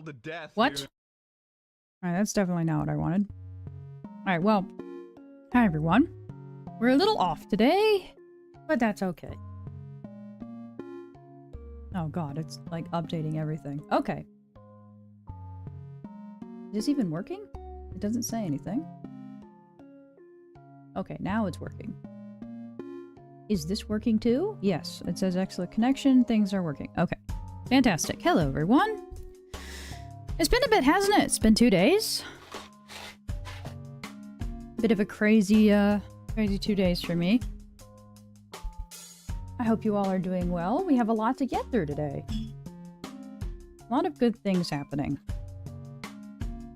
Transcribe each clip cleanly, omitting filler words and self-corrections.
to death. What? Here. Alright, that's definitely not what I wanted. Alright, well. Hi, everyone. We're a little off today, but that's okay. Oh god, it's like updating everything. Okay. Is this even working? It doesn't say anything. Okay, now it's working. Is this working too? Yes, it says excellent connection, things are working. Okay, fantastic. Hello, everyone. It's been a bit, hasn't it? It's been 2 days. Bit of a crazy 2 days for me. I hope you all are doing well. We have a lot to get through today. A lot of good things happening.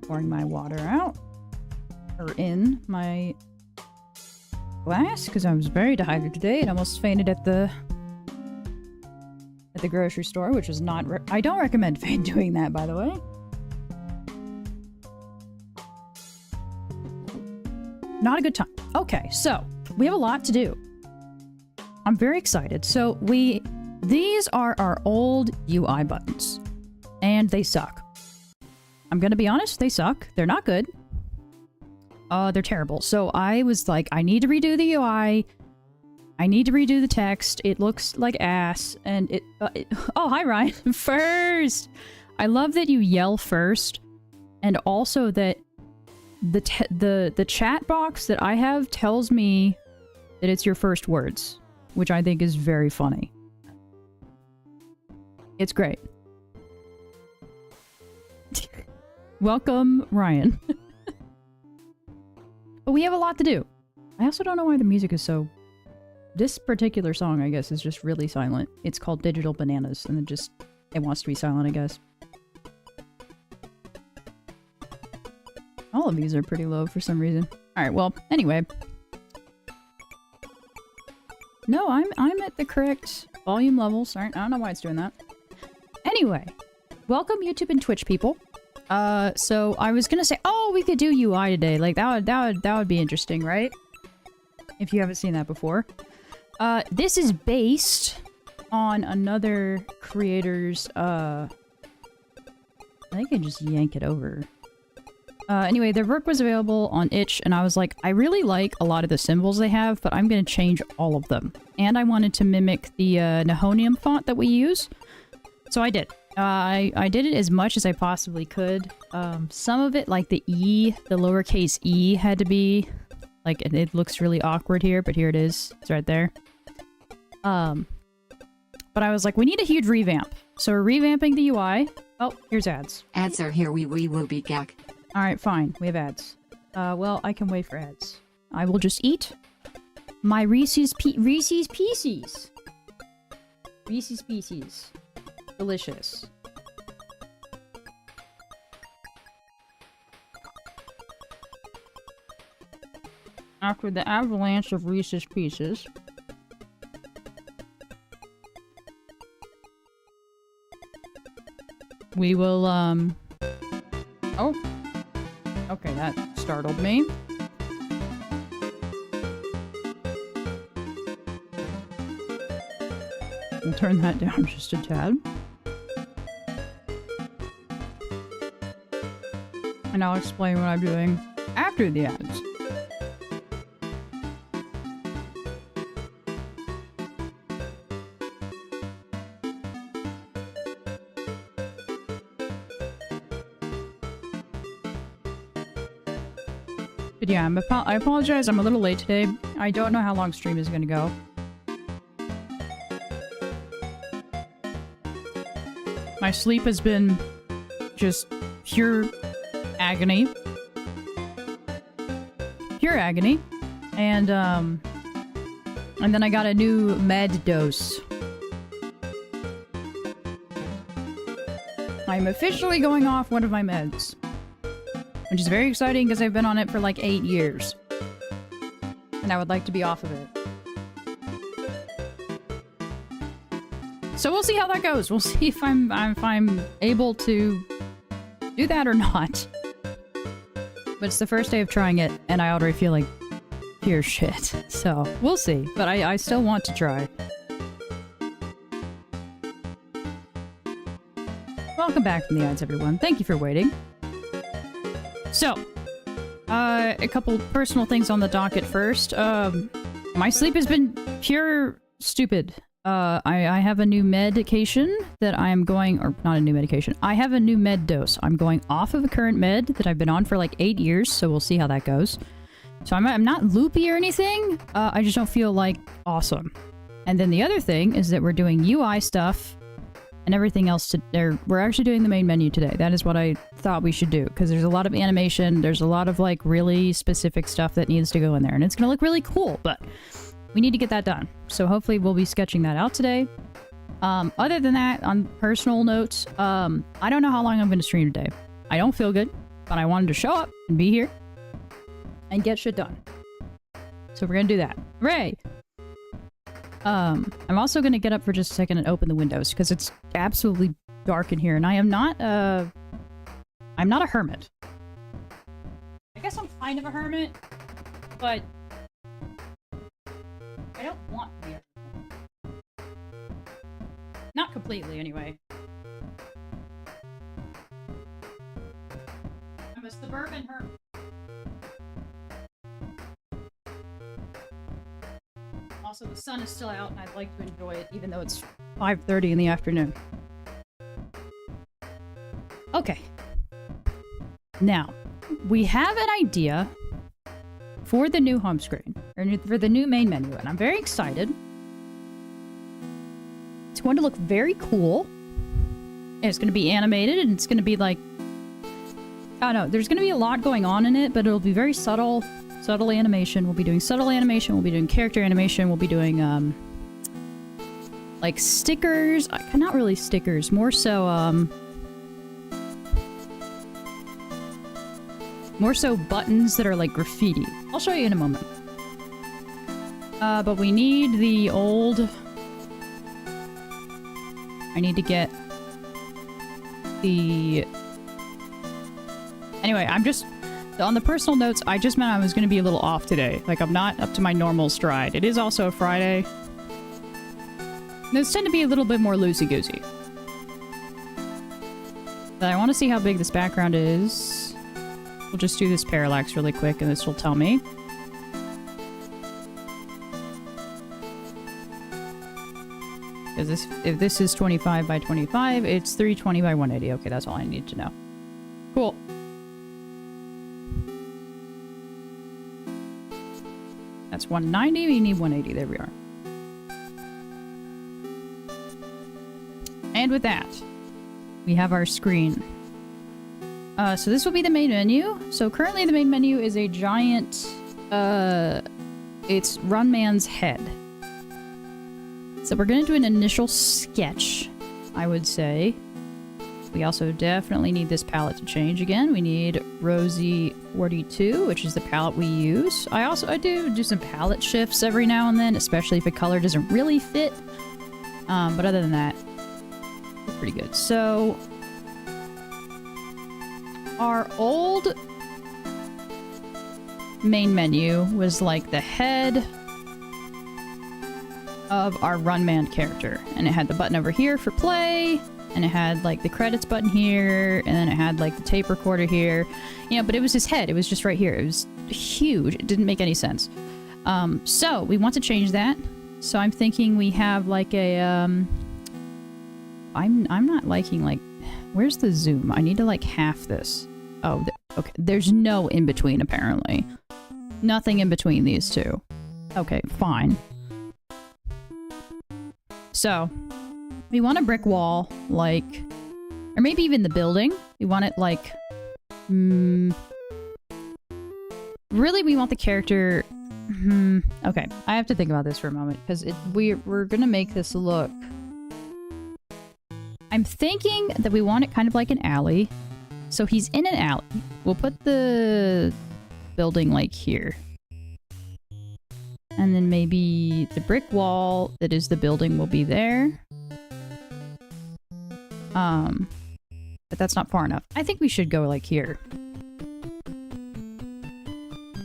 Pouring my water out. Or in my glass, because I was very dehydrated today and almost fainted at the grocery store, which was not... I don't recommend doing that, by the way. Not a good time. Okay, so we have a lot to do. I'm very excited. So these are our old UI buttons, and they suck. I'm gonna be honest, they suck. They're not good. They're terrible. So I was like, I need to redo the UI. I need to redo the text. It looks like ass, and oh, hi Ryan. First, I love that you yell first, and also that the chat box that I have tells me that it's your first words, which I think is very funny. It's great. Welcome, Ryan. But we have a lot to do. I also don't know why the music is so... This particular song, I guess, is just really silent. It's called Digital Bananas, and it wants to be silent, I guess. All of these are pretty low for some reason. Alright, well, anyway. No, I'm at the correct volume level. Sorry, I don't know why it's doing that. Anyway, welcome YouTube and Twitch people. So I was gonna say, oh, we could do UI today. Like that would be interesting, right? If you haven't seen that before. This is based on another creator's, I think I can just yank it over. Anyway, their work was available on itch, and I was like, I really like a lot of the symbols they have, but I'm gonna change all of them. And I wanted to mimic the Nihonium font that we use. So I did. I did it as much as I possibly could. Some of it, like the E, the lowercase e had to be... Like, it looks really awkward here, but here it is. It's right there. But I was like, we need a huge revamp. So we're revamping the UI. Oh, here's ads. Ads are here, we will be back. Alright, fine. We have ads. Well, I can wait for ads. I will just eat my Reese's Pieces. Reese's Pieces. Delicious. After the avalanche of Reese's Pieces, we will, Oh. Okay, that startled me. We'll turn that down just a tad. And I'll explain what I'm doing after the ads. But yeah, I apologize, I'm a little late today. I don't know how long stream is gonna go. My sleep has been just pure agony. Pure agony. And then I got a new med dose. I'm officially going off one of my meds. Which is very exciting because I've been on it for like 8 years. And I would like to be off of it. So we'll see how that goes. We'll see if I'm able to do that or not. But it's the first day of trying it, and I already feel like pure shit. So we'll see. But I still want to try. Well, Welcome back from the ads, everyone. Thank you for waiting. So, a couple personal things on the docket first. My sleep has been pure stupid. I have a new medication that I am going, or not a new medication. I have a new med dose. I'm going off of a current med that I've been on for like 8 years, so we'll see how that goes. So I'm not loopy or anything. I just don't feel like awesome. And then the other thing is that we're doing UI stuff and everything else we're actually doing the main menu today. That is what I thought we should do, because there's a lot of animation, there's a lot of like really specific stuff that needs to go in there, and it's gonna look really cool, but we need to get that done. So hopefully we'll be sketching that out today. Other than that, on personal notes, I don't know how long I'm gonna stream today. I don't feel good, but I wanted to show up and be here and get shit done. So we're gonna do that. Hooray! I'm also gonna get up for just a second and open the windows because it's absolutely dark in here, and I'm not a hermit. I guess I'm kind of a hermit, but I don't want to be a hermit. Not completely, anyway. I'm a suburban hermit. Also, the sun is still out, and I'd like to enjoy it, even though it's 5:30 in the afternoon. Okay. Now, we have an idea for the new home screen, or for the new main menu, and I'm very excited. It's going to look very cool. And it's going to be animated, and it's going to be like... I don't know, there's going to be a lot going on in it, but it'll be very subtle. Subtle animation. We'll be doing subtle animation. We'll be doing character animation. We'll be doing, like stickers. Not really stickers. More so buttons that are like graffiti. I'll show you in a moment. But we need the old... I need to get the... Anyway, I'm just... On the personal notes, I just meant I was going to be a little off today. Like, I'm not up to my normal stride. It is also a Friday. Those tend to be a little bit more loosey-goosey. But I want to see how big this background is. We'll just do this parallax really quick, and this will tell me. Because if this is 25 by 25, it's 320 by 180. Okay, that's all I need to know. Cool. That's 190, we need 180, there we are. And with that, we have our screen. So this will be the main menu. So currently the main menu is a giant, it's Runman's head. So we're gonna do an initial sketch, I would say. We also definitely need this palette to change again. We need Rosie 42, which is the palette we use. I do some palette shifts every now and then, especially if a color doesn't really fit. But other than that, we're pretty good. So, our old main menu was like the head of our Runman character. And it had the button over here for play. And it had, like, the credits button here, and then it had, like, the tape recorder here. You know, but it was his head. It was just right here. It was huge. It didn't make any sense. So, we want to change that. So, I'm thinking we have, like, a, I'm not liking, like... Where's the zoom? I need to, like, half this. Oh, okay. There's no in-between, apparently. Nothing in between these two. Okay, fine. So... We want a brick wall, like... Or maybe even the building. We want it, like... Really, we want the character... Okay, I have to think about this for a moment, because we're gonna make this look... I'm thinking that we want it kind of like an alley. So he's in an alley. We'll put the building, like, here. And then maybe the brick wall that is the building will be there. But that's not far enough. I think we should go like here.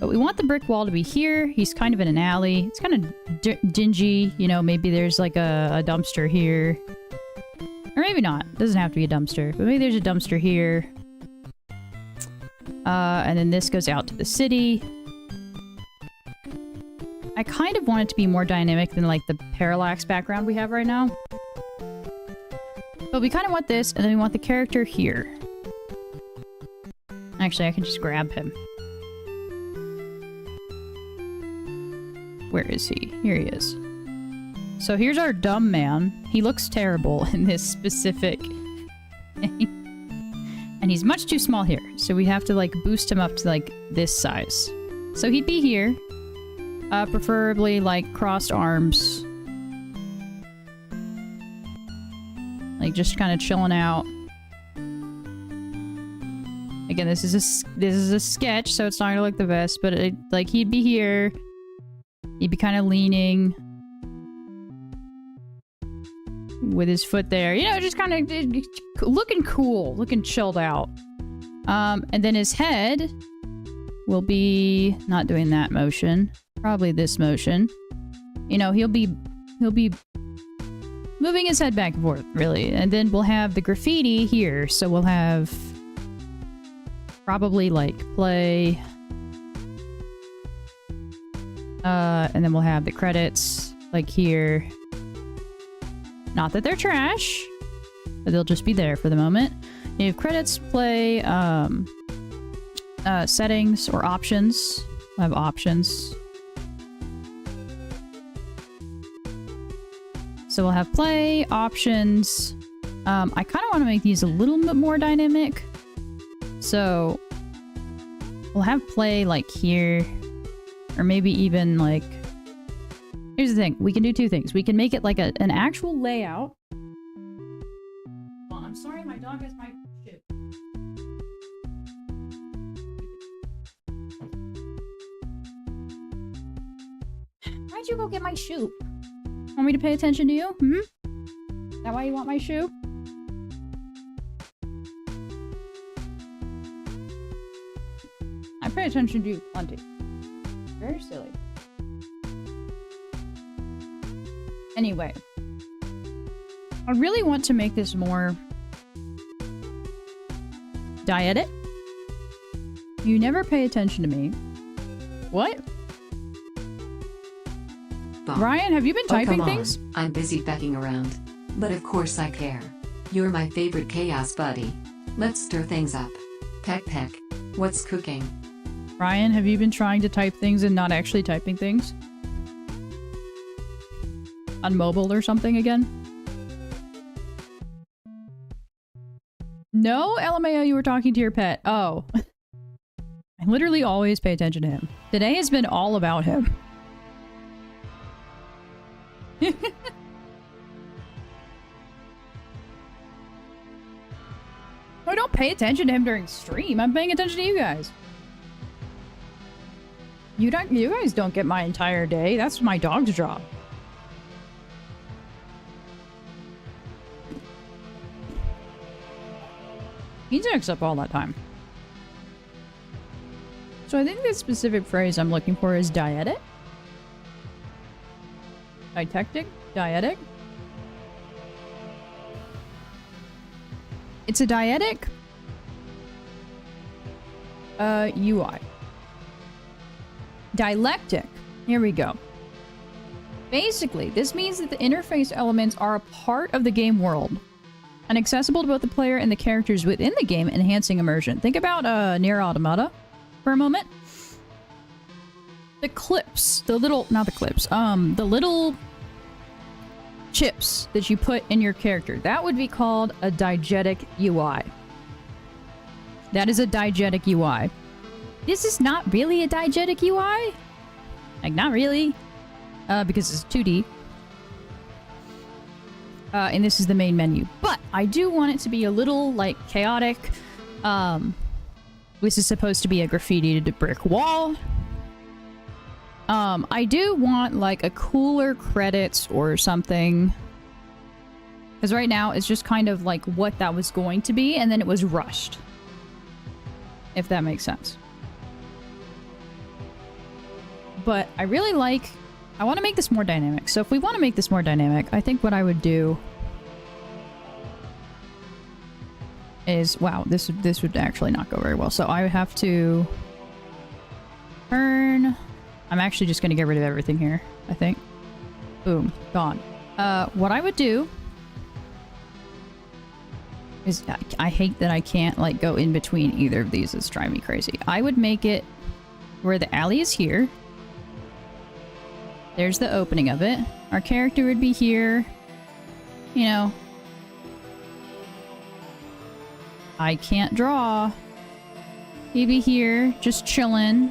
But we want the brick wall to be here. He's kind of in an alley. It's kind of dingy. You know, maybe there's like a dumpster here. Or maybe not. Doesn't have to be a dumpster. But maybe there's a dumpster here. And then this goes out to the city. I kind of want it to be more dynamic than like the parallax background we have right now. But we kind of want this, and then we want the character here. Actually, I can just grab him. Where is he? Here he is. So here's our dumb man. He looks terrible in this specific thing. And he's much too small here. So we have to like boost him up to like this size. So he'd be here. Preferably like crossed arms. Like just kind of chilling out. Again, this is a sketch, so it's not gonna look the best, but like he'd be here. He'd be kind of leaning with his foot there. You know, just kind of looking cool, looking chilled out. And then his head will be not doing that motion. Probably this motion. You know, he'll be moving his head back and forth, really. And then we'll have the graffiti here. So we'll have probably like play. And then we'll have the credits like here. Not that they're trash, but they'll just be there for the moment. You have credits, play, settings or options. We'll have options. So we'll have play, options. I kind of want to make these a little bit more dynamic. So we'll have play like here. Or maybe even like... Here's the thing. We can do two things. We can make it like an actual layout. Well, I'm sorry, my dog has my shit. Why'd you go get my shoe? Want me to pay attention to you? Hmm? Is that why you want my shoe? I pay attention to you plenty. Very silly. Anyway. I really want to make this more diegetic. You never pay attention to me. What? Bob. Ryan, have you been typing come things? On. I'm busy becking around. But of course I care. You're my favorite chaos buddy. Let's stir things up. Peck peck. What's cooking? Ryan, have you been trying to type things and not actually typing things? On mobile or something again? No, LMAO, you were talking to your pet. Oh. I literally always pay attention to him. Today has been all about him. I don't pay attention to him during stream. I'm paying attention to you guys. You guys don't get my entire day. That's my dog's job. He takes up all that time. So I think the specific phrase I'm looking for is diegetic. Didactic? Diegetic? It's a diegetic UI. Dialectic. Here we go. Basically, this means that the interface elements are a part of the game world and accessible to both the player and the characters within the game, enhancing immersion. Think about Nier Automata for a moment. The clips, the little chips that you put in your character, that would be called a diegetic UI. That is a diegetic UI. This is not really a diegetic UI. Like, not really. Because it's 2D. And this is the main menu. But I do want it to be a little, like, chaotic. This is supposed to be a graffitied brick wall. I do want, like, a cooler credits or something. Because right now, it's just kind of, like, what that was going to be, and then it was rushed. If that makes sense. But I really like... I want to make this more dynamic. So if we want to make this more dynamic, I think what I would do is, wow, this would actually not go very well. So I have to turn. I'm actually just going to get rid of everything here, I think. Boom, gone. What I would do is, I hate that I can't like go in between either of these. It's driving me crazy. I would make it where the alley is here. There's the opening of it. Our character would be here. You know, I can't draw. He'd be here, just chilling.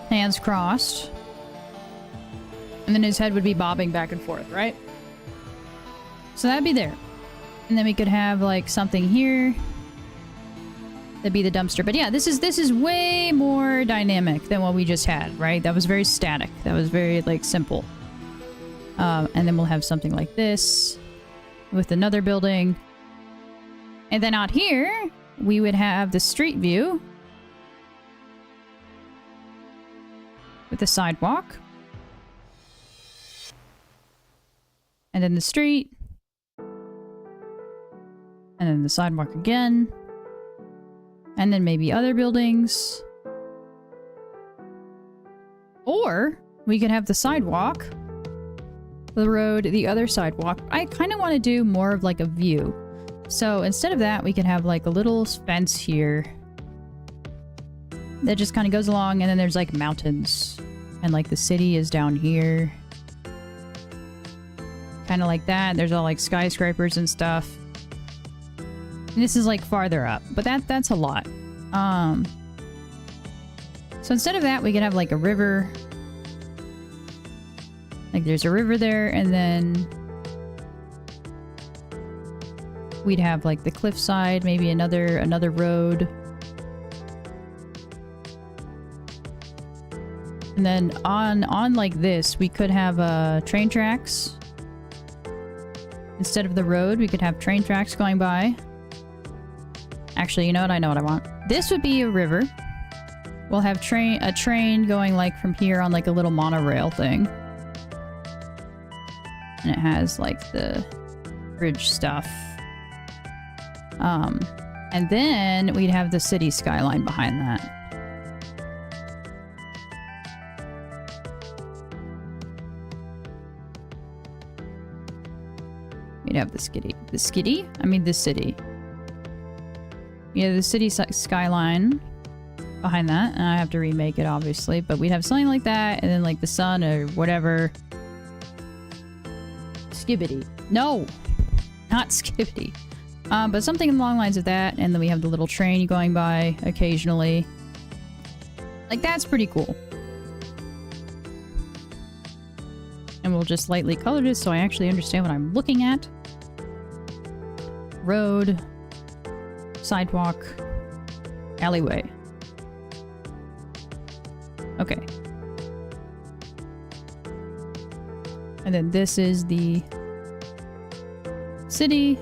Hands crossed. And then his head would be bobbing back and forth, right? So that'd be there. And then we could have like something here. That'd be the dumpster. But yeah, this is way more dynamic than what we just had, right? That was very static. That was very like simple. And then we'll have something like this with another building. And then out here, we would have the street view with the sidewalk. And then the street. And then the sidewalk again. And then maybe other buildings. Or we could have the sidewalk, the road, the other sidewalk. I kind of want to do more of like a view. So instead of that, we could have like a little fence here that just kind of goes along, and then there's like mountains. And like the city is down here. Kind of like that. There's all like skyscrapers and stuff. And this is like farther up, but that's a lot. So instead of that, we could have like a river. Like there's a river there, and then we'd have like the cliffside, maybe another road. And then on like this, we could have train tracks. Instead of the road, we could have train tracks going by. Actually, you know what? I know what I want. This would be a river. We'll have a train going like from here on like a little monorail thing. And it has like the bridge stuff. And then we'd have the city skyline behind that. We'd have the city. I mean the city. Yeah, the city skyline behind that, and I have to remake it, obviously, but we'd have something like that, and then, like, the sun or whatever. Skibbity. No! Not skibbity. But something along the lines of that, and then we have the little train going by occasionally. Like, that's pretty cool. And we'll just lightly color this so I actually understand what I'm looking at. Road. Sidewalk. Alleyway. Okay. And then this is the city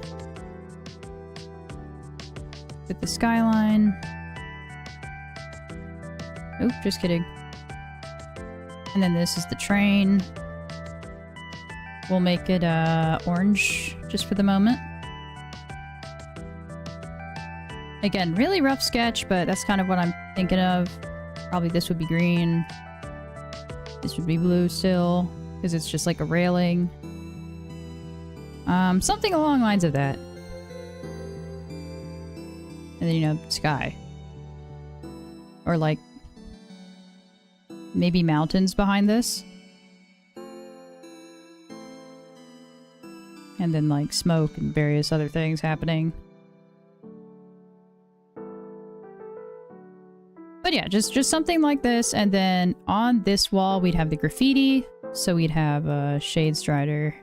with the skyline. Oop, just kidding. And then this is the train. We'll make it orange just for the moment. Again, really rough sketch, but that's kind of what I'm thinking of. Probably this would be green. This would be blue still, because it's just like a railing. Something along the lines of that. And then, you know, sky. Or like, maybe mountains behind this. And then like smoke and various other things happening. But yeah, just something like this, and then on this wall we'd have the graffiti, so we'd have a Shade Strider.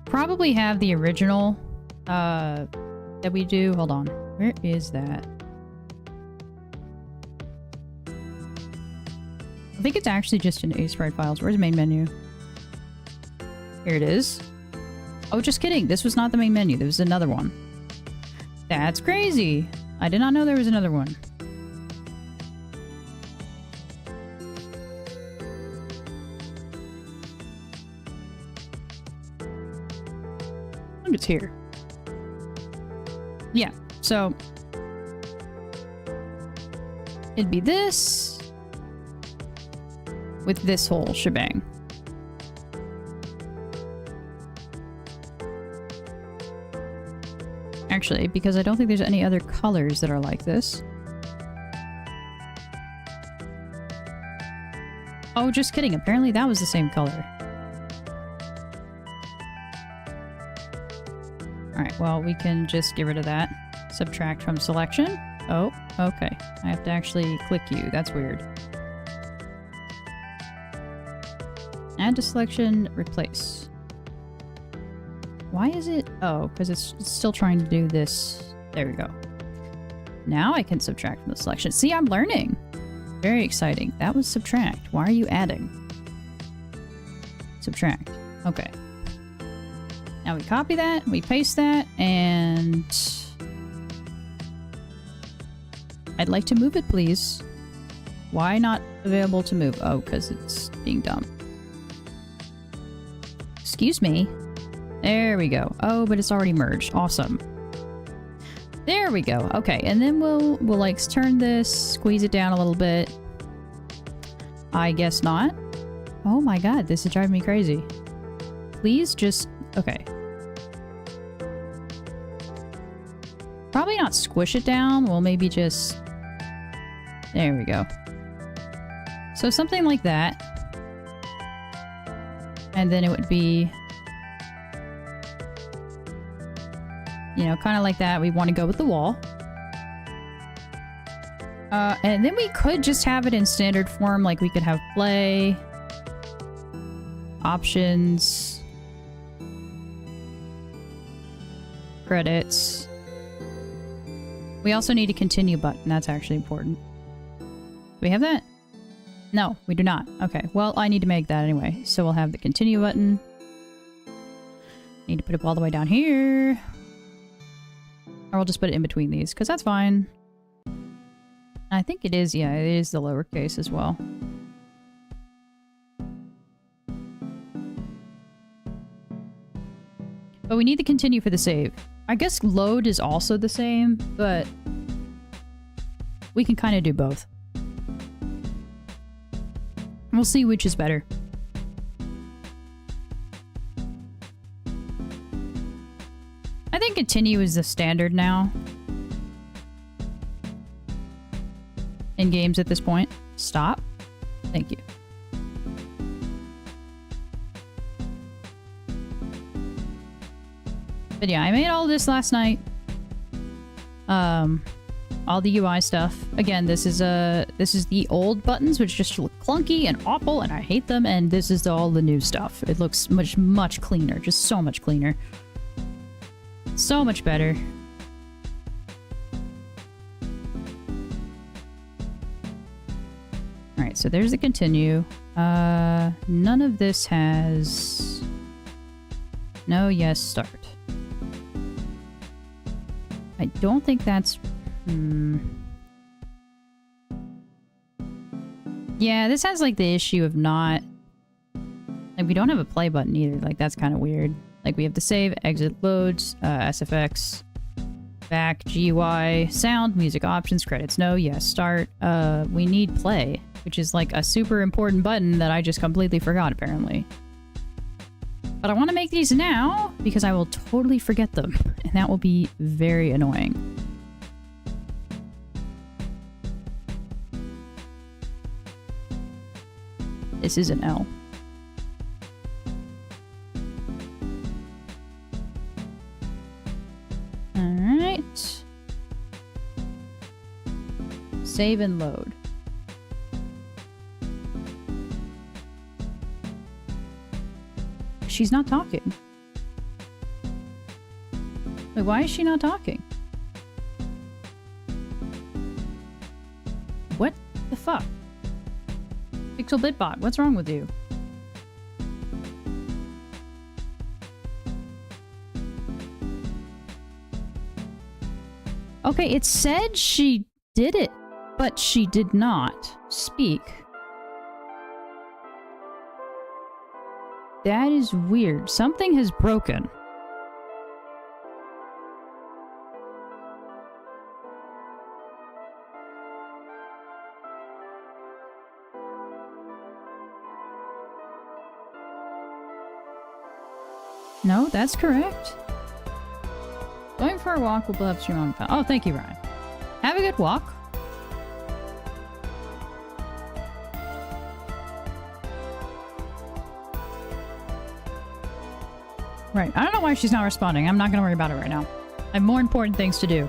Probably have the original that we do. Hold on, where is that? I think it's actually just in Sprite files. Where's the main menu? Here it is. Oh, just kidding. This was not the main menu. There was another one. That's crazy. I did not know there was another one. think it's here. Yeah, so it'd be this with this whole shebang. Actually, because I don't think there's any other colors that are like this. Oh, just kidding. Apparently that was the same color. Alright, well, we can just get rid of that. Subtract from selection. Oh, okay. I have to actually click you. That's weird. Add to selection, replace. Why is it? Oh, because it's still trying to do this. There we go. Now I can subtract from the selection. See, I'm learning. Very exciting. That was subtract. Why are you adding? Subtract. Okay. Now we copy that, we paste that, and I'd like to move it, please. Why not available to move? Oh, because it's being dumb. Excuse me. There we go. Oh, but it's already merged. Awesome. There we go. Okay, and then we'll like turn this, squeeze it down a little bit. I guess not. Oh my god, this is driving me crazy. Please just... okay. Probably not squish it down. We'll maybe just... there we go. So something like that. And then it would be... you know, kind of like that. We want to go with the wall. And then we could just have it in standard form. Like we could have play, options, credits. We also need a continue button. That's actually important. Do we have that? No, we do not. Okay, well, I need to make that anyway. So we'll have the continue button. Need to put it all the way down here. Or we'll just put it in between these, because that's fine. I think it is, yeah, it is the lowercase as well. But we need the continue for the save. I guess load is also the same, but we can kind of do both. We'll see which is better. I think continue is the standard now. In games at this point. Stop. Thank you. But yeah, I made all this last night. All the UI stuff. Again, this is the old buttons, which just look clunky and awful, and I hate them. And this is all the new stuff. It looks much cleaner. Just so much cleaner. So much better. Alright, so there's the continue. None of this has... no, yes, start. I don't think that's... yeah, this has like the issue of not... like we don't have a play button either. Like that's kind of weird. Like we have the save, exit, loads, SFX, back, GUI, sound, music options, credits, no, yes, start. We need play, which is like a super important button that I just completely forgot apparently. But I want to make these now because I will totally forget them, and that will be very annoying. This is an L. Alright. Save and load. She's not talking. Wait, why is she not talking? What the fuck? Pixel Bitbot, what's wrong with you? Okay, it said she did it, but she did not speak. That is weird. Something has broken. No, that's correct. Going for a walk will build up stream on the Oh, thank you, Ryan. Have a good walk. Right. I don't know why she's not responding. I'm not going to worry about it right now. I have more important things to do.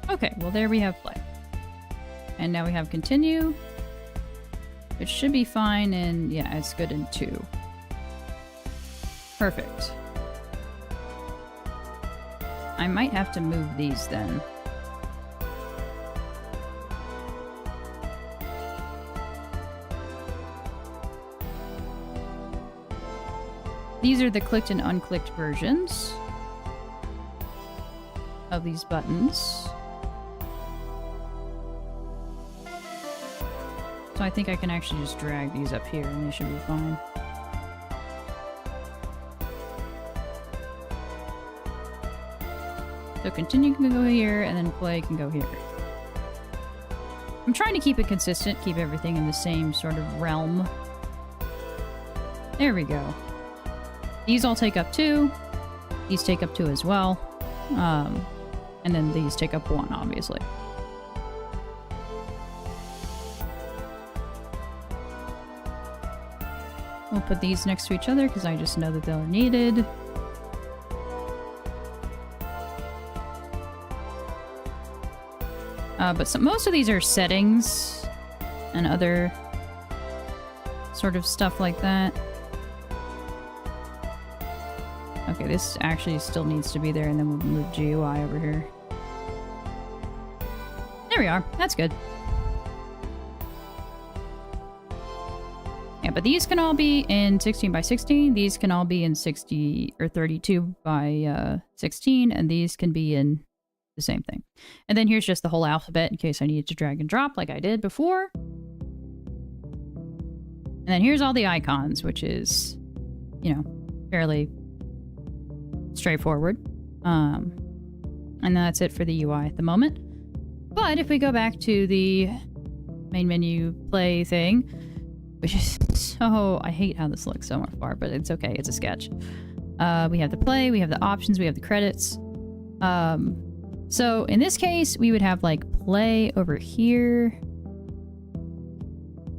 Okay, well there we have play. And now we have continue. Which should be fine and yeah, it's good in 2. Perfect. I might have to move these then. These are the clicked and unclicked versions of these buttons. So I think I can actually just drag these up here and they should be fine. So continue can go here, and then play can go here. I'm trying to keep it consistent, keep everything in the same sort of realm. There we go. These all take up 2. These take up 2 as well. And then these take up 1, obviously. We'll put these next to each other because I just know that they're needed. But most of these are settings and other sort of stuff like that. Okay, this actually still needs to be there, and then we'll move GUI over here. There we are. That's good. Yeah, but these can all be in 16 by 16. These can all be in 60 or 32 by 16, and these can be in the same thing. And then here's just the whole alphabet in case I needed to drag and drop like I did before. And then here's all the icons, which is, you know, fairly straightforward. And that's it for the UI at the moment. But if we go back to the main menu play thing, which is so... I hate how this looks so far, but it's okay. It's a sketch. We have the play, we have the options, we have the credits. So in this case, we would have like play over here.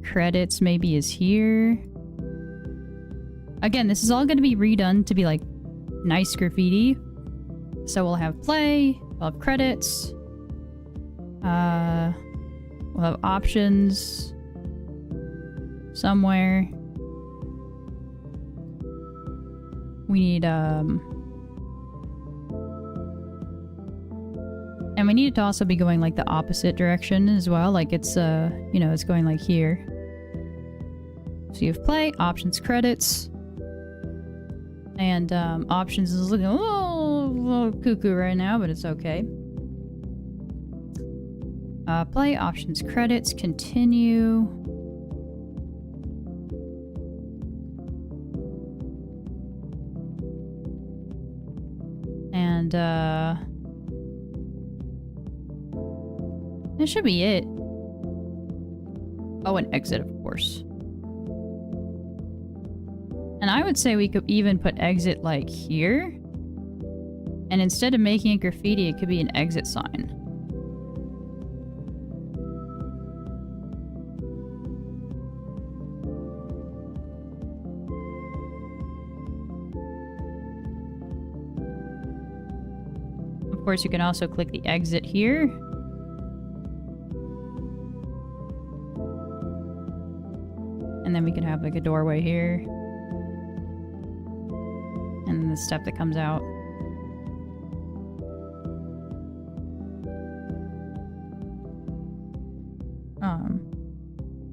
Credits maybe is here. Again, this is all going to be redone to be like nice graffiti. So we'll have play, we'll have credits. We'll have options somewhere. We need, and we need it to also be going like the opposite direction as well. Like it's, you know, it's going like here. So you have play, options, credits. And options is looking a little cuckoo right now, but it's okay. Play, options, credits, continue. And that should be it. Oh, and exit, of course. And I would say we could even put exit like here. And instead of making it graffiti, it could be an exit sign. Of course, you can also click the exit here. And then we can have like a doorway here. And then the step that comes out.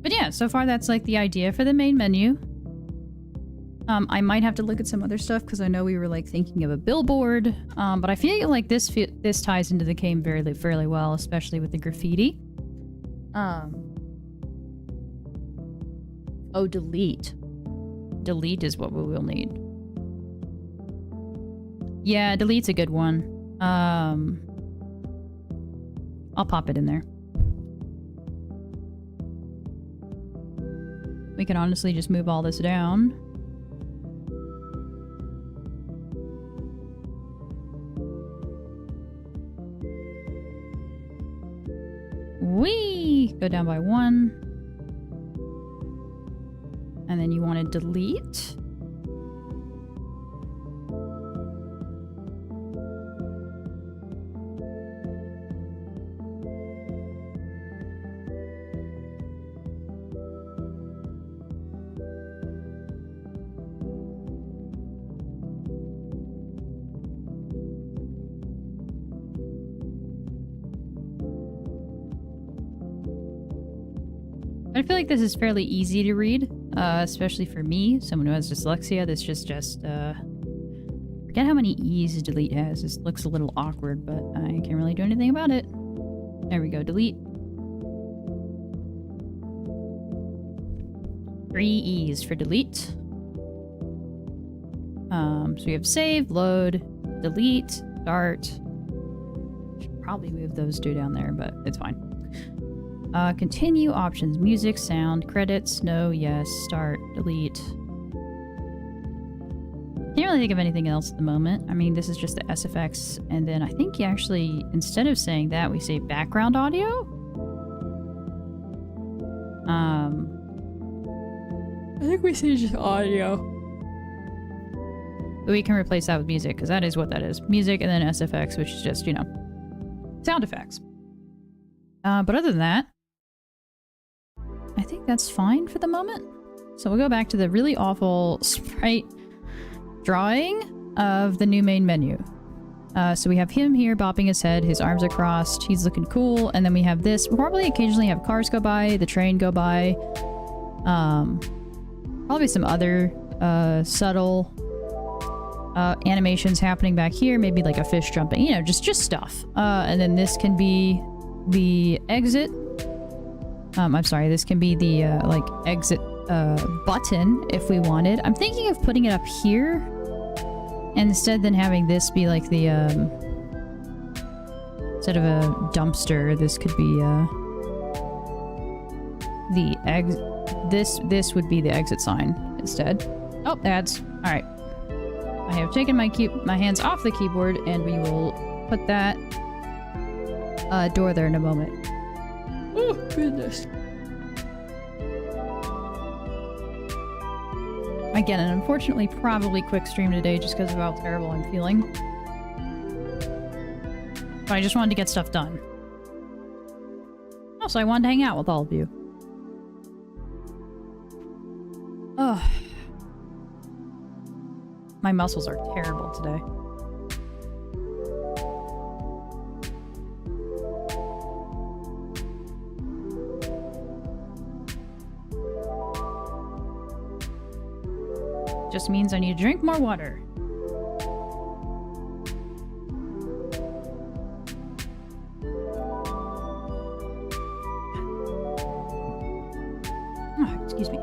But yeah, so far that's like the idea for the main menu. I might have to look at some other stuff because I know we were like thinking of a billboard. But I feel like this ties into the game fairly well, especially with the graffiti. Oh, delete. Delete is what we will need. Yeah, delete's a good one. I'll pop it in there. We can honestly just move all this down. Whee! Go down by 1. And then you want to delete. I feel like this is fairly easy to read, especially for me, someone who has dyslexia. This just forget how many E's delete has. This looks a little awkward, but I can't really do anything about it. There we go, delete. 3 E's for delete. So we have save, load, delete, start. Should probably move those 2 down there, but it's fine. Continue, options, music, sound, credits, no, yes, start, delete. Can't really think of anything else at the moment. I mean, this is just the SFX, and then I think you actually, instead of saying that, we say background audio? I think we say just audio. But we can replace that with music, because that is what that is. Music and then SFX, which is just, you know, sound effects. But other than that, I think that's fine for the moment. So we'll go back to the really awful sprite drawing of the new main menu. So we have him here bopping his head, his arms are crossed, he's looking cool, and then we have this. We'll probably occasionally have cars go by, the train go by, probably some other subtle animations happening back here, maybe like a fish jumping, you know, just stuff. And then this can be the exit. I'm sorry, this can be the like exit button if we wanted. I'm thinking of putting it up here instead than having this be like the instead of a dumpster, this could be the exit. This would be the exit sign instead. Oh, ads. All right. I have taken my hands off the keyboard, and we will put that door there in a moment. Oh, goodness. Again, and unfortunately, probably quick stream today just because of how terrible I'm feeling. But I just wanted to get stuff done. Also, I wanted to hang out with all of you. Ugh. My muscles are terrible today. Just means I need to drink more water. Oh, excuse me.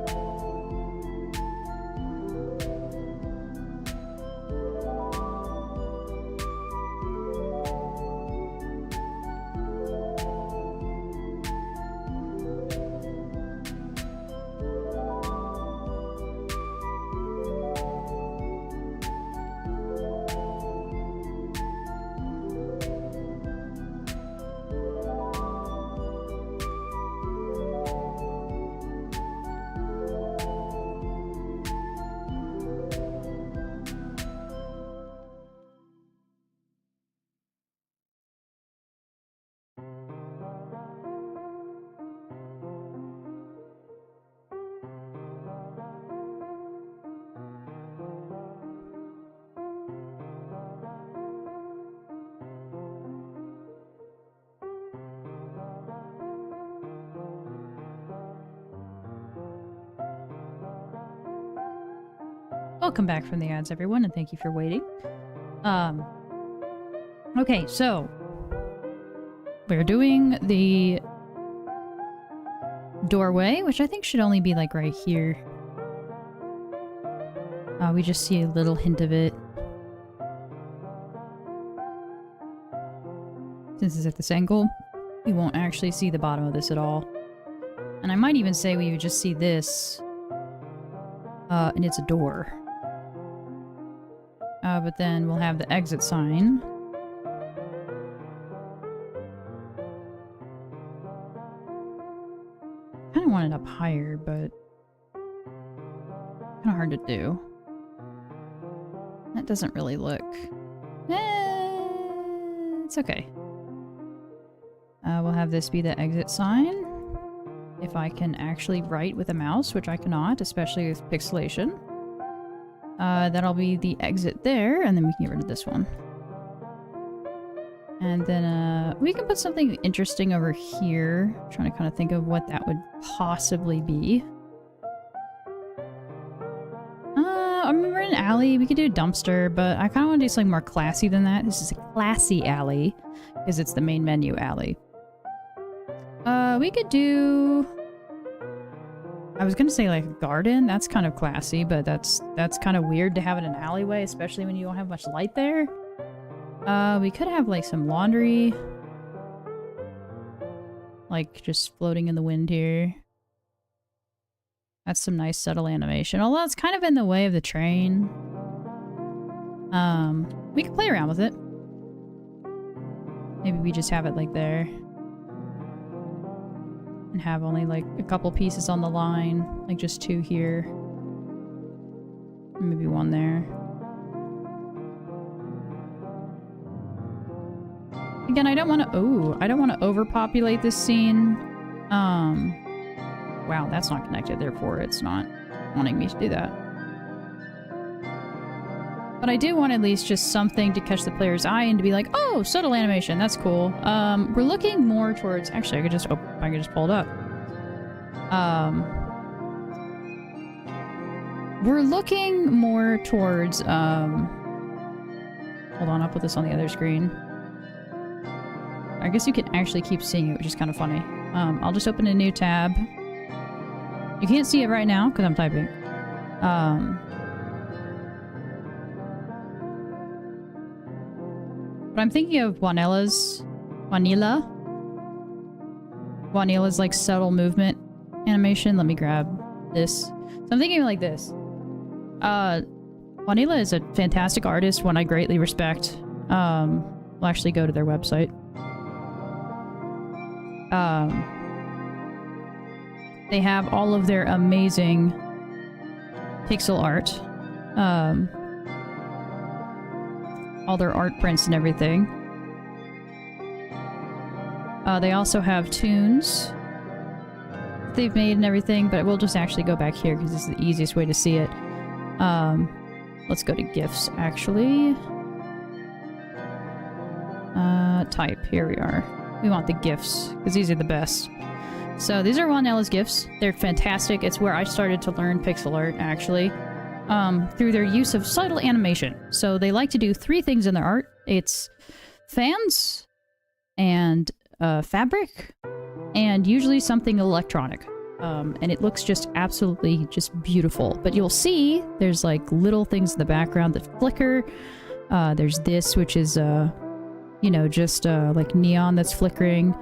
Welcome back from the ads, everyone, and thank you for waiting. Okay, so we're doing the doorway, which I think should only be like right here. We just see a little hint of it. Since it's at this angle, we won't actually see the bottom of this at all. And I might even say we would just see this, and it's a door. But then we'll have the exit sign. Kind of want it up higher, but kind of hard to do. That doesn't really look... it's okay. We'll have this be the exit sign. If I can actually write with a mouse, which I cannot, especially with pixelation. That'll be the exit there, and then we can get rid of this one. And then we can put something interesting over here. I'm trying to kind of think of what that would possibly be. I mean, we're in an alley. We could do a dumpster, but I kind of want to do something more classy than that. This is a classy alley, because it's the main menu alley. We could do... I was gonna say like a garden. That's kind of classy, but that's kind of weird to have in an alleyway, especially when you don't have much light there. We could have like some laundry. Like just floating in the wind here. That's some nice subtle animation. Although it's kind of in the way of the train. We could play around with it. Maybe we just have it like there. And have only like a couple pieces on the line. Like just 2 here. Maybe 1 there. Again, I don't want to... Oh, I don't want to overpopulate this scene. Wow, that's not connected, therefore it's not wanting me to do that. But I do want at least just something to catch the player's eye and to be like, oh, subtle animation, that's cool. We're looking more towards... Actually, I could just pull it up. We're looking more towards... Hold on, I'll put this on the other screen. I guess you can actually keep seeing it, which is kind of funny. I'll just open a new tab. You can't see it right now, because I'm typing. But I'm thinking of Juanila's like subtle movement animation. Let me grab this. So I'm thinking like this. Juanila is a fantastic artist, one I greatly respect. We'll actually go to their website. They have all of their amazing pixel art. All their art prints and everything. They also have tunes they've made and everything, but we'll just actually go back here because this is the easiest way to see it. Let's go to GIFs, actually. Type, here we are. We want the GIFs, because these are the best. So these are Juanila's GIFs. They're fantastic. It's where I started to learn pixel art, actually. Through their use of subtle animation. So they like to do 3 things in their art. It's fans, and fabric, and usually something electronic. And it looks just absolutely just beautiful. But you'll see there's like little things in the background that flicker. There's this, which is, you know, just like neon that's flickering.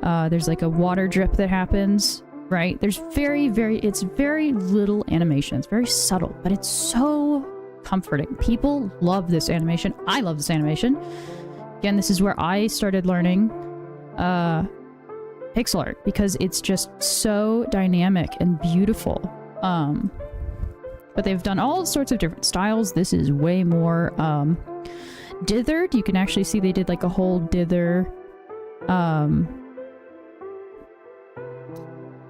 There's like a water drip that happens. Right? There's it's very little animation. It's very subtle, but it's so comforting. People love this animation. I love this animation. Again, this is where I started learning pixel art, because it's just so dynamic and beautiful. But they've done all sorts of different styles. This is way more dithered. You can actually see they did like a whole dither,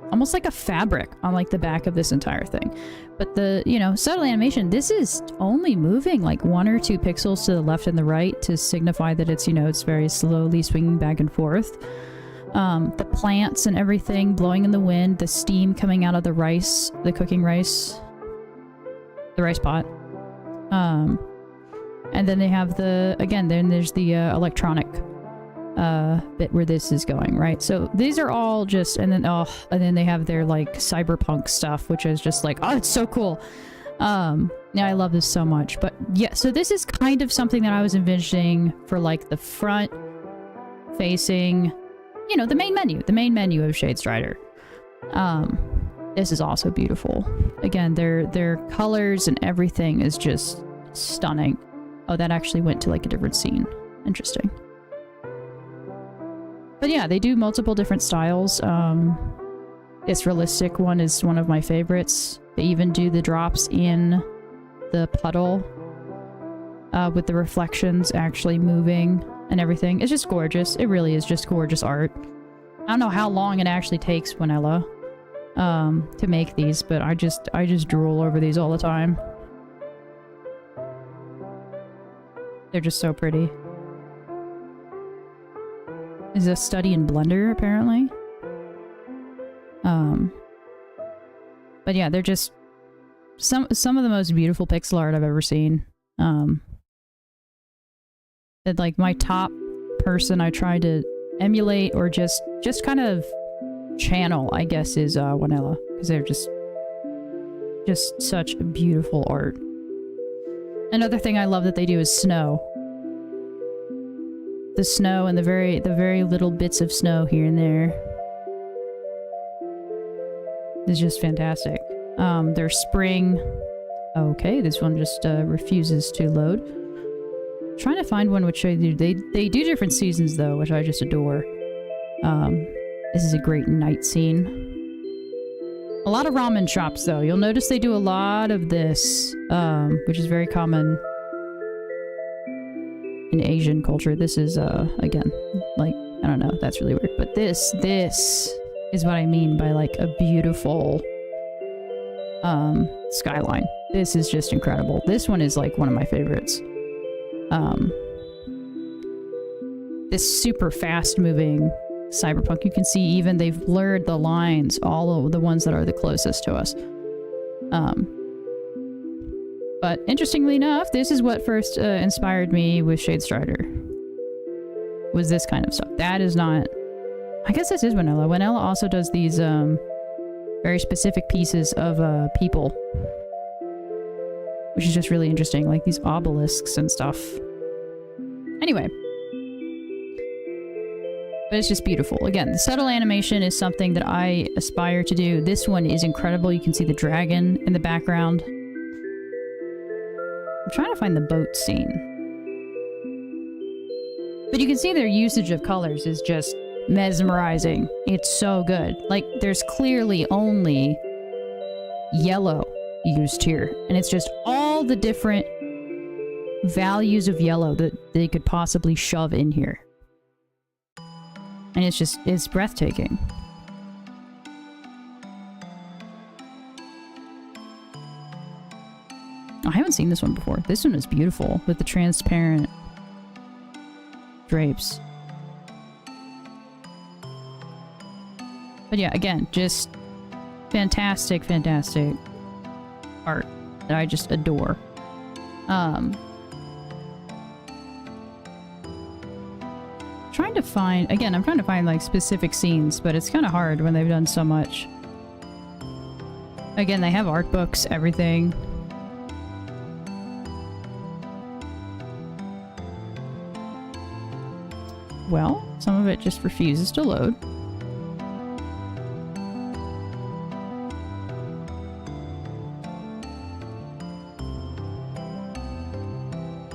almost like a fabric on like the back of this entire thing. But the, you know, subtle animation, this is only moving like 1 or 2 pixels to the left and the right to signify that it's, you know, it's very slowly swinging back and forth. The plants and everything blowing in the wind, the steam coming out of the rice, the cooking rice, the rice pot. And then they have then there's the electronic bit where this is going, right? So these are all just, and then they have their like cyberpunk stuff, which is just like, oh, it's so cool. Yeah, I love this so much. But yeah, so this is kind of something that I was envisioning for like the front facing, you know, the main menu of Shade Strider. This is also beautiful. Again, their colors and everything is just stunning. Oh, that actually went to like a different scene. Interesting. But yeah, they do multiple different styles. This realistic one is one of my favorites. They even do the drops in the puddle with the reflections actually moving and everything. It's just gorgeous. It really is just gorgeous art. I don't know how long it actually takes Vanilla to make these, but I just drool over these all the time. They're just so pretty. Is a study in Blender, apparently. But yeah, they're just some of the most beautiful pixel art I've ever seen. That like my top person I try to emulate or just kind of channel, I guess, is Vanilla, because they're just such beautiful art. Another thing I love that they do is snow. The snow and the very little bits of snow here and there is just fantastic. Their spring. Okay, this one just refuses to load. Trying to find one which they do different seasons though, which I just adore. This is a great night scene. A lot of ramen shops though. You'll notice they do a lot of this, which is very common in Asian culture. This is again, like, I don't know, that's really weird, but this is what I mean by like a beautiful skyline. This is just incredible. This one is like one of my favorites. This super fast moving cyberpunk, you can see even they've blurred the lines, all of the ones that are the closest to us. But interestingly enough, this is what first inspired me with Shade Strider. Was this kind of stuff. That is not... I guess this is Vanilla. Vanilla also does these very specific pieces of people. Which is just really interesting. Like these obelisks and stuff. Anyway. But it's just beautiful. Again, the subtle animation is something that I aspire to do. This one is incredible. You can see the dragon in the background. I'm trying to find the boat scene. But you can see their usage of colors is just mesmerizing. It's so good. Like, there's clearly only yellow used here. And it's just all the different values of yellow that they could possibly shove in here. And it's breathtaking. I haven't seen this one before. This one is beautiful with the transparent drapes. But yeah, again, just fantastic, fantastic art that I just adore. Trying to find, again, I'm trying to find like specific scenes, but it's kind of hard when they've done so much. Again, they have art books, everything. Well, some of it just refuses to load.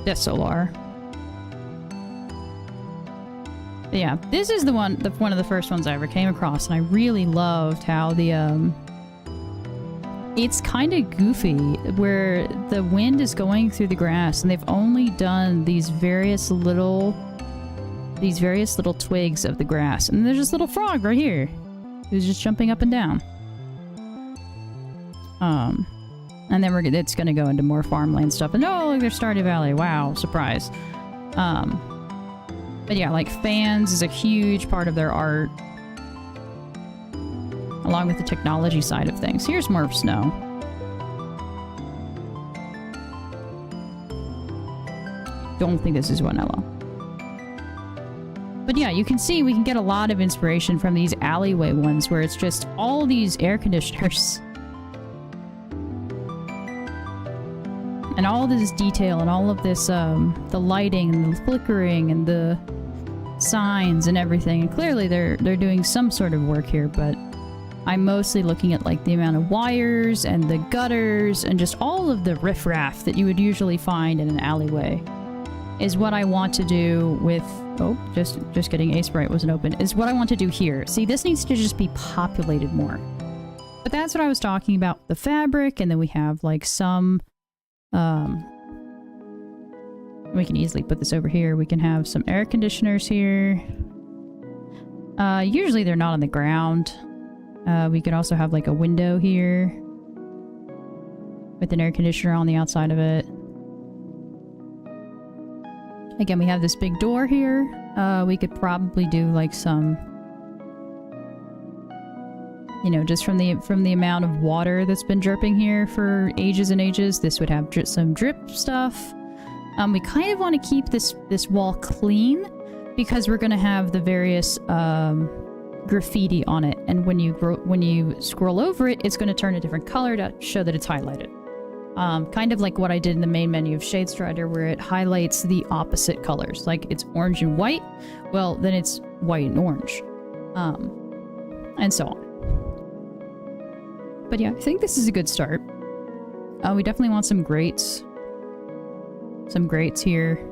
Desolar. Yeah, this is the one of the first ones I ever came across, and I really loved how the it's kind of goofy where the wind is going through the grass, and they've only done these various little twigs of the grass, and there's this little frog right here who's just jumping up and down. And then it's gonna go into more farmland stuff, and oh, look, there's Stardew Valley. Wow, surprise. But yeah, like fans is a huge part of their art, along with the technology side of things. Here's more of snow. Don't think this is Vanilla. But yeah, you can see we can get a lot of inspiration from these alleyway ones where it's just all these air conditioners. And all this detail and all of this, the lighting and the flickering and the signs and everything. And clearly they're doing some sort of work here, but I'm mostly looking at like the amount of wires and the gutters and just all of the riffraff that you would usually find in an alleyway is what I want to do with... Oh, just kidding. Ace Bright wasn't open. Is what I want to do here. See, this needs to just be populated more. But that's what I was talking about. The fabric, and then we have like some... we can easily put this over here. We can have some air conditioners here. Usually they're not on the ground. We could also have like a window here with an air conditioner on the outside of it. Again, we have this big door here. We could probably do like some, you know, just from the amount of water that's been dripping here for ages and ages, this would have some drip stuff. We kind of want to keep this wall clean because we're going to have the various graffiti on it, and when you scroll over it, it's going to turn a different color to show that it's highlighted. Kind of like what I did in the main menu of Shade Strider, where it highlights the opposite colors. Like it's orange and white, well, then it's white and orange. And so on. But yeah, I think this is a good start. We definitely want some grates. Some grates here.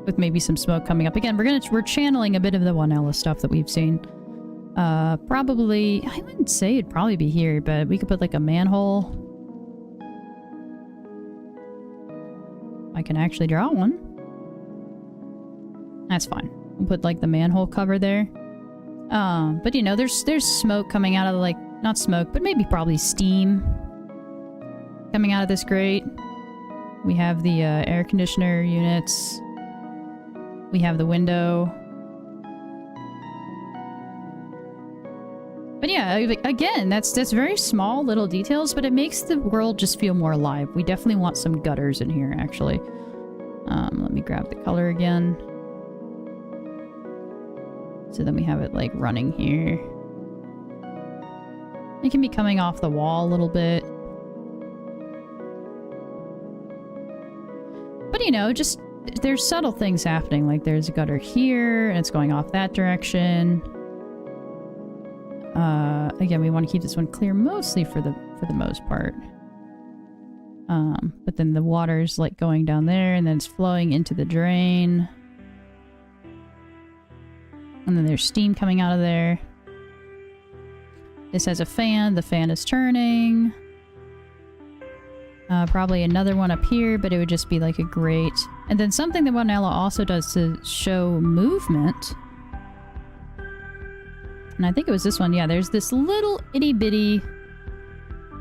With maybe some smoke coming up. Again, we're channeling a bit of the Wanella stuff that we've seen. Probably, I wouldn't say it'd probably be here, but we could put like a manhole. I can actually draw one. That's fine. We'll put like the manhole cover there. But you know, there's smoke coming out of the, like, not smoke, but maybe probably steam coming out of this grate. We have the air conditioner units. We have the window. But yeah, again, that's very small little details, but it makes the world just feel more alive. We definitely want some gutters in here, actually. Let me grab the color again. So then we have it like running here. It can be coming off the wall a little bit. But you know, just there's subtle things happening. Like there's a gutter here and it's going off that direction. Again, we want to keep this one clear mostly for the most part. But then the water's like going down there and then it's flowing into the drain. And then there's steam coming out of there. This has a fan. The fan is turning. Probably another one up here, but it would just be like a grate. And then something that Wanella also does to show movement. And I think it was this one. Yeah, there's this little itty-bitty...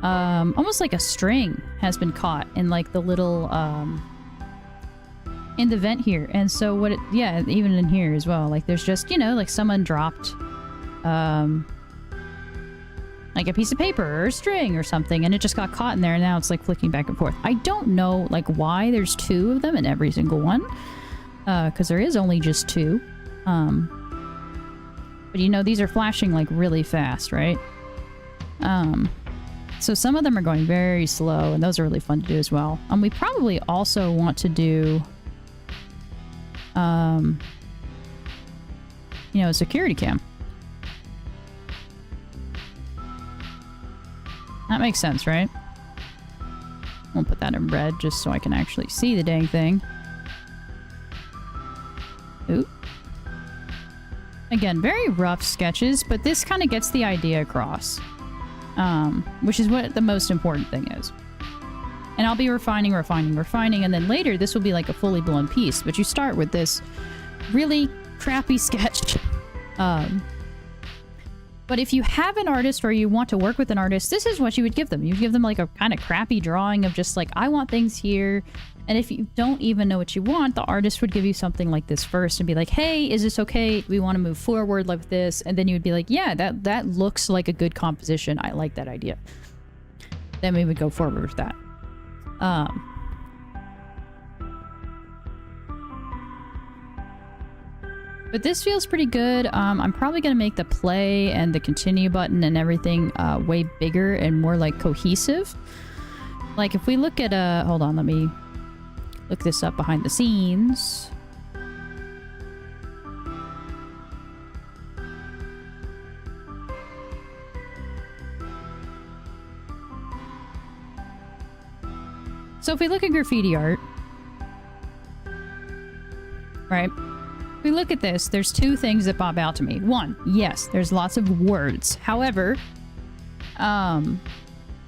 almost like a string has been caught in like the little... in the vent here. And so what it... Yeah, even in here as well. Like there's just, you know, like someone dropped... like a piece of paper or a string or something, and it just got caught in there, and now it's like flicking back and forth. I don't know like why there's two of them in every single one, because there is only just two. But you know, these are flashing like really fast, right? So some of them are going very slow, and those are really fun to do as well. We probably also want to do you know, a security cam. That makes sense, right? We'll put that in red just so I can actually see the dang thing. Ooh. Again, very rough sketches, but this kind of gets the idea across. Which is what the most important thing is. And I'll be refining, and then later this will be like a fully blown piece. But you start with this really crappy sketch. But if you have an artist or you want to work with an artist, this is what you would give them. You'd give them like a kind of crappy drawing of just like, I want things here. And if you don't even know what you want, the artist would give you something like this first and be like, hey, is this okay? We want to move forward like this. And then you would be like, yeah, that looks like a good composition. I like that idea. Then we would go forward with that. But this feels pretty good. I'm probably going to make the play and the continue button and everything way bigger and more like cohesive. Like if we look at hold on, let me look this up behind the scenes. So if we look at graffiti art, right? If we look at this, there's two things that pop out to me. One, yes, there's lots of words. However, the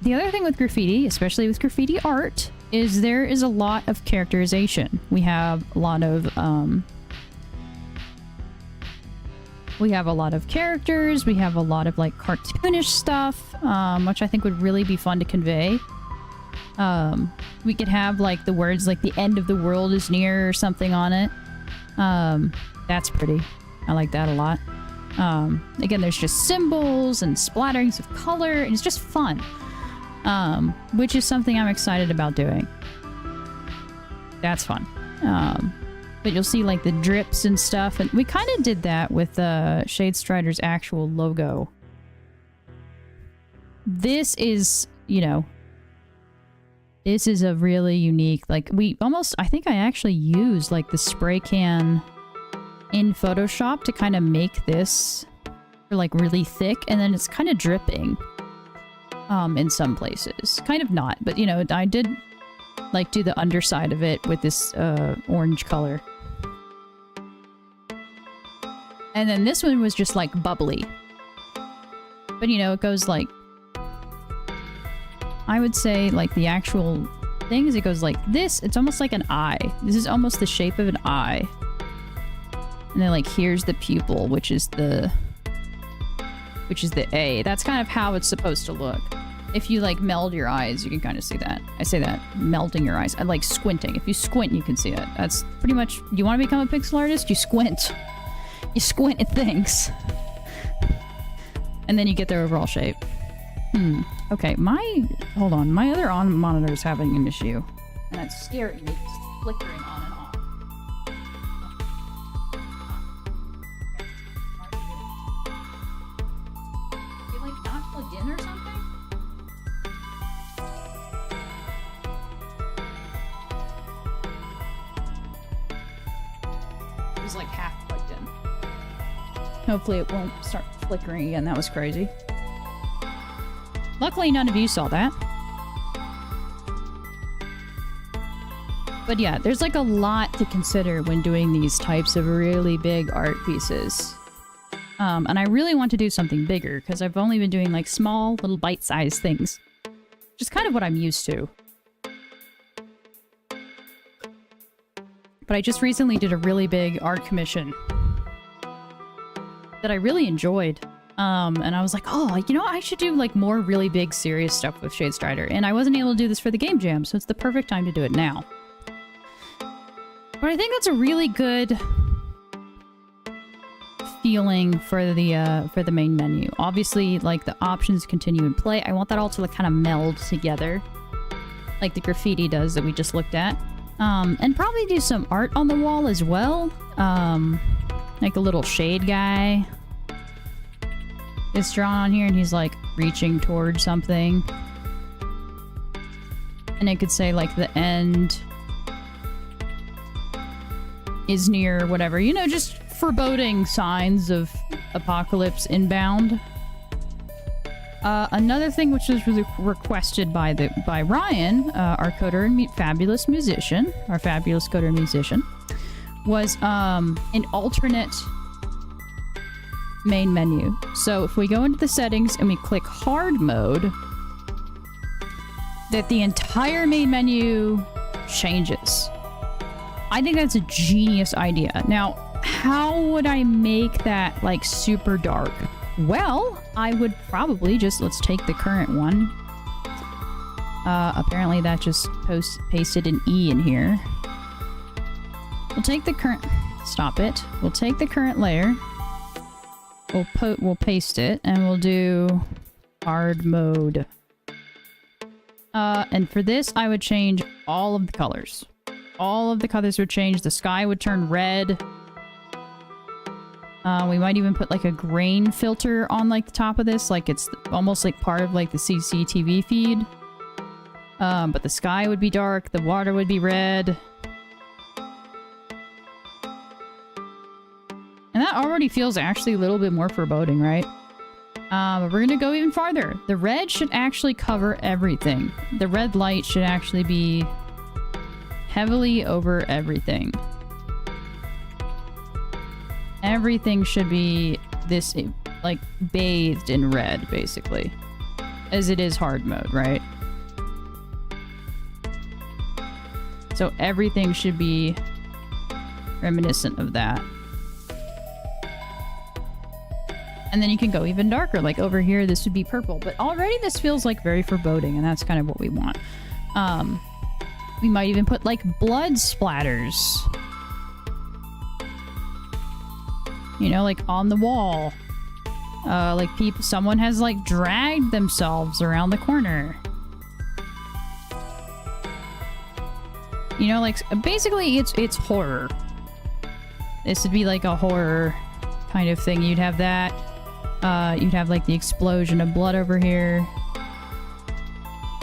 other thing with graffiti, especially with graffiti art, is there is a lot of characterization. We have a lot of characters. We have a lot of like cartoonish stuff, which I think would really be fun to convey. We could have like the words like the end of the world is near or something on it. That's pretty. I like that a lot. Again, there's just symbols and splatterings of color, and it's just fun. Which is something I'm excited about doing. That's fun. But you'll see like the drips and stuff, and we kind of did that with Shadestrider's actual logo. This is, you know, this is a really unique, like I think I actually used like the spray can in Photoshop to kind of make this like really thick, and then it's kind of dripping in some places. Kind of not, but you know, I did like do the underside of it with this orange color. And then this one was just like bubbly. But you know, it goes like, I would say like the actual thing is it goes like this. It's almost like an eye. This is almost the shape of an eye. And then like here's the pupil, which is the A. That's kind of how it's supposed to look. If you like meld your eyes, you can kind of see that. I say that, melding your eyes. I like squinting. If you squint, you can see it. That's pretty much, you want to become a pixel artist? You squint. You squint at things. And then you get their overall shape. Okay, hold on. My other monitor is having an issue. And it's scaring me. It's flickering on and off. You like not plugged in or something? It was like half plugged in. Hopefully it won't start flickering again. That was crazy. Luckily, none of you saw that. But yeah, there's like a lot to consider when doing these types of really big art pieces. And I really want to do something bigger because I've only been doing like small little bite-sized things. Which is kind of what I'm used to. But I just recently did a really big art commission that I really enjoyed. And I was like, oh, you know, I should do like more really big serious stuff with Shadestrider. And I wasn't able to do this for the game jam, so it's the perfect time to do it now. But I think that's a really good feeling for the main menu. Obviously, like the options continue in play. I want that all to like kind of meld together, like the graffiti does that we just looked at. And probably do some art on the wall as well. Like a little shade guy is drawn on here, and he's like reaching towards something. And it could say like the end is near, or whatever. You know, just foreboding signs of apocalypse inbound. Another thing which was really requested by Ryan, our coder and fabulous musician, our fabulous coder and musician, was an alternate main menu. So if we go into the settings and we click hard mode, that the entire main menu changes. I think that's a genius idea. Now, how would I make that like super dark? Well, I would probably just, let's take the current one. Apparently that just pasted an E in here. We'll take the current, stop it. We'll take the current layer. We'll paste it, and we'll do hard mode. And for this, I would change all of the colors. All of the colors would change. The sky would turn red. We might even put like a grain filter on like the top of this, like it's almost like part of like the CCTV feed. But the sky would be dark, the water would be red. And that already feels actually a little bit more foreboding, right? But we're gonna go even farther. The red should actually cover everything. The red light should actually be heavily over everything. Everything should be this, like, bathed in red, basically. As it is hard mode, right? So everything should be reminiscent of that. And then you can go even darker. Like over here, this would be purple. But already this feels like very foreboding, and that's kind of what we want. We might even put like blood splatters. You know, like on the wall. Like someone has like dragged themselves around the corner. You know, like basically it's horror. This would be like a horror kind of thing. You'd have that. You'd have like the explosion of blood over here.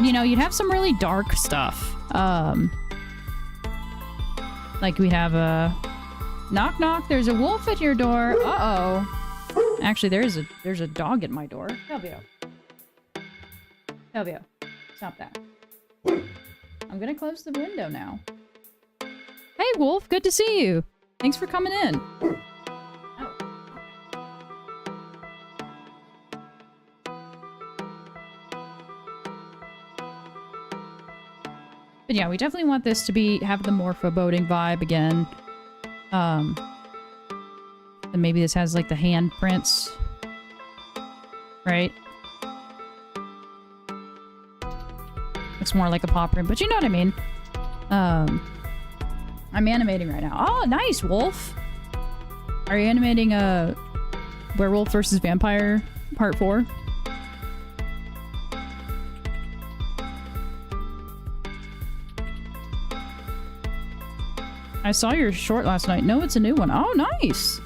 You know, you'd have some really dark stuff. Like we have a knock knock. There's a wolf at your door. Uh-oh. Actually, there's a dog at my door. Ello. Ello. Stop that. I'm gonna close the window now. Hey, Wolf. Good to see you. Thanks for coming in. Oh. But yeah, we definitely want this to have the more foreboding vibe again. And maybe this has like the handprints. Right? Looks more like a paw print, but you know what I mean. I'm animating right now. Oh, nice, Wolf. Are you animating Werewolf versus Vampire Part 4? I saw your short last night. No, it's a new one. Oh, nice.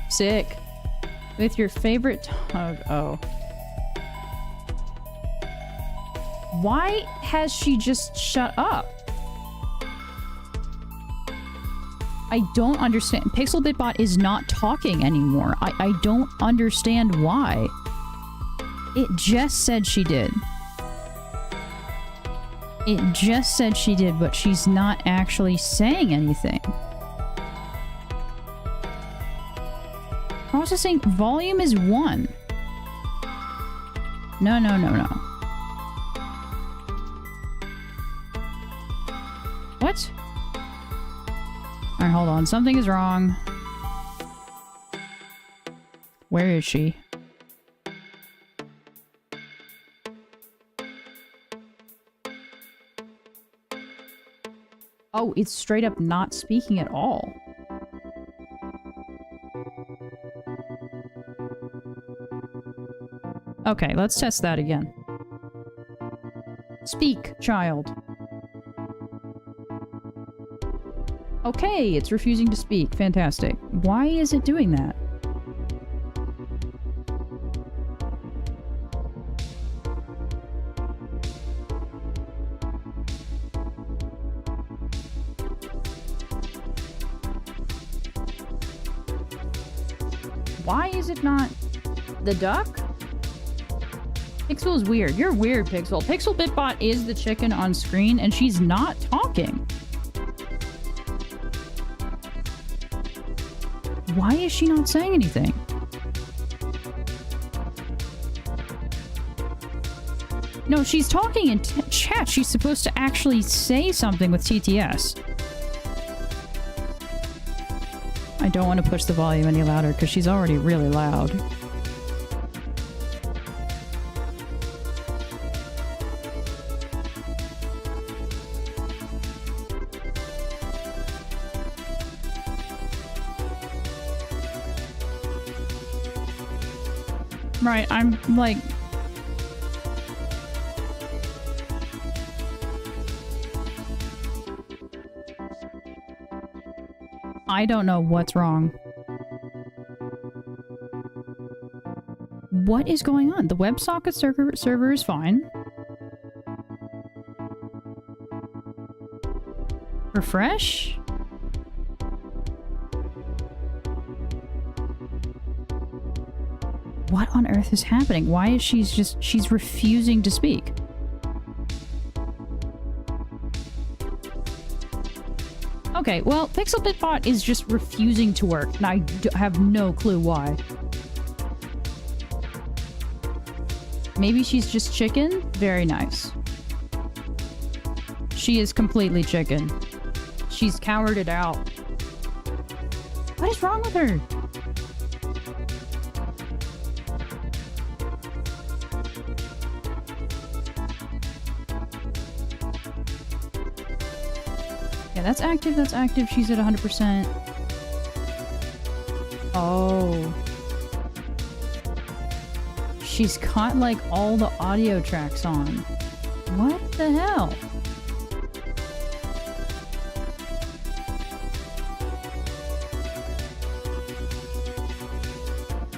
Sick. With your favorite... Oh. Why has she just shut up? I don't understand. Pixelbitbot is not talking anymore. I don't understand why. It just said she did. It just said she did, but she's not actually saying anything. Processing volume is 1. No. What? Alright, hold on. Something is wrong. Where is she? Oh, it's straight up not speaking at all. Okay, let's test that again. Speak, child. Okay, it's refusing to speak. Fantastic. Why is it doing that? Why is it not the duck? Pixel is weird. You're weird, Pixel. Pixelbitbot is the chicken on screen, and she's not talking. Why is she not saying anything? No, she's talking in chat. She's supposed to actually say something with TTS. I don't want to push the volume any louder because she's already really loud. Right, I'm like... I don't know what's wrong. What is going on? The WebSocket server is fine. Refresh? What on earth is happening? Why is she's refusing to speak? Okay, well, PixelBitBot is just refusing to work, and I have no clue why. Maybe she's just chicken? Very nice. She is completely chicken. She's cowered it out. What is wrong with her? Yeah, that's active, that's active. She's at 100%. Oh. She's got, like, all the audio tracks on. What the hell?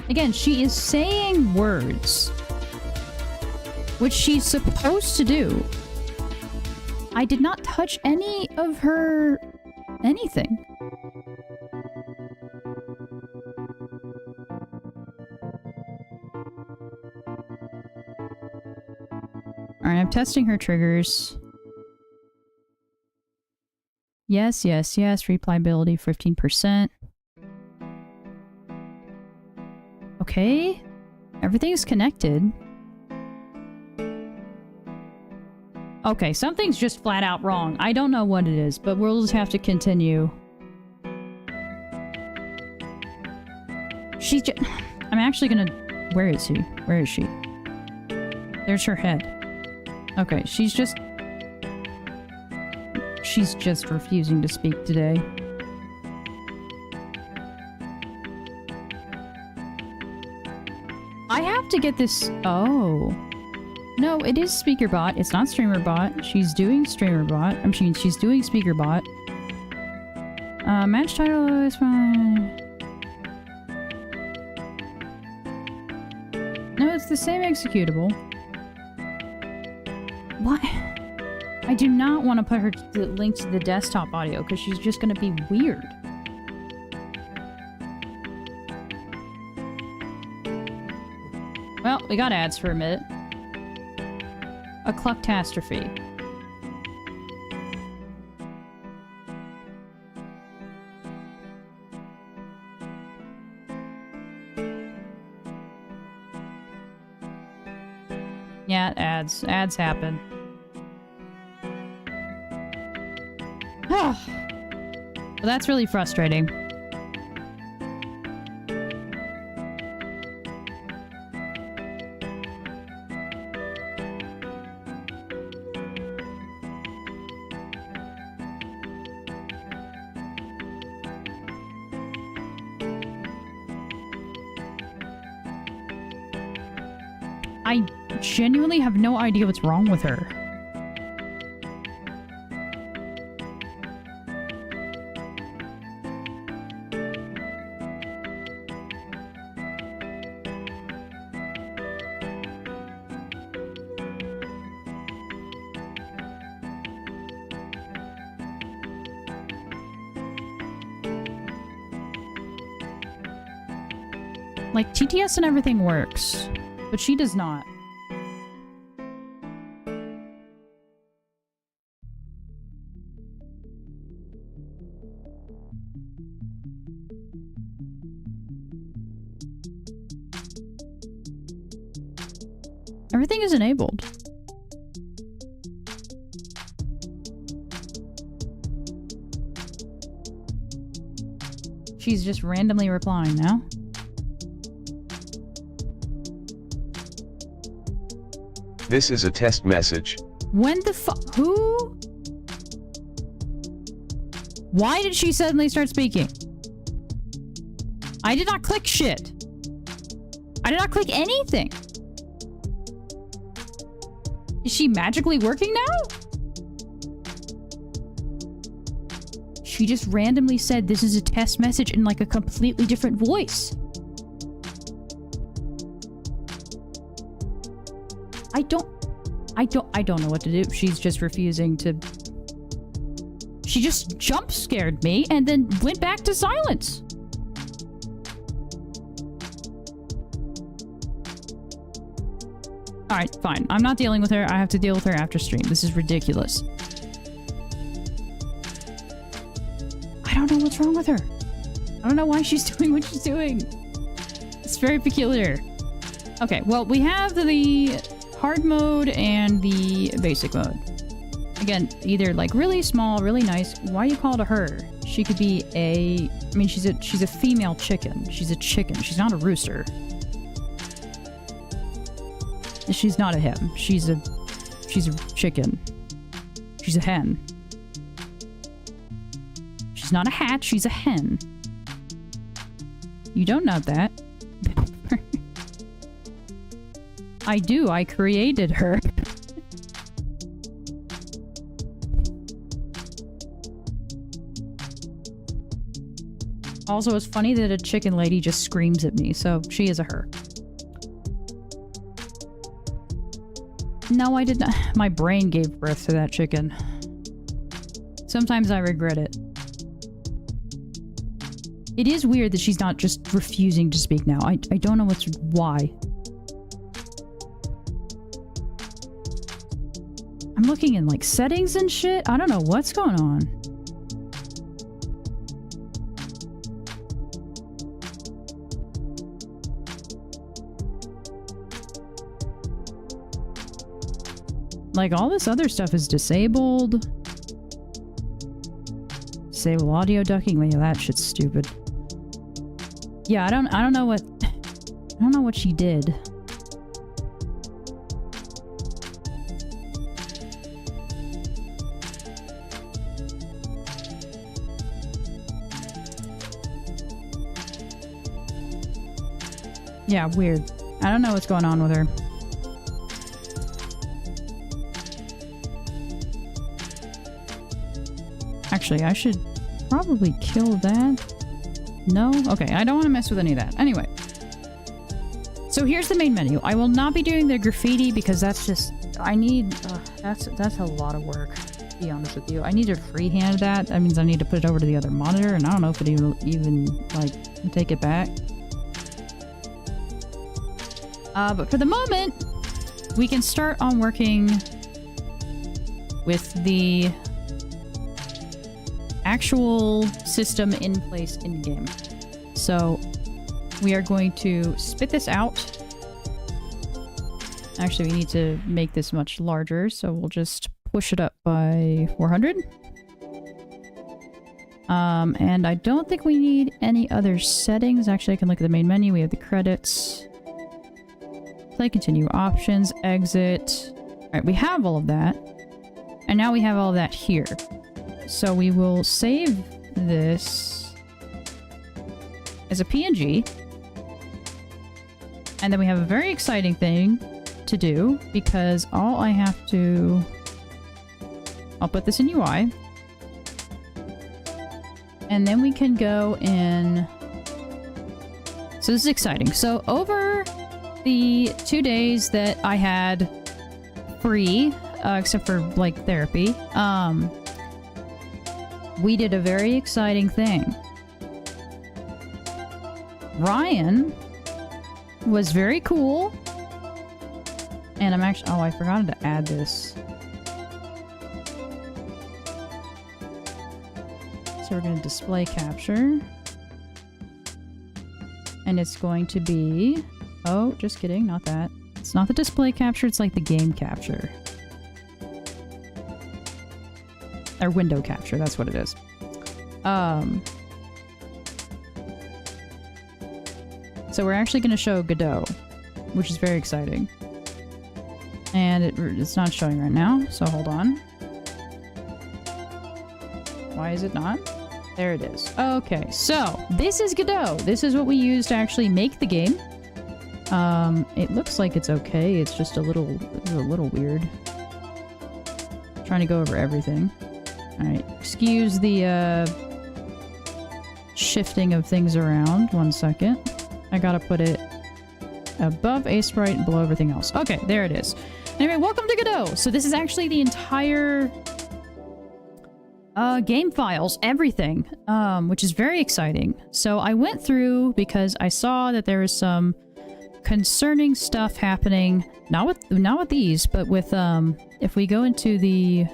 Again, she is saying words, which she's supposed to do. I did not touch any of her anything. Alright, I'm testing her triggers. Yes, yes, yes. Replayability 15%. Okay. Everything's connected. Okay, something's just flat out wrong. I don't know what it is, but we'll just have to continue. She's just... I'm actually gonna... Where is he? Where is she? There's her head. Okay, she's just refusing to speak today. I have to get this... Oh. No, it is SpeakerBot. It's not StreamerBot. She's doing StreamerBot. I mean, she's doing SpeakerBot. Match title is fine. No, it's the same executable. What? I do not want to put her the link to the desktop audio because she's just going to be weird. Well, we got ads for a minute. A cluckastrophe. Yeah, ads. Ads happen. Well, that's really frustrating. I genuinely have no idea what's wrong with her. Like, TTS and everything works, but she does not. Everything is enabled. She's just randomly replying now. This is a test message. When the fuck? Who? Why did she suddenly start speaking? I did not click shit. I did not click anything. Is she magically working now? She just randomly said this is a test message in like a completely different voice. I don't know what to do. She's just refusing to... She just jump scared me and then went back to silence. Alright, fine. I'm not dealing with her. I have to deal with her after stream. This is ridiculous. don't know what's wrong with her. I don't know why she's doing what she's doing. It's very peculiar. Okay, well, we have the hard mode and the basic mode. Again, either like really small, really nice. Why do you call it a her? She could be a... I mean, she's a female chicken. She's a chicken. She's not a rooster. She's not a him. She's a chicken. She's a hen. She's not a hat. She's a hen. You don't know that. I do. I created her. Also, it's funny that a chicken lady just screams at me, so she is a her. No, I did not. My brain gave birth to that chicken. Sometimes I regret it. It is weird that she's not just refusing to speak now. I don't know why. I'm looking in like settings and shit. I don't know what's going on. Like, all this other stuff is disabled. Disable audio ducking. Yeah, that shit's stupid. Yeah, I don't know what she did. Yeah, weird. I don't know what's going on with her. Actually, I should probably kill that. No? Okay, I don't want to mess with any of that. Anyway. So here's the main menu. I will not be doing the graffiti because that's just... I need... that's a lot of work, to be honest with you. I need to freehand that. That means I need to put it over to the other monitor, and I don't know if it even like, take it back. But for the moment, we can start on working with the actual system in place in game. So we are going to spit this out. Actually, we need to make this much larger, so we'll just push it up by 400. And I don't think we need any other settings. Actually, I can look at the main menu. We have the credits. Play, continue, options, exit. Alright, we have all of that. And now we have all of that here. So we will save this as a PNG. And then we have a very exciting thing to do, because all I have to... I'll put this in UI. And then we can go in... So this is exciting. So over the 2 days that I had free, except for, like, therapy, we did a very exciting thing. Ryan was very cool. And I'm actually... Oh, I forgot to add this. So we're going to display capture. And it's going to be... Oh, just kidding. Not that. It's not the display capture. It's like the game capture. Or window capture, that's what it is. So we're actually going to show Godot, which is very exciting. And it's not showing right now, so hold on. Why is it not? There it is. Okay, so this is Godot. This is what we use to actually make the game. It looks like it's okay. It's just a little weird. Trying to go over everything. Alright, excuse the, shifting of things around. 1 second. I gotta put it above a sprite and below everything else. Okay, there it is. Anyway, welcome to Godot! So this is actually the entire, game files, everything, which is very exciting. So I went through because I saw that there was some concerning stuff happening, not with these, but with, if we go into the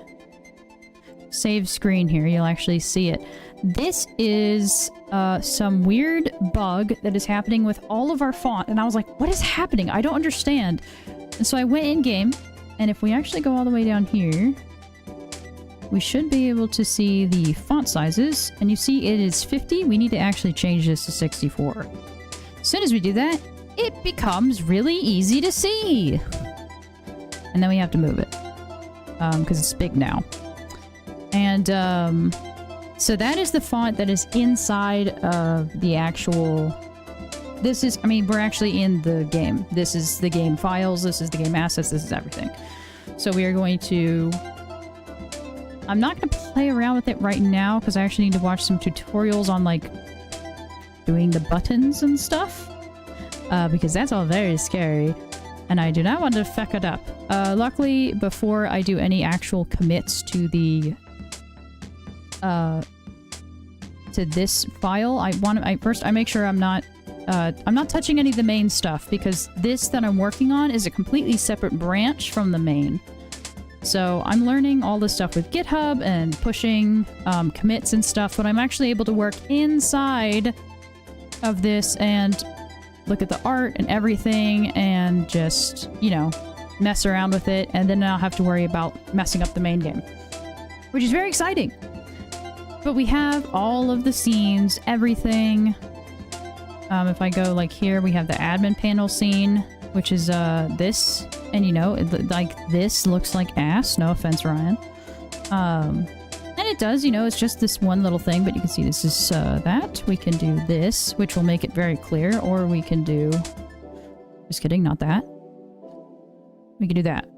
save screen here, you'll actually see it. This is some weird bug that is happening with all of our font, and I was like, what is happening? I don't understand. And so I went in-game, and if we actually go all the way down here, we should be able to see the font sizes, and you see it is 50. We need to actually change this to 64. As soon as we do that, it becomes really easy to see. And then we have to move it, because it's big now. And so that is the font that is inside of the actual... This is, I mean, we're actually in the game. This is the game files, this is the game assets, this is everything. So we are going to... I'm not going to play around with it right now, because I actually need to watch some tutorials on, like, doing the buttons and stuff. Because that's all very scary. And I do not want to fuck it up. Luckily, before I do any actual commits to the... to this file, I make sure I'm not touching any of the main stuff, because this that I'm working on is a completely separate branch from the main. So I'm learning all this stuff with GitHub and pushing commits and stuff, but I'm actually able to work inside of this and look at the art and everything and just, you know, mess around with it, and then I'll have to worry about messing up the main game, which is very exciting. But we have all of the scenes, everything. If I go like here, we have the admin panel scene, which is this, and you know, like this looks like ass. No offense, Ryan. And it does, you know, it's just this one little thing, but you can see this is that. We can do this, which will make it very clear, or we can do... Just kidding, not that. We can do that.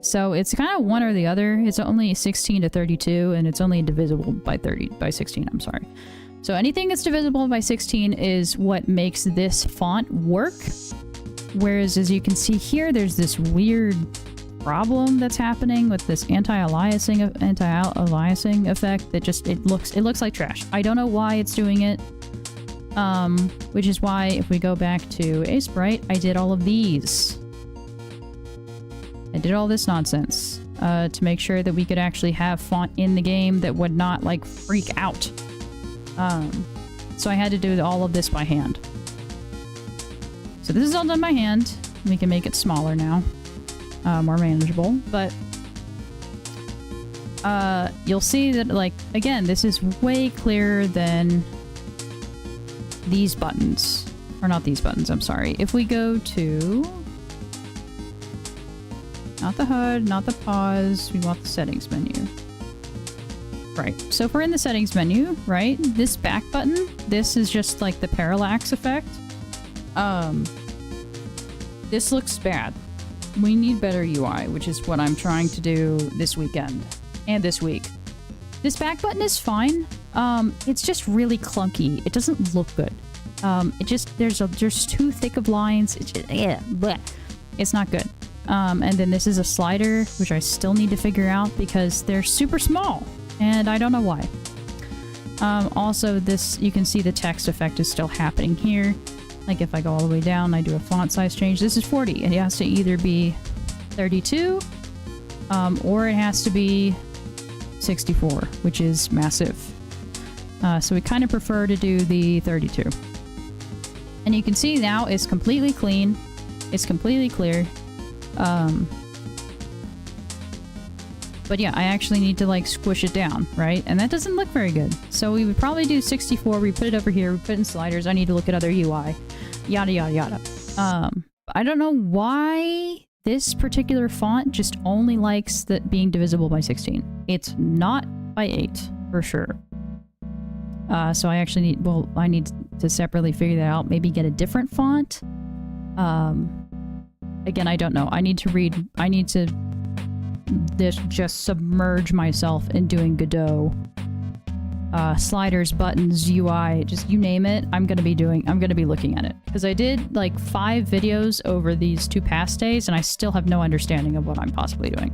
So it's kind of one or the other. It's only 16 to 32, and it's only divisible by 16, I'm sorry. So anything that's divisible by 16 is what makes this font work. Whereas, as you can see here, there's this weird problem that's happening with this anti-aliasing effect that just it looks like trash. I don't know why it's doing it. Which is why if we go back to Sprite, I did all of these. I did all this nonsense to make sure that we could actually have font in the game that would not like freak out. So I had to do all of this by hand. So this is all done by hand. We can make it smaller now. More manageable, but you'll see that, like, again, this is way clearer than these buttons. Or not these buttons, I'm sorry. If we go to... Not the HUD, not the pause, we want the settings menu. Right, so if we're in the settings menu, right, this back button, this is just like the parallax effect. This looks bad. We need better UI, which is what I'm trying to do this weekend and this week. This back button is fine. It's just really clunky. It doesn't look good. There's too thick of lines. It's just, bleh. It's not good. And then this is a slider, which I still need to figure out because they're super small, and I don't know why. Also, this, you can see the text effect is still happening here. Like if I go all the way down, I do a font size change. This is 40. It has to either be 32, or it has to be 64, which is massive. So we kind of prefer to do the 32. And you can see now it's completely clean. It's completely clear. But yeah, I actually need to like squish it down, right? And that doesn't look very good. So we would probably do 64. We put it over here. We put it in sliders. I need to look at other UI. Yada, yada, yada. I don't know why this particular font just only likes that being divisible by 16. It's not by 8, for sure. So I actually need, well, I need to separately figure that out. Maybe get a different font. Again, I don't know. I need to just submerge myself in doing Godot. Sliders, buttons, UI, just you name it, I'm gonna be looking at it. Because I did like 5 videos over these 2 past days, and I still have no understanding of what I'm possibly doing.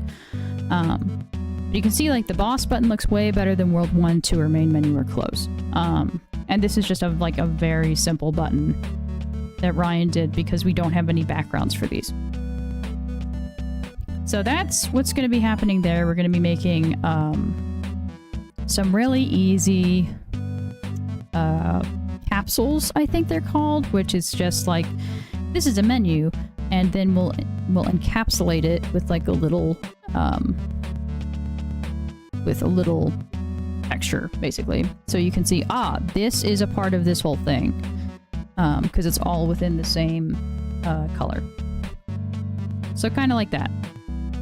But you can see like the boss button looks way better than World 1, 2, or main menu or close. And this is just a very simple button that Ryan did because we don't have any backgrounds for these. So that's what's going to be happening there. We're going to be making some really easy capsules, I think they're called, which is just like, this is a menu, and then we'll encapsulate it with like a little texture, basically. So you can see, this is a part of this whole thing, because it's all within the same color. So kind of like that.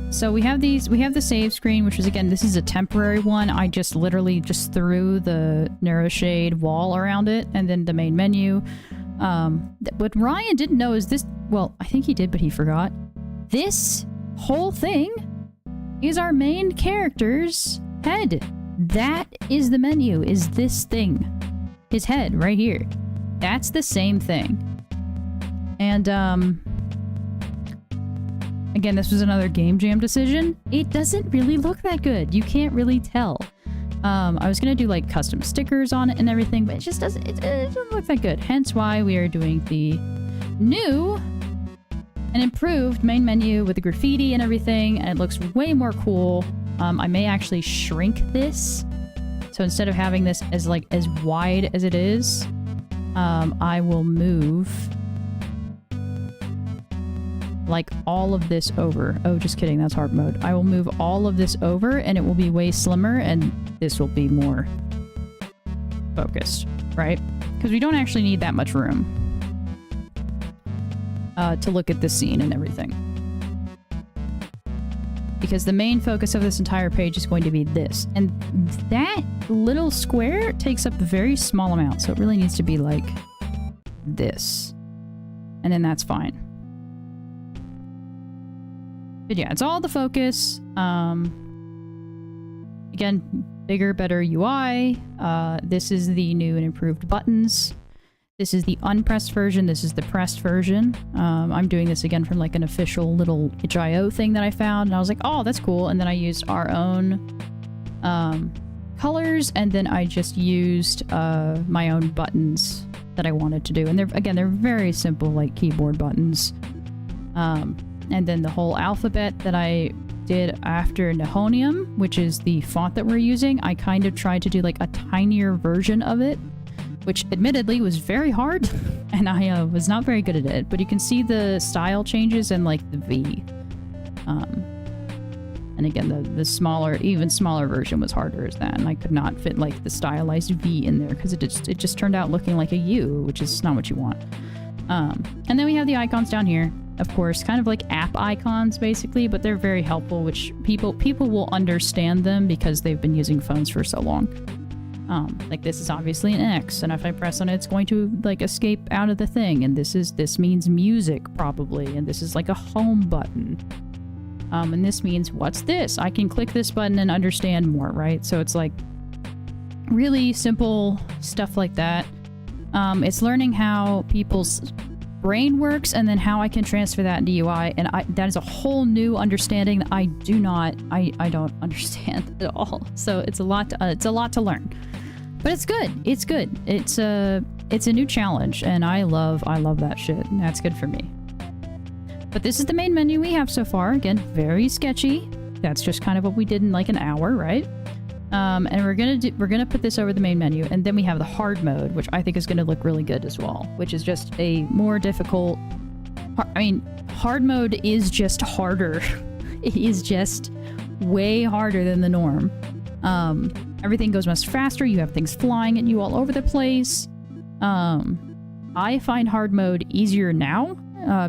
So we have the save screen, which is, again, this is a temporary one. I just literally just threw the narrow shade wall around it, and then the main menu. What Ryan didn't know is this, well, I think he did, but he forgot. This whole thing is our main character's head. That is the menu, is this thing. His head, right here. That's the same thing. And, again, this was another game jam decision. It doesn't really look that good. You can't really tell. I was gonna do like custom stickers on it and everything, but it just doesn't, it doesn't look that good. Hence why we are doing the new and improved main menu with the graffiti and everything, and it looks way more cool. I may actually shrink this. So instead of having this as like as wide as it is, I will move like all of this over. Oh, just kidding, that's hard mode. I will move all of this over, and it will be way slimmer, and this will be more focused, right? Because we don't actually need that much room to look at the scene and everything. Because the main focus of this entire page is going to be this. And that little square takes up a very small amount, so it really needs to be like this. And then that's fine. But yeah, it's all the focus. Again, bigger, better UI. This is the new and improved buttons. This is the unpressed version. This is the pressed version. I'm doing this again from like an official little itch.io thing that I found, and I was like, oh, that's cool. And then I used our own colors, and then I just used my own buttons that I wanted to do. And they're very simple, like keyboard buttons. And then the whole alphabet that I did after Nihonium, which is the font that we're using, I kind of tried to do like a tinier version of it, which admittedly was very hard, and I was not very good at it. But you can see the style changes and like the V. And again, the smaller, even smaller version was harder as that, and I could not fit like the stylized V in there because it just turned out looking like a U, which is not what you want. And then we have the icons down here. Of course, kind of like app icons basically, but they're very helpful, which people will understand them because they've been using phones for so long. Like this is obviously an X, and if I press on it, it's going to like escape out of the thing, and this means music probably, and this is like a home button. And this means, what's this? I can click this button and understand more, right? So it's like really simple stuff like that. It's learning how people's brain works, and then how I can transfer that into UI, and that is a whole new understanding that I don't understand at all. So it's a lot to learn, but it's good. It's good. It's a new challenge, and I love that shit. And that's good for me. But this is the main menu we have so far. Again, very sketchy. That's just kind of what we did in like an hour, right? And we're gonna put this over the main menu, and then we have the hard mode, which I think is gonna look really good as well, which is just a more difficult. Hard mode is just harder. It is just way harder than the norm. Everything goes much faster. You have things flying at you all over the place. I find hard mode easier now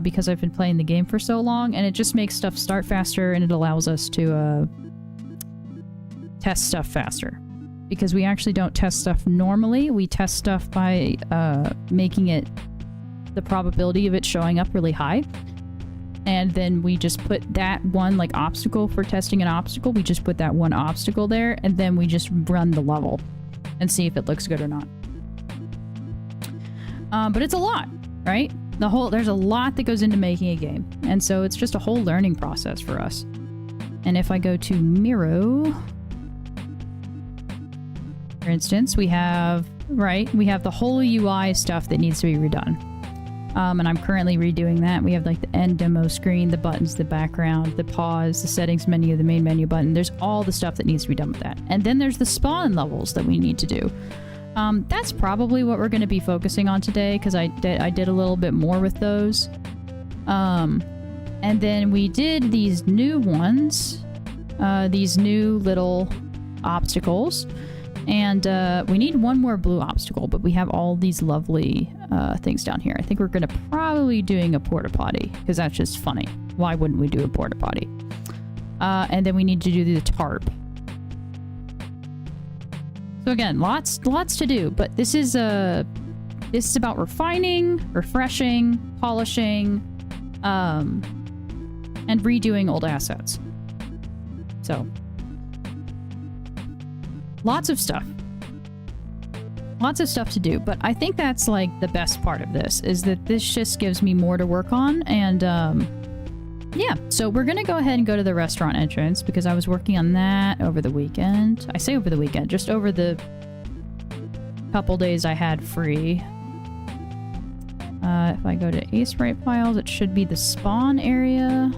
because I've been playing the game for so long, and it just makes stuff start faster, and it allows us to test stuff faster, because we actually don't test stuff normally. We test stuff by making it, the probability of it showing up really high, and then we just put that one like obstacle for testing an obstacle. We just put that one obstacle there, and then we just run the level and see if it looks good or not. But it's a lot, right? There's a lot that goes into making a game, and so it's just a whole learning process for us. And if I go to Miro, for instance, we have the whole UI stuff that needs to be redone. And I'm currently redoing that. We have like the end demo screen, the buttons, the background, the pause, the settings menu, the main menu button. There's all the stuff that needs to be done with that. And then there's the spawn levels that we need to do. That's probably what we're going to be focusing on today, because I did a little bit more with those. And then we did these new ones, these new little obstacles. And we need one more blue obstacle, but we have all these lovely things down here. I think we're going to probably doing a porta potty, because that's just funny. Why wouldn't we do a porta potty? And then we need to do the tarp. So again, lots to do, but this is about refining, refreshing, polishing, and redoing old assets. So lots of stuff to do, but I think that's like the best part of this, is that this just gives me more to work on. And yeah, so we're gonna go ahead and go to the restaurant entrance, because I was working on that over the weekend. I say over the weekend, just over the couple days I had free. If I go to Ace Right Files, it should be the spawn area.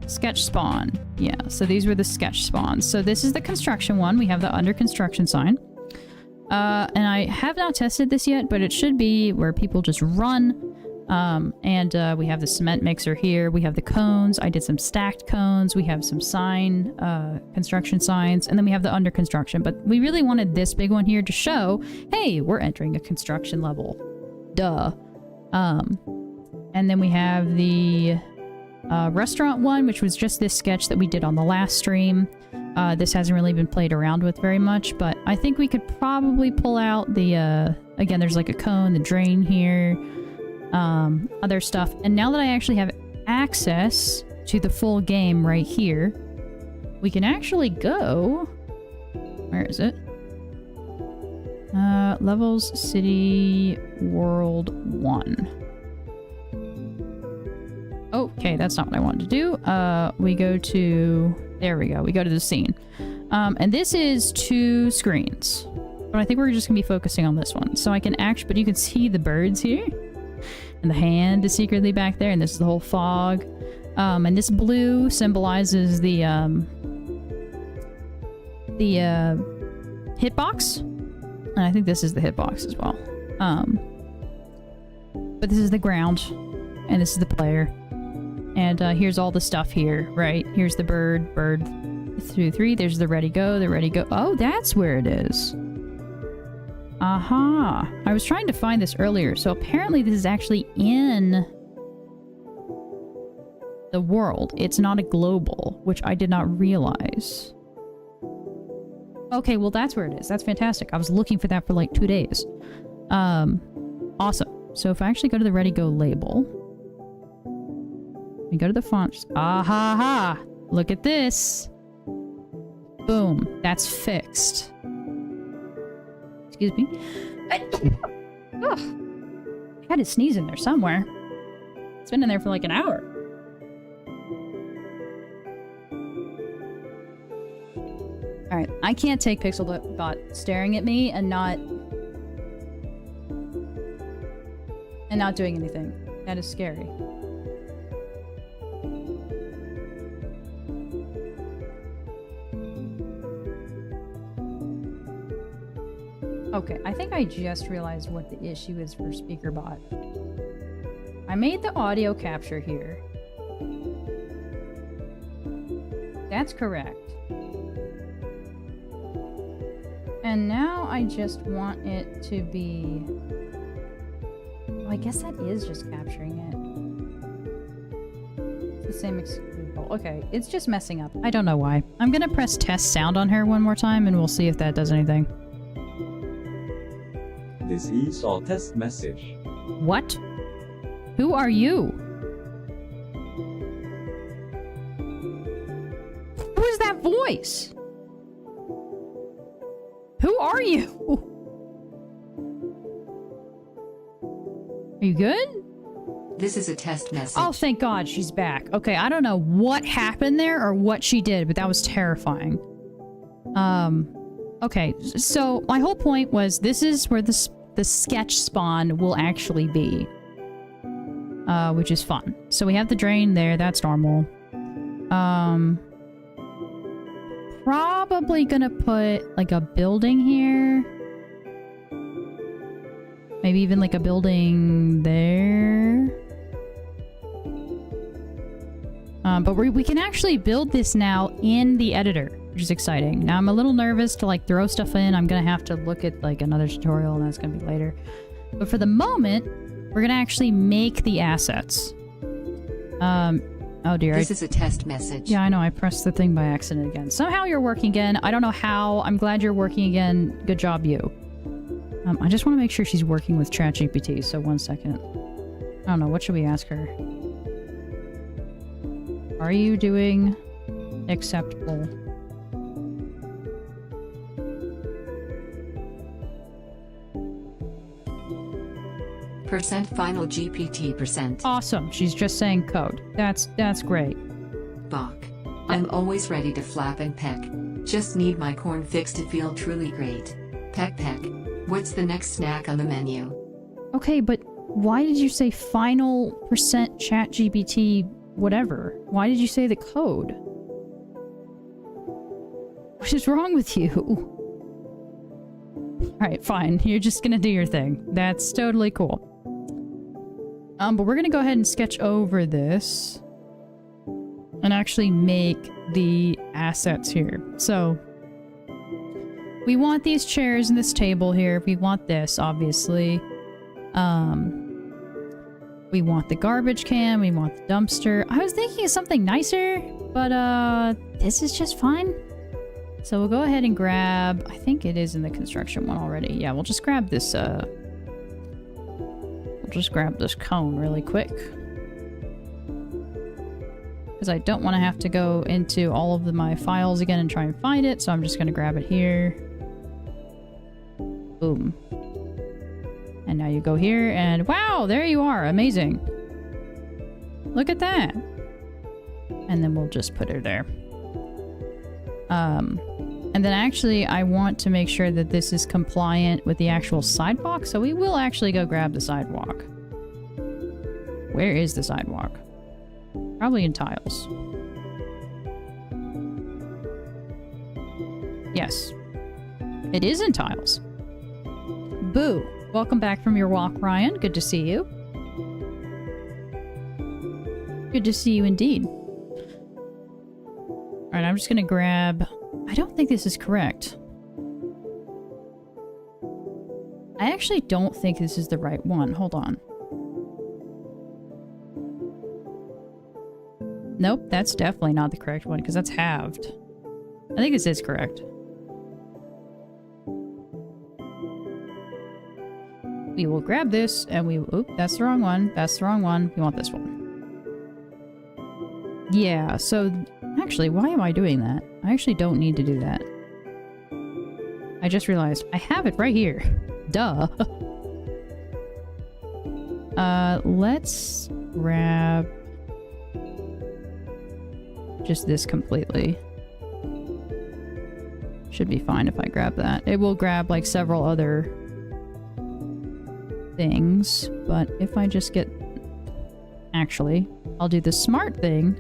Sketch spawn. Yeah, so these were the sketch spawns. So this is the construction one. We have the under construction sign. And I have not tested this yet, but it should be where people just run. And we have the cement mixer here. We have the cones. I did some stacked cones. We have some sign, construction signs. And then we have the under construction. But we really wanted this big one here to show, hey, we're entering a construction level. Duh. And then we have the restaurant one, which was just this sketch that we did on the last stream. This hasn't really been played around with very much, but I think we could probably pull out the, again, there's like a cone, the drain here, other stuff. And now that I actually have access to the full game right here, we can actually go... Where is it? Levels, City, World 1. Okay, that's not what I wanted to do. We go to... There we go. We go to the scene. And this is 2 screens. But I think we're just going to be focusing on this one. So I can actually... But you can see the birds here. And the hand is secretly back there. And this is the whole fog. And this blue symbolizes the hitbox. And I think this is the hitbox as well. But this is the ground. And this is the player. And here's all the stuff here, right? Here's the bird 3. There's the ready go, Oh, that's where it is. Aha. I was trying to find this earlier. So apparently this is actually in the world. It's not a global, which I did not realize. Okay, well that's where it is. That's fantastic. I was looking for that for like 2 days. Awesome. So if I actually go to the ready go label, we go to the fonts. Ah ha ha! Look at this. Boom. That's fixed. Excuse me. Ugh. I had to sneeze in there somewhere. It's been in there for like an hour. Alright, I can't take Pixelbot staring at me and not doing anything. That is scary. Okay, I think I just realized what the issue is for SpeakerBot. I made the audio capture here. That's correct. And now I just want it to be... Well, I guess that is just capturing it. It's the same exclude. Okay, it's just messing up. I don't know why. I'm gonna press test sound on her one more time and we'll see if that does anything. This is our test message. What? Who are you? Who is that voice? Who are you? Are you good? This is a test message. Oh, thank God she's back. Okay, I don't know what happened there or what she did, but that was terrifying. Okay, so my whole point was this is where the the sketch spawn will actually be. Which is fun. So we have the drain there, that's normal. Probably gonna put like a building here. Maybe even like a building there. But we can actually build this now in the editor, which is exciting. Now I'm a little nervous to like throw stuff in. I'm gonna have to look at like another tutorial and that's gonna be later. But for the moment, we're gonna actually make the assets. Oh dear. This is a test message. Yeah, I know. I pressed the thing by accident again. Somehow you're working again. I don't know how. I'm glad you're working again. Good job, you. I just want to make sure she's working with ChatGPT, so 1 second. I don't know. What should we ask her? Are you doing acceptable? Final GPT %. Awesome. She's just saying code. That's great. Bach. I'm always ready to flap and peck. Just need my corn fix to feel truly great. Peck peck. What's the next snack on the menu? Okay, but why did you say final %ChatGPT whatever? Why did you say the code? What is wrong with you? Alright, fine. You're just gonna do your thing. That's totally cool. But we're gonna go ahead and sketch over this and actually make the assets here. So we want these chairs and this table here. We want this, obviously. We want the garbage can. We want the dumpster. I was thinking of something nicer, but this is just fine. So we'll go ahead and grab, I think it is in the construction one already. Yeah, we'll just grab this, cone really quick. Because I don't want to have to go into all of my files again and try and find it, so I'm just going to grab it here. Boom. And now you go here, and wow, there you are. Amazing. Look at that. And then we'll just put her there. And then actually, I want to make sure that this is compliant with the actual sidewalk, so we will actually go grab the sidewalk. Where is the sidewalk? Probably in tiles. Yes. It is in tiles. Boo! Welcome back from your walk, Ryan. Good to see you. Good to see you indeed. Alright, I'm just gonna grab... I don't think this is correct. I actually don't think this is the right one. Hold on. Nope, that's definitely not the correct one, because that's halved. I think this is correct. We will grab this, and we... Oop, that's the wrong one. That's the wrong one. We want this one. Yeah, so... Actually, why am I doing that? I actually don't need to do that. I just realized I have it right here. Duh. Let's grab just this completely. Should be fine if I grab that. It will grab like several other things, but if I just get... Actually, I'll do the smart thing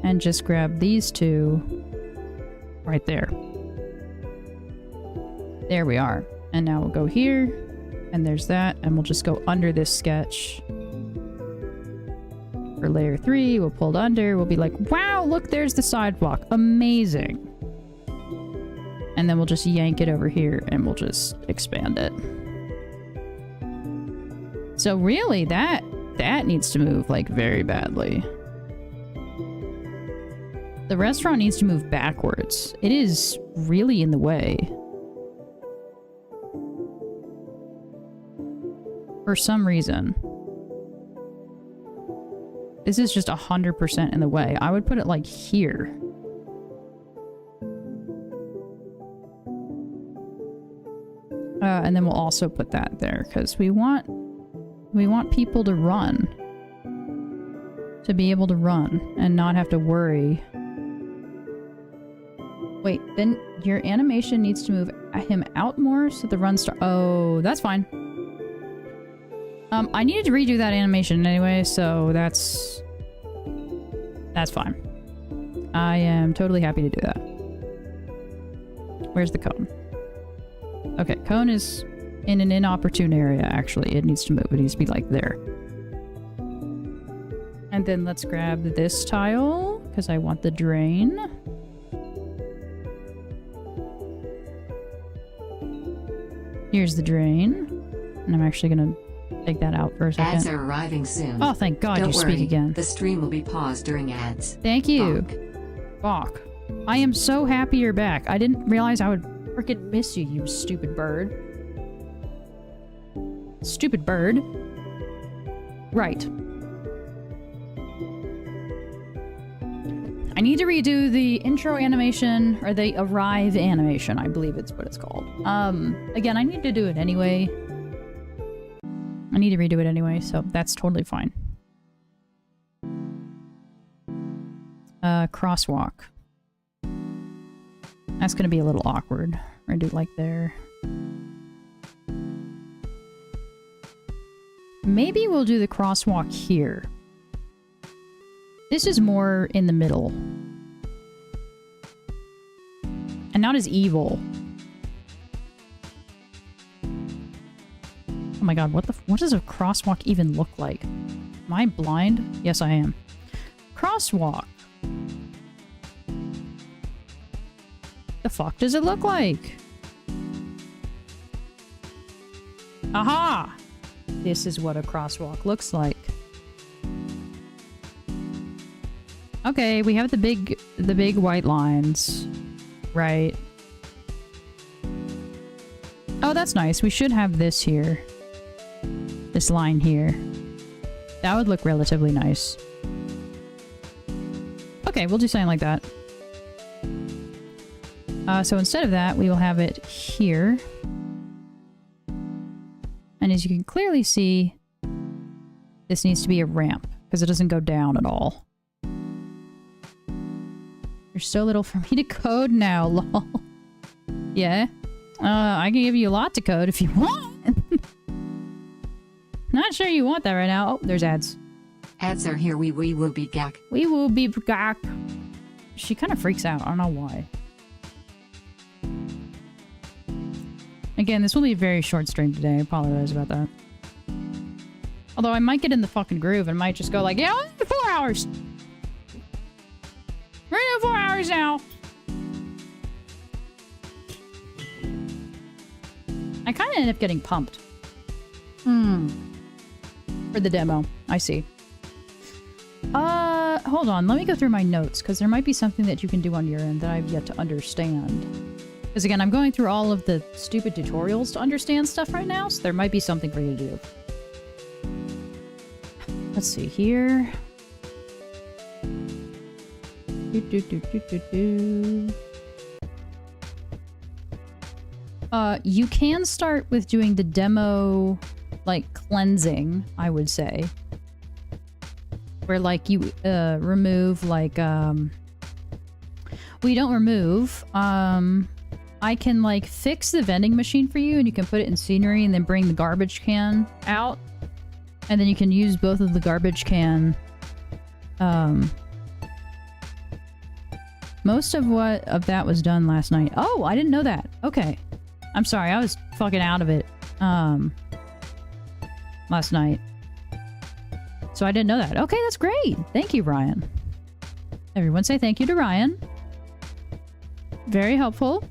and just grab these two right there. There we are. And now we'll go here, and there's that, and we'll just go under this sketch. For layer 3, we'll pull it under, we'll be like, wow, look, there's the sidewalk. Amazing. And then we'll just yank it over here, and we'll just expand it. So really, that needs to move, like, very badly. The restaurant needs to move backwards. It is really in the way. For some reason. This is just 100% in the way. I would put it like here. And then we'll also put that there because we want people to run. To be able to run and not have to worry Wait, then your animation needs to move him out more so the run start. Oh, that's fine. I needed to redo that animation anyway, so that's fine. I am totally happy to do that. Where's the cone? Okay, cone is in an inopportune area, actually. It needs to move. It needs to be like there. And then let's grab this tile, because I want the drain. Here's the drain. And I'm actually going to take that out for a second. Ads are arriving soon. Oh, thank God Don't you worry, speak again. The stream will be paused during ads. Thank you. Bonk. Bach. I am so happy you're back. I didn't realize I would freaking miss you, you stupid bird. Stupid bird. Right. I need to redo the intro animation, or the arrive animation, I believe it's what it's called. Again, I need to do it anyway. I need to redo it anyway, so that's totally fine. Crosswalk. That's gonna be a little awkward. We're gonna do it like there. Maybe we'll do the crosswalk here. This is more in the middle. And not as evil. Oh my god, what does a crosswalk even look like? Am I blind? Yes, I am. Crosswalk. The fuck does it look like? Aha! This is what a crosswalk looks like. Okay, we have the big white lines. Right. Oh, that's nice. We should have this here. This line here. That would look relatively nice. Okay, we'll do something like that. So instead of that, we will have it here. And as you can clearly see, this needs to be a ramp, because it doesn't go down at all. There's so little for me to code now, lol. Yeah? I can give you a lot to code if you want. Not sure you want that right now. Oh, there's ads. Ads are here. We will be back. We will be back. She kind of freaks out. I don't know why. Again, this will be a very short stream today. I apologize about that. Although I might get in the fucking groove and might just go like, yeah, 4 hours. We're in 4 hours now. I kind of end up getting pumped. For the demo. I see. Hold on. Let me go through my notes, because there might be something that you can do on your end that I've yet to understand. Because again, I'm going through all of the stupid tutorials to understand stuff right now, so there might be something for you to do. Let's see here. You can start with doing the demo, like, cleansing, I would say. Where, like, you, remove, like, well, you don't remove, I can, like, fix the vending machine for you, and you can put it in scenery, and then bring the garbage can out. And then you can use both of the garbage can, most of that was done last night. Oh, I didn't know that. Okay. I'm sorry, I was fucking out of it, last night. So I didn't know that. Okay, that's great. Thank you, Ryan. Everyone say thank you to Ryan. Very helpful.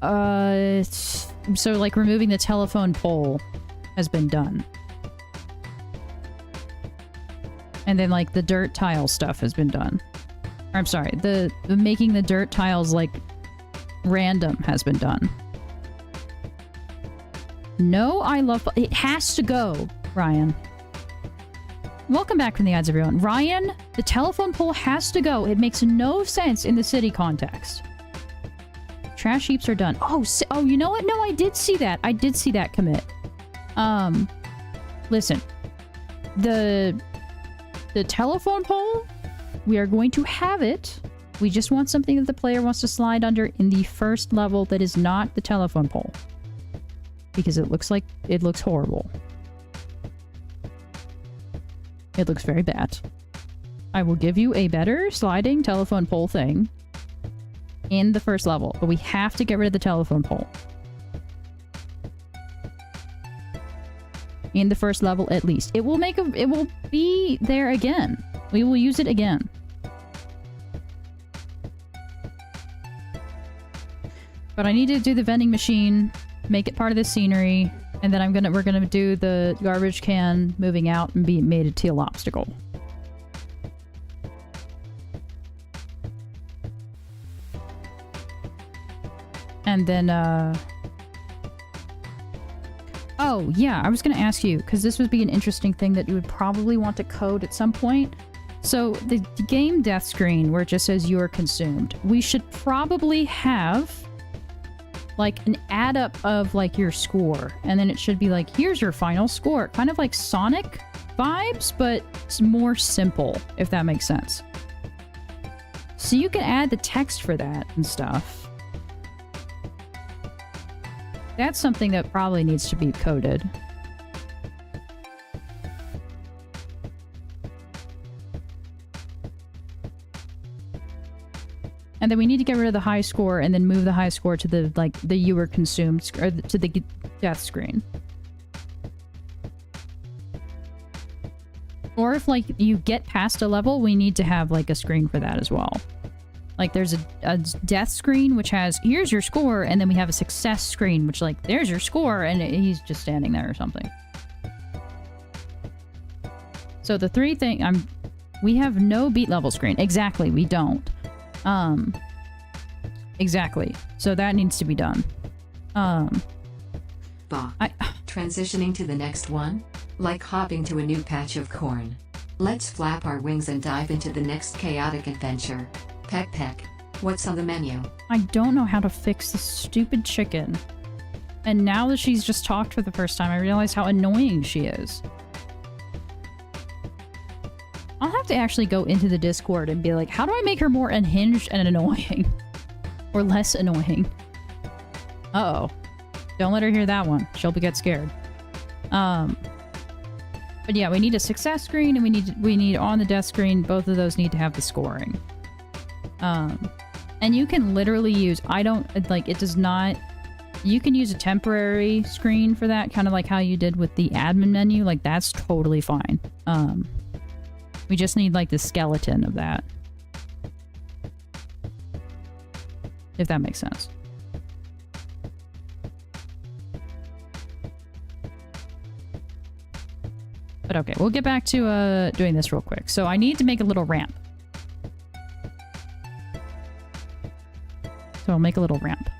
So like removing the telephone pole has been done. And then like the dirt tile stuff has been done. Or, I'm sorry, the making the dirt tiles like random has been done. No, I love... It has to go, Ryan. Welcome back from the ads, everyone. Ryan, the telephone pole has to go. It makes no sense in the city context. Trash heaps are done. Oh, you know what? No, I did see that. I did see that commit. Listen. The telephone pole, we are going to have it We just want something that the player wants to slide under in the first level that is not the telephone pole. Because it looks horrible. It looks very bad. I will give you a better sliding telephone pole thing in the first level, but we have to get rid of the telephone pole. In the first level, at least. It will be there again. We will use it again. But I need to do the vending machine, make it part of the scenery, and then we're gonna do the garbage can moving out and be made a teal obstacle. And then, oh, yeah, I was gonna ask you, because this would be an interesting thing that you would probably want to code at some point. So, the game death screen, where it just says you are consumed, we should probably have like an add up of like your score, and then it should be like, here's your final score, kind of like Sonic vibes, but it's more simple, if that makes sense. So you can add the text for that and stuff. That's something that probably needs to be coded. And then we need to get rid of the high score and then move the high score to the you were consumed, or to the death screen. Or if like you get past a level, we need to have like a screen for that as well. Like there's a death screen which has, here's your score, and then we have a success screen which like, there's your score, and he's just standing there or something. So the three thing, we have no beat level screen. Exactly, we don't. Exactly. So that needs to be done. Transitioning to the next one? Like hopping to a new patch of corn. Let's flap our wings and dive into the next chaotic adventure. Peck peck. What's on the menu? I don't know how to fix this stupid chicken. And now that she's just talked for the first time, I realize how annoying she is. I'll have to actually go into the Discord and be like, how do I make her more unhinged and annoying? Or less annoying? Uh-oh. Don't let her hear that one. She'll get scared. But yeah, we need a success screen and we need on the death screen, both of those need to have the scoring. And you can literally use, it does not, you can use a temporary screen for that, kind of like how you did with the admin menu, like that's totally fine. We just need like the skeleton of that. If that makes sense. But okay, we'll get back to doing this real quick. So I need to make a little ramp. So I'll make a little ramp.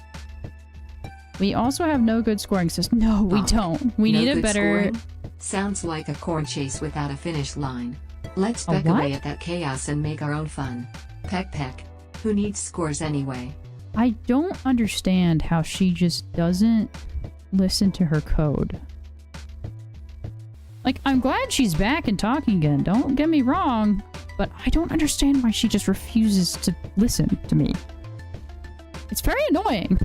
We also have no good scoring system. No, we don't. We need a better... Scoring? Sounds like a corn chase without a finish line. Let's peck away at that chaos and make our own fun. Peck peck. Who needs scores anyway? I don't understand how she just doesn't listen to her code. Like, I'm glad she's back and talking again, don't get me wrong, but I don't understand why she just refuses to listen to me. It's very annoying.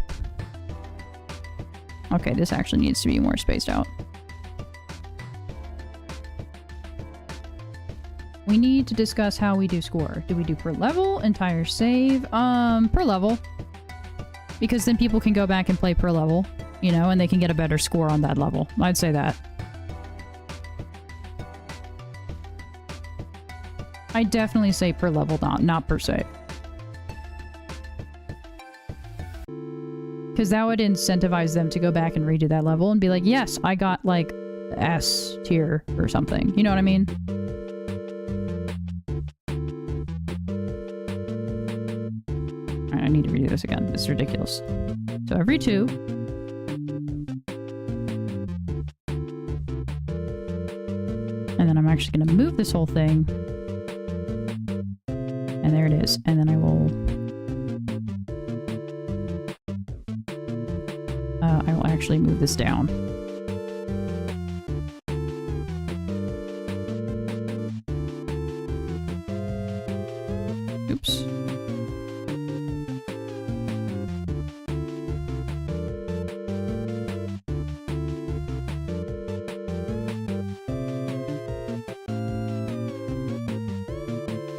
Okay, this actually needs to be more spaced out. We need to discuss how we do score. Do we do per level? Entire save? Per level. Because then people can go back and play per level, you know, and they can get a better score on that level. I'd say that. I definitely say per level, not per save. Because that would incentivize them to go back and redo that level and be like, yes, I got like S tier or something. You know what I mean? I need to redo this again. This is ridiculous. So every 2. And then I'm actually going to move this whole thing. And there it is. And then I will actually move this down. Oops.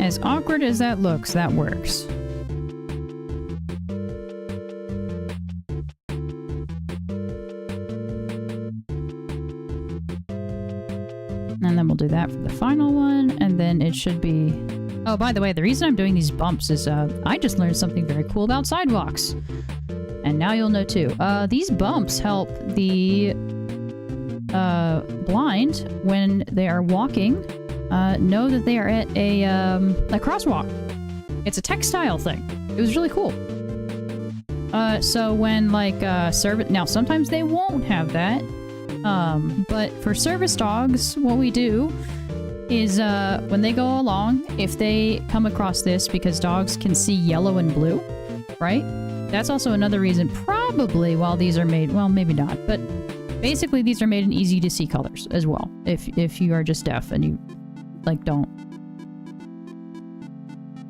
As awkward as that looks, that works. And then we'll do that for the final one, and then it should be... Oh, by the way, the reason I'm doing these bumps is I just learned something very cool about sidewalks. And now you'll know too. These bumps help the blind, when they are walking, know that they are at a crosswalk. It's a textile thing. It was really cool. So when, like, service... Now, sometimes they won't have that. But for service dogs, what we do is, when they go along, if they come across this, because dogs can see yellow and blue, right? That's also another reason, probably, while these are made... Well, maybe not, but basically these are made in easy-to-see colors as well, if you are just deaf and you, like, don't...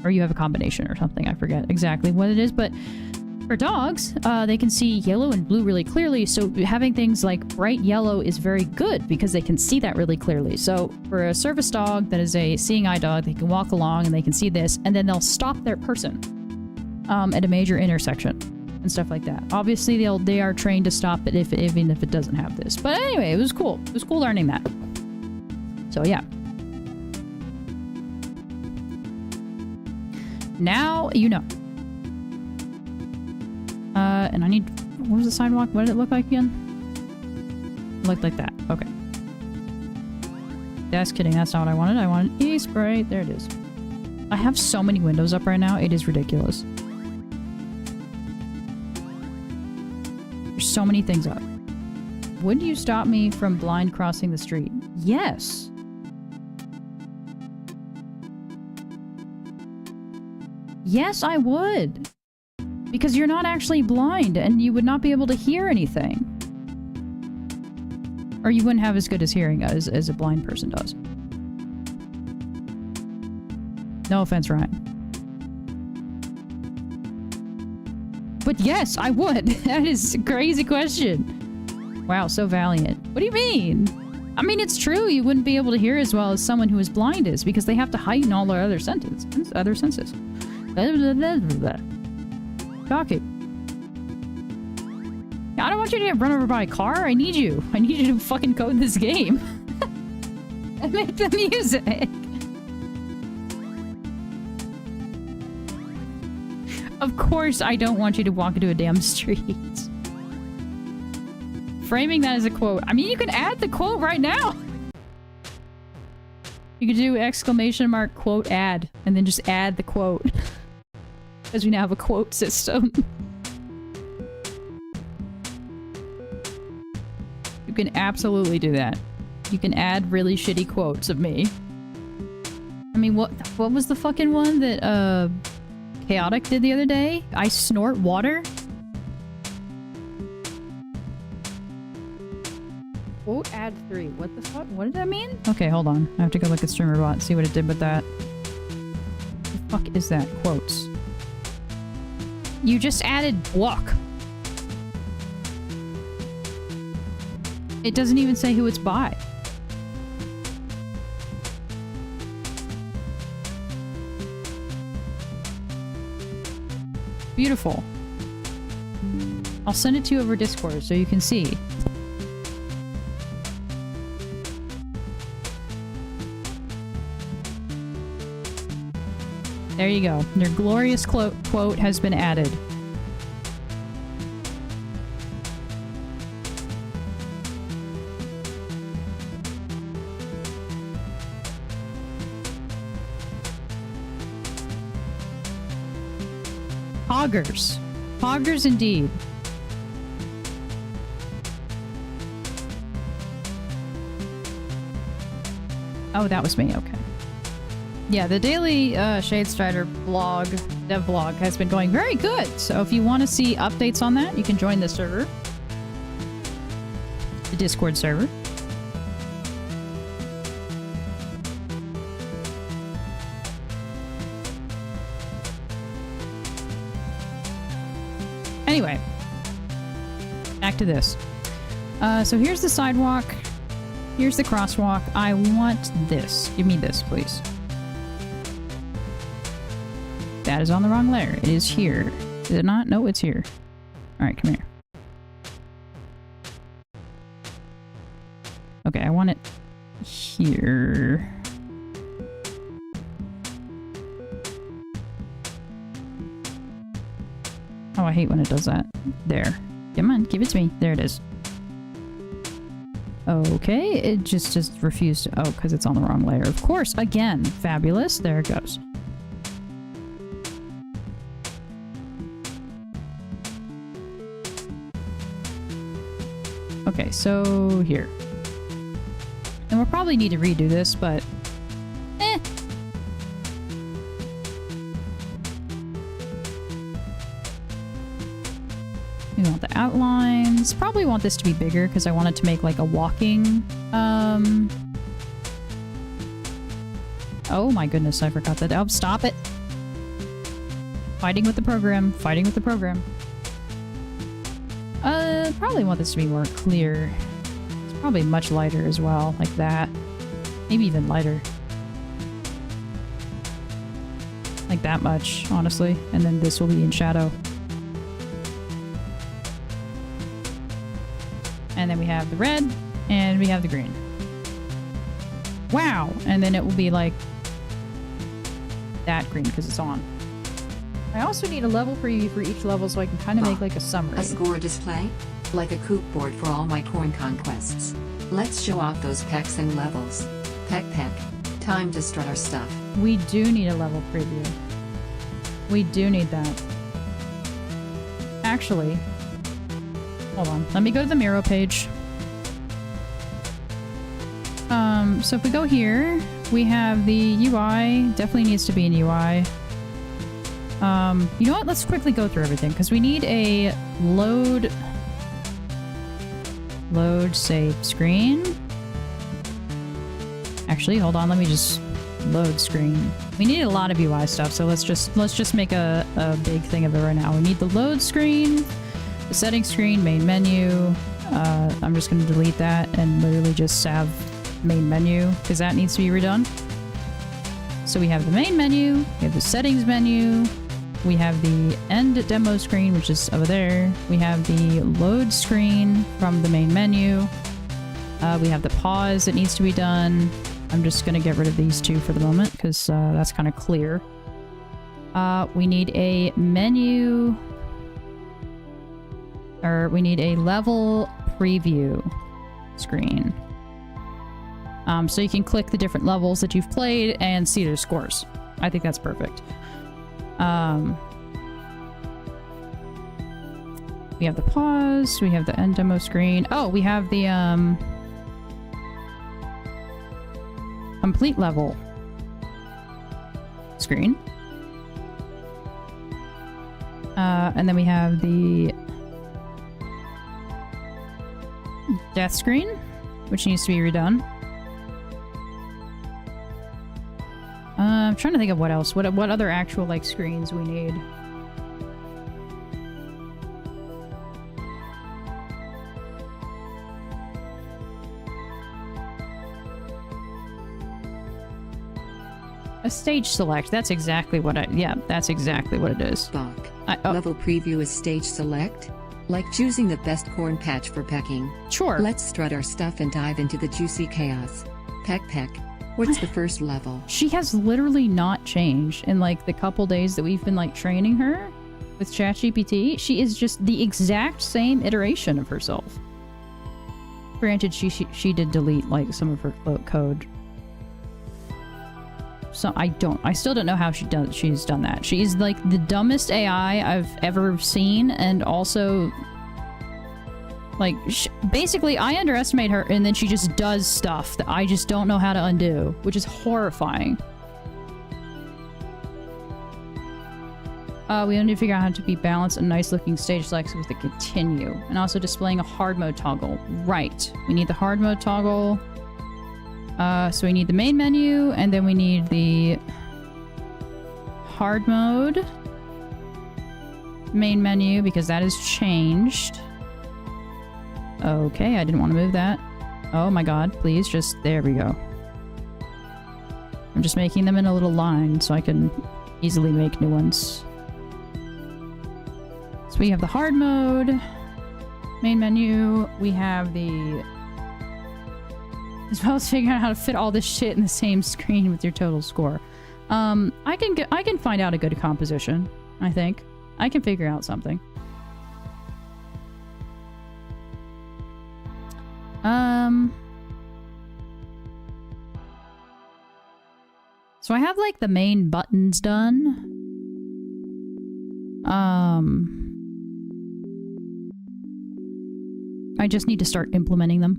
Or you have a combination or something, I forget exactly what it is, but... For dogs, they can see yellow and blue really clearly, so having things like bright yellow is very good because they can see that really clearly. So for a service dog that is a seeing eye dog, they can walk along and they can see this, and then they'll stop their person at a major intersection and stuff like that. Obviously, they are trained to stop it even if it doesn't have this. But anyway, it was cool. It was cool learning that. So yeah. Now you know. And I need... What was the sidewalk? What did it look like again? It looked like that. Okay. Just kidding. That's not what I wanted. I wanted e-spray. There it is. I have so many windows up right now. It is ridiculous. There's so many things up. Would you stop me from blind crossing the street? Yes. Yes, I would. Because you're not actually blind, and you would not be able to hear anything. Or you wouldn't have as good as hearing as a blind person does. No offense, Ryan. But yes, I would. That is a crazy question. Wow, so valiant. What do you mean? I mean, it's true. You wouldn't be able to hear as well as someone who is blind is, because they have to heighten all their other senses. Blah, blah, blah, blah. Talking. I don't want you to get run over by a car. I need you. I need you to fucking code this game. And make the music. Of course I don't want you to walk into a damn street. Framing that as a quote. I mean, you can add the quote right now. You could do exclamation mark quote add and then just add the quote. Because we now have a quote system. You can absolutely do that. You can add really shitty quotes of me. I mean, what was the fucking one that Chaotic did the other day? I snort water? Quote add 3. What the fuck? What did that mean? Okay, hold on. I have to go look at StreamerBot and see what it did with that. What the fuck is that? Quotes. You just added block. It doesn't even say who it's by. Beautiful. I'll send it to you over Discord so you can see. There you go. Your glorious quote has been added. Poggers. Poggers indeed. Oh, that was me. Okay. Yeah, the daily Shadestrider blog, dev blog, has been going very good. So if you want to see updates on that, you can join the server. The Discord server. Anyway, back to this. So here's the sidewalk. Here's the crosswalk. I want this. Give me this, please. That is on the wrong layer. It is here. Is it not? No, it's here. Alright, come here. Okay, I want it here. Oh, I hate when it does that. There. Come on, give it to me. There it is. Okay, it just refused to... Oh, because it's on the wrong layer. Of course, again. Fabulous. There it goes. Okay, so here. And we'll probably need to redo this, but... eh. We want the outlines. Probably want this to be bigger because I want it to make like a walking... Oh my goodness, I forgot that. Oh, stop it! Fighting with the program. Fighting with the program. Probably want this to be more clear. It's probably much lighter as well, like that. Maybe even lighter. Like that much, honestly. And then this will be in shadow. And then we have the red, and we have the green. Wow! And then it will be like that green because it's on. I also need a level preview for each level so I can kind of make like a summary. A score display? Like a coop board for all my corn conquests. Let's show off those pecks and levels. Peck peck. Time to strut our stuff. We do need a level preview. We do need that. Actually, hold on. Let me go to the Miro page. So if we go here, we have the UI. Definitely needs to be in UI. You know what? Let's quickly go through everything because we need a load save screen. Actually, hold on. Let me just load screen. We need a lot of UI stuff, so let's just make a big thing of it right now. We need the load screen, the settings screen, main menu. I'm just going to delete that and literally just have main menu because that needs to be redone. So we have the main menu, we have the settings menu, we have the end demo screen, which is over there. We have the load screen from the main menu. We have the pause that needs to be done. I'm just going to get rid of these two for the moment because that's kind of clear. We need a menu, or we need a level preview screen. So you can click the different levels that you've played and see their scores. I think that's perfect. We have the pause, we have the end demo screen. Oh, we have the complete level screen. And then we have the death screen, which needs to be redone. I'm trying to think of what else. What other actual like screens we need. A stage select. That's exactly what that's exactly what it is. Bach. Level preview is stage select? Like choosing the best corn patch for pecking. Sure. Let's strut our stuff and dive into the juicy chaos. Peck peck. What's the first level? She has literally not changed in like the couple days that we've been like training her with ChatGPT. She is just the exact same iteration of herself. Granted, she did delete like some of her code. So I still don't know how she's done that. She's like the dumbest AI I've ever seen, and also like basically I underestimate her and then she just does stuff that I just don't know how to undo, which is horrifying. We need to figure out how to be balanced and nice looking stage selects with the continue, and also displaying a hard mode toggle. Right, we need the hard mode toggle. So we need the main menu, and then we need the hard mode main menu because that has changed. Okay, I didn't want to move that. Oh my god, please, just... There we go. I'm just making them in a little line so I can easily make new ones. So we have the hard mode, main menu. We have the... As well as figuring out how to fit all this shit in the same screen with your total score. I can find out a good composition, I think. I can figure out something. So I have, like, the main buttons done. I just need to start implementing them.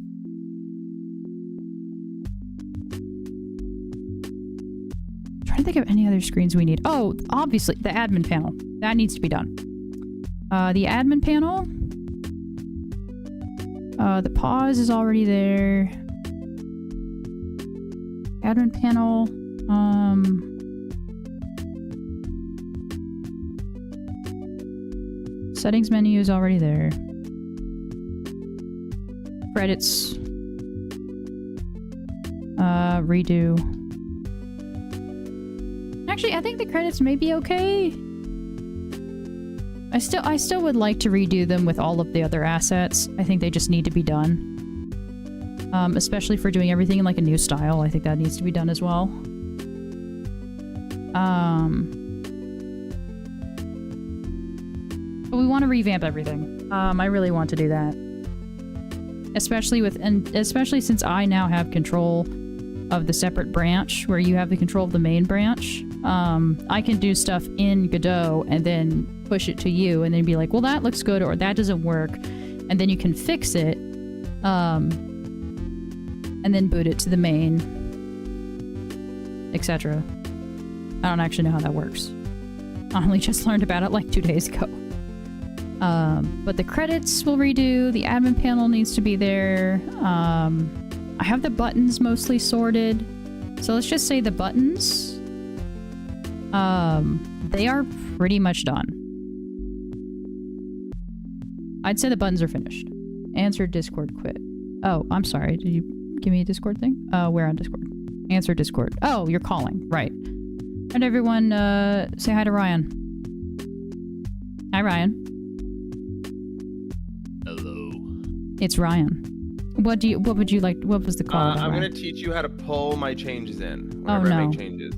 I'm trying to think of any other screens we need. Oh, obviously, the admin panel. That needs to be done. The admin panel. The pause is already there. Admin panel. Settings menu is already there. Credits. Redo. Actually, I think the credits may be okay. I still would like to redo them with all of the other assets. I think they just need to be done. Especially for doing everything in like a new style. I think that needs to be done as well. But we want to revamp everything. I really want to do that. Especially since I now have control of the separate branch where you have the control of the main branch. I can do stuff in Godot and then push it to you and then be like, well, that looks good or that doesn't work. And then you can fix it. And then boot it to the main, etc. I don't actually know how that works. I only just learned about it like 2 days ago. But the credits will redo, the admin panel needs to be there. I have the buttons mostly sorted. So let's just say the buttons, they are pretty much done. I'd say the buttons are finished. Answer Discord quit. Oh, I'm sorry. Did you give me a Discord thing? Where on Discord? Answer Discord. Oh, you're calling. Right. And everyone, say hi to Ryan. Hi, Ryan. Hello. It's Ryan. What would you like? What was the call? I'm going to teach you how to pull my changes in whenever I make changes.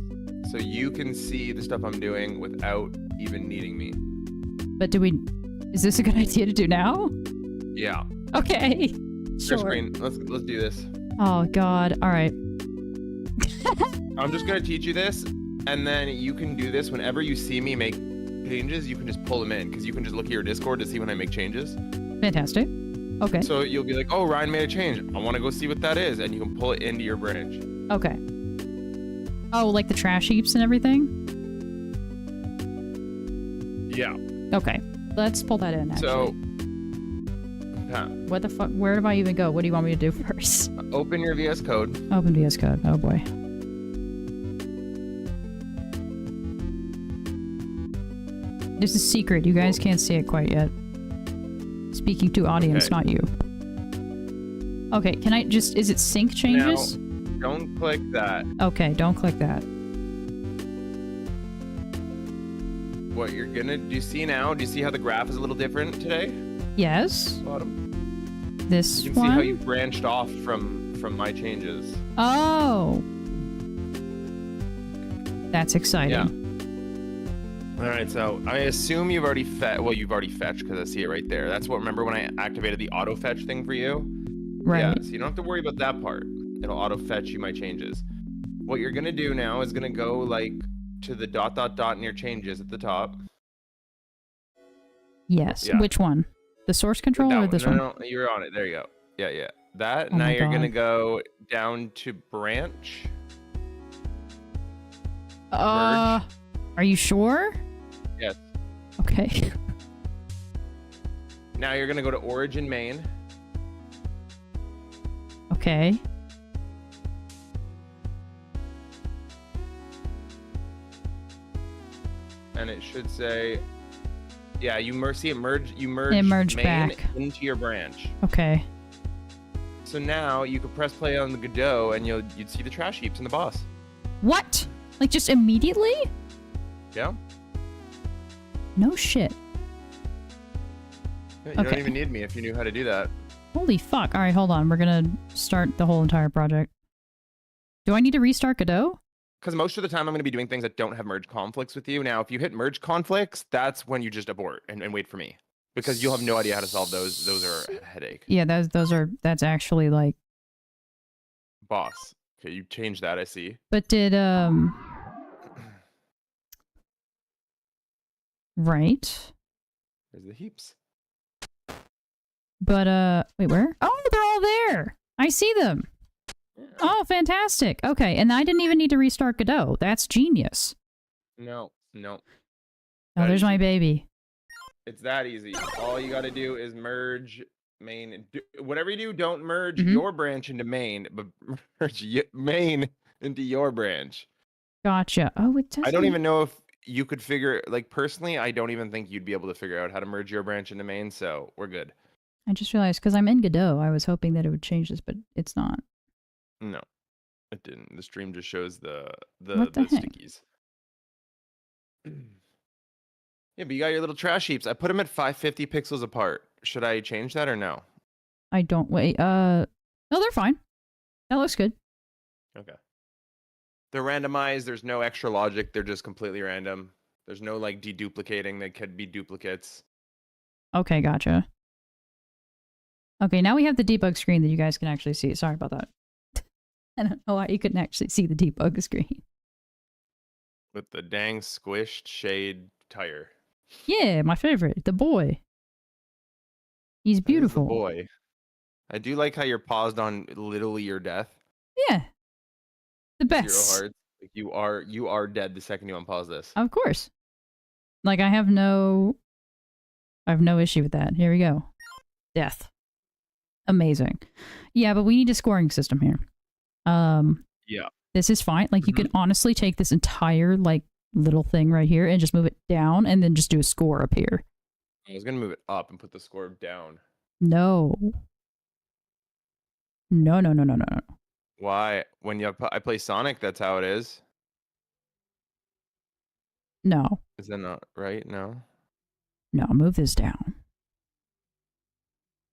So you can see the stuff I'm doing without even needing me. But is this a good idea to do now? Yeah. Okay. Share Sure. screen. Let's do this. Oh God. All right. I'm just going to teach you this, and then you can do this whenever you see me make changes. You can just pull them in because you can just look at your Discord to see when I make changes. Fantastic. Okay. So you'll be like, oh, Ryan made a change. I want to go see what that is, and you can pull it into your branch. Okay. Oh, like the trash heaps and everything? Yeah. Okay. Let's pull that in, actually. So, what the fuck? Where do I even go? What do you want me to do first? open your VS Code. Open VS Code. Oh boy. This is secret. You guys can't see it quite yet. Speaking to audience, not you. Okay, can I just... Is it sync changes? Now, don't click that. Okay, don't click that. What you're gonna... Do you see now? Do you see how the graph is a little different today? Yes. Bottom. This You can one? see how you branched off from my changes. Oh. That's exciting. Yeah. All right, so I assume you've already you've already fetched because I see it right there. That's what, remember when I activated the auto fetch thing for you? Right. Yeah, so you don't have to worry about that part. It'll auto fetch you my changes. What you're gonna do now is gonna go like to the ... near changes at the top. Yes. Yeah. Which one? The source control or this one? No, you're on it. There you go. Yeah. That. Oh now my you're God. gonna go down to branch. Are you sure? Yes. Okay. Now you're gonna go to origin main. Okay. And it should say, yeah, you merge It merged main back. into your branch. Okay. So now you could press play on the Godot and you'd see the trash heaps in the boss. What? Like just immediately? Yeah? No shit. You Okay. don't even need me if you knew how to do that. Holy fuck. Alright, hold on. We're gonna start the whole entire project. Do I need to restart Godot? Because most of the time I'm going to be doing things that don't have merge conflicts with you. Now, if you hit merge conflicts, that's when you just abort and wait for me. Because you'll have no idea how to solve those. Those are a headache. Yeah, that's actually like... Boss. Okay, you changed that, I see. But did, Right. There's the heaps. But, wait, where? Oh, they're all there! I see them! Oh, fantastic! Okay, and I didn't even need to restart Godot. That's genius. No. Oh, That there's is my easy. baby. It's that easy. All you got to do is merge main. Whatever you do, don't merge Mhm. your branch into main, but merge main into your branch. Gotcha. Oh, it doesn't... I don't even know if you could figure, like, personally, I don't even think you'd be able to figure out how to merge your branch into main, so we're good. I just realized, because I'm in Godot, I was hoping that it would change this, but it's not. No, it didn't. The stream just shows the What the heck? stickies. Yeah, but you got your little trash heaps. I put them at 550 pixels apart. Should I change that or no? I don't... Wait, no, they're fine. That looks good. Okay. They're randomized. There's no extra logic. They're just completely random. There's no, like, deduplicating. They could be duplicates. Okay, gotcha. Okay, now we have the debug screen that you guys can actually see. Sorry about that. I don't know why you couldn't actually see the debug screen. With the dang squished shade tire. Yeah, my favorite, the boy. He's That is the beautiful. boy. I do like how you're paused on literally your death. Yeah. The 0 best. hearts. Like you are dead the second you unpause this. Of course. Like, I have no issue with that. Here we go. Death. Amazing. Yeah, but we need a scoring system here. Yeah. This is fine. Like, you could honestly take this entire, like, little thing right here and just move it down and then just do a score up here. I was gonna move it up and put the score down. No. No. Why? When I play Sonic, that's how it is. No. Is that not right? No. No, move this down.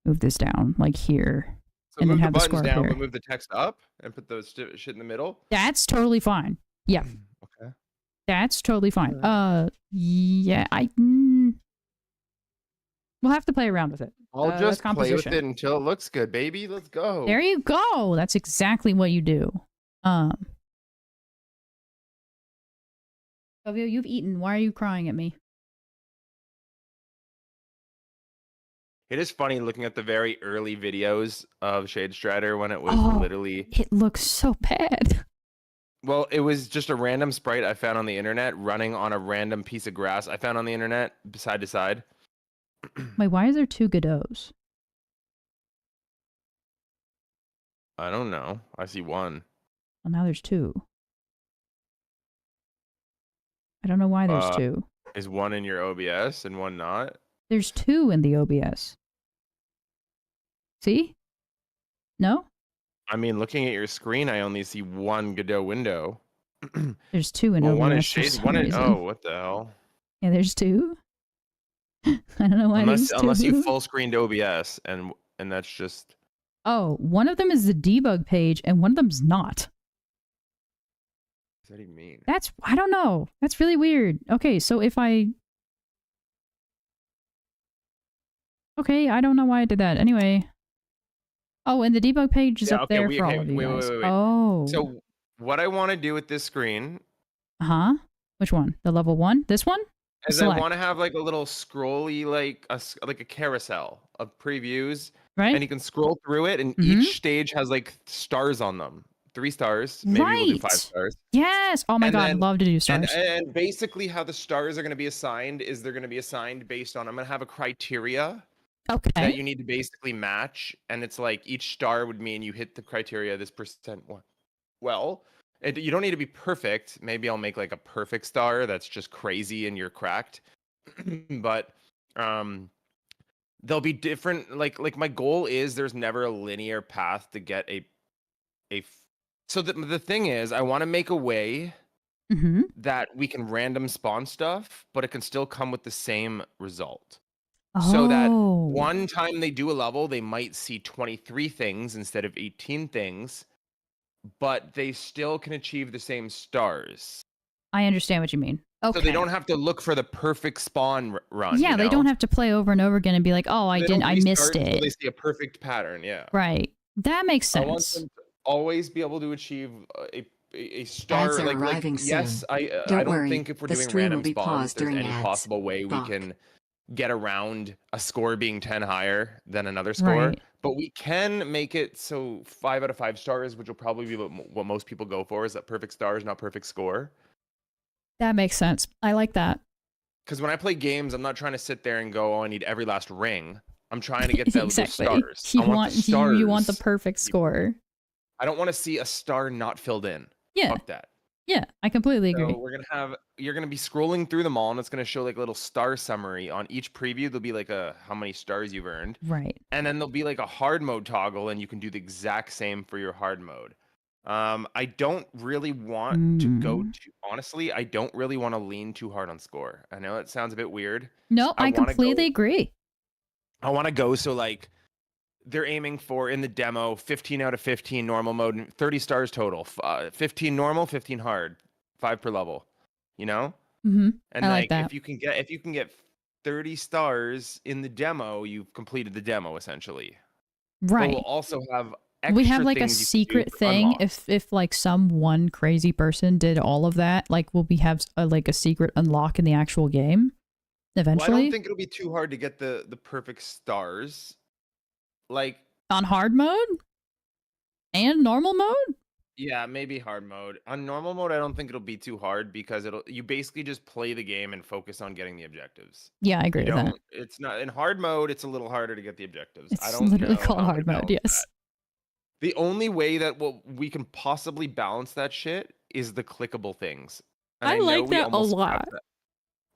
Move this down, like here. So And then move the have the buttons score up down, here. but move the text up and put those shit in the middle. That's totally fine. Yeah. Okay. That's totally fine. Yeah, we'll have to play around with it. I'll That's just play with composition. it until it looks good, baby. Let's go. There you go. That's exactly what you do. Ovio, you've eaten. Why are you crying at me? It is funny looking at the very early videos of Shade Strider when it was literally... It looks so bad. Well, it was just a random sprite I found on the internet running on a random piece of grass I found on the internet side to side. Wait, why is there 2 Godots? I don't know. I see one. Well, now there's 2. I don't know why there's 2. Is one in your OBS and one not? There's 2 in the OBS. See? No? I mean, looking at your screen, I only see one Godot window. There's 2 in Well, OBS one is for shade. some One is... reason. Oh, what the hell? Yeah, there's 2. I don't know why there's 2. Unless you full screened OBS and that's just... Oh, one of them is the debug page and one of them's not. What does that even mean? That's... I don't know. That's really weird. Okay, so if I... Okay, I don't know why I did that. Anyway. Oh, and the debug page is Yeah, up okay, there for all of you wait. guys. Oh. So what I want to do with this screen Uh-huh. Which one? The level 1? This one? is Select. I want to have like a little scrolly, like a carousel of previews, Right? and you can scroll through it, and Mhm. each stage has like stars on them. 3 stars, maybe we'll do 5 Right. stars. Yes! Oh my And god, I'd then- love to do stars. And basically how the stars are going to be assigned is they're going to be assigned based on, I'm going to have a criteria Okay. that you need to basically match, and it's like each star would mean you hit the criteria this percent one. Well, you don't need to be perfect. Maybe I'll make like a perfect star that's just crazy and you're cracked. But there'll be different, like my goal is there's never a linear path to get so the thing is I want to make a way Mm-hmm. that we can random spawn stuff, but it can still come with the same result. Oh. So that one time they do a level, they might see 23 things instead of 18 things, but they still can achieve the same stars. I understand what you mean. Okay. So they don't have to look for the perfect spawn run. Yeah, you know? they don't have to play over and over again and be like, oh, I missed until it. they see a perfect pattern. Yeah. Right. That makes I want sense. them to always be able to achieve a star. Ads are Like arriving yes, soon. I Don't don't worry, think if we're the doing stream will random be spawns, paused there's during any ads. possible way we Bonk. can get around a score being 10 higher than another score. Right. But we can make it so 5 out of 5 stars, which will probably be what most people go for, is that perfect stars, not perfect score. That makes sense. I like that. Because when I play games, I'm not trying to sit there and go, oh, I need every last ring. I'm trying to get those Exactly. stars. You I want want the stars. you want the perfect score. I don't want to see a star not filled in. Yeah. Fuck that. Yeah, I completely agree. So you're gonna be scrolling through them all, and it's gonna show like a little star summary on each preview. There'll be like how many stars you've earned, Right. and then there'll be like a hard mode toggle, and you can do the exact same for your hard mode. I don't really want to go too honestly. I don't really want to lean too hard on score. I know it sounds a bit weird. No, I completely agree. I want to go so like they're aiming for in the demo 15 out of 15 normal mode and 30 stars total. 15 normal, 15 hard, 5 per level. You know? Mm-hmm. And I like that. if you can get 30 stars in the demo, you've completed the demo essentially. Right. But we'll also have we have extra like a things you can do secret to thing. unlock. If like some one crazy person did all of that, like will we have like a secret unlock in the actual game eventually? Well, I don't think it'll be too hard to get the perfect stars. Like on hard mode and normal mode? Yeah, maybe hard mode. On normal mode, I don't think it'll be too hard because you basically just play the game and focus on getting the objectives. Yeah, I agree with that. It's not in hard mode. It's a little harder to get the objectives. It's I don't literally know called how I'm hard gonna mode. balance Yes. that. The only way that we can possibly balance that shit is the clickable things. And I know like we that a almost lot. scrapped that.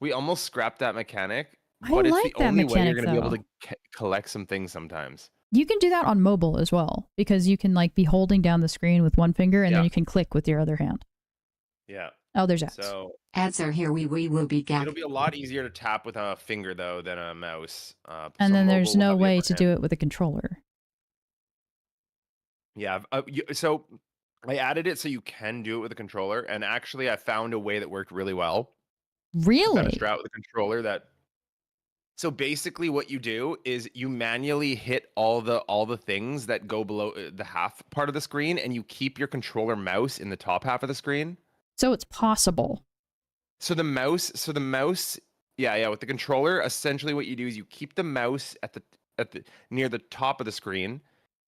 We almost scrapped that mechanic, I but it's like the that only way you're mechanic, gonna be able though. to collect some things sometimes. You can do that on mobile as well because you can like be holding down the screen with one finger and then Yeah. you can click with your other hand. Yeah. Oh, there's ads. So Ads are here. We will be it'll gapped. be a lot easier to tap with a finger though than a mouse. And so then there's mobile will no have the way upper to hand. do it with a controller. Yeah. So I added it so you can do it with a controller, and actually I found a way that worked really well. I found a Really? strat with a controller that. So basically, what you do is you manually hit all the things that go below the half part of the screen, and you keep your controller mouse in the top half of the screen. So it's possible. So the mouse, yeah, with the controller, essentially what you do is you keep the mouse at the near the top of the screen,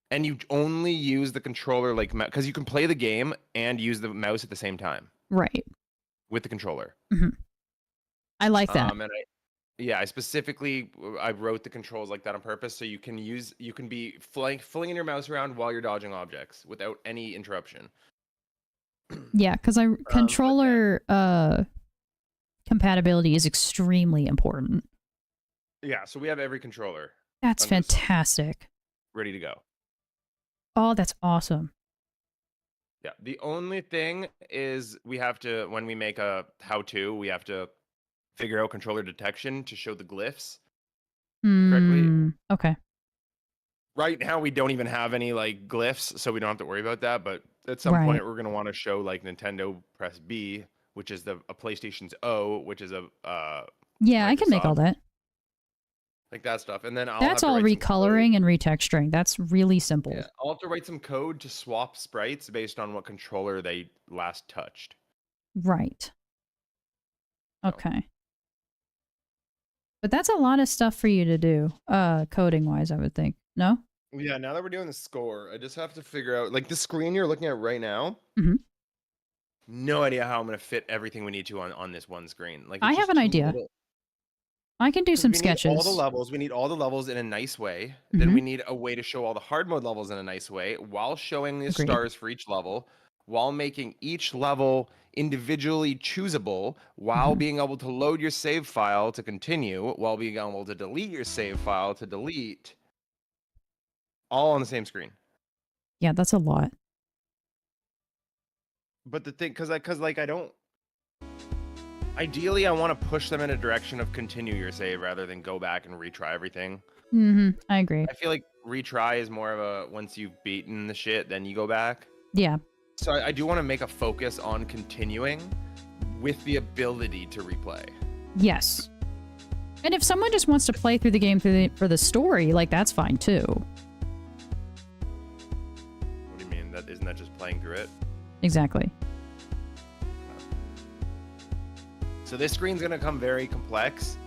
and you only use the controller like because you can play the game and use the mouse at the same time Right. with the controller. I like that. And I specifically I wrote the controls like that on purpose so you can be flinging your mouse around while you're dodging objects without any interruption. Yeah, because controller compatibility is extremely important. Yeah, so we have every controller That's on this side fantastic. ready to go. Oh, that's awesome. Yeah, the only thing is we have to when we make a how-to, we have to figure out controller detection to show the glyphs correctly. Okay. Right now we don't even have any like glyphs, so we don't have to worry about that, but at some Right. point we're going to want to show like Nintendo press B, which is a PlayStation's O, which is a Yeah, I can make all Microsoft. that. Like that stuff. And then That's all recoloring and retexturing. That's really simple. Yeah, I'll have to write some code to swap sprites based on what controller they last touched. Right. Okay. But that's a lot of stuff for you to do, coding wise, I would think. No? Yeah, now that we're doing the score, I just have to figure out like the screen you're looking at right now. Mhm. No idea how I'm going to fit everything we need to on this one screen. Like I it's have just an too idea. little. I can do 'Cause some we sketches. need all the levels. We need all the levels in a nice way. Then we need a way to show all the hard mode levels in a nice way while showing the Agreed. stars for each level, while making each level individually choosable, while being able to load your save file to continue, while being able to delete your save file to delete, all on the same screen. Yeah, that's a lot. But the thing, because I don't, Ideally, I want to push them in a direction of continue your save rather than go back and retry everything. I agree. I feel like retry is more of a once you've beaten the shit, then you go back. Yeah. So I do want to make a focus on continuing with the ability to replay. Yes. And if someone just wants to play through the game for the story, like, that's fine too. What do you mean? Isn't that just playing through it? Exactly. So this screen's gonna come very complex.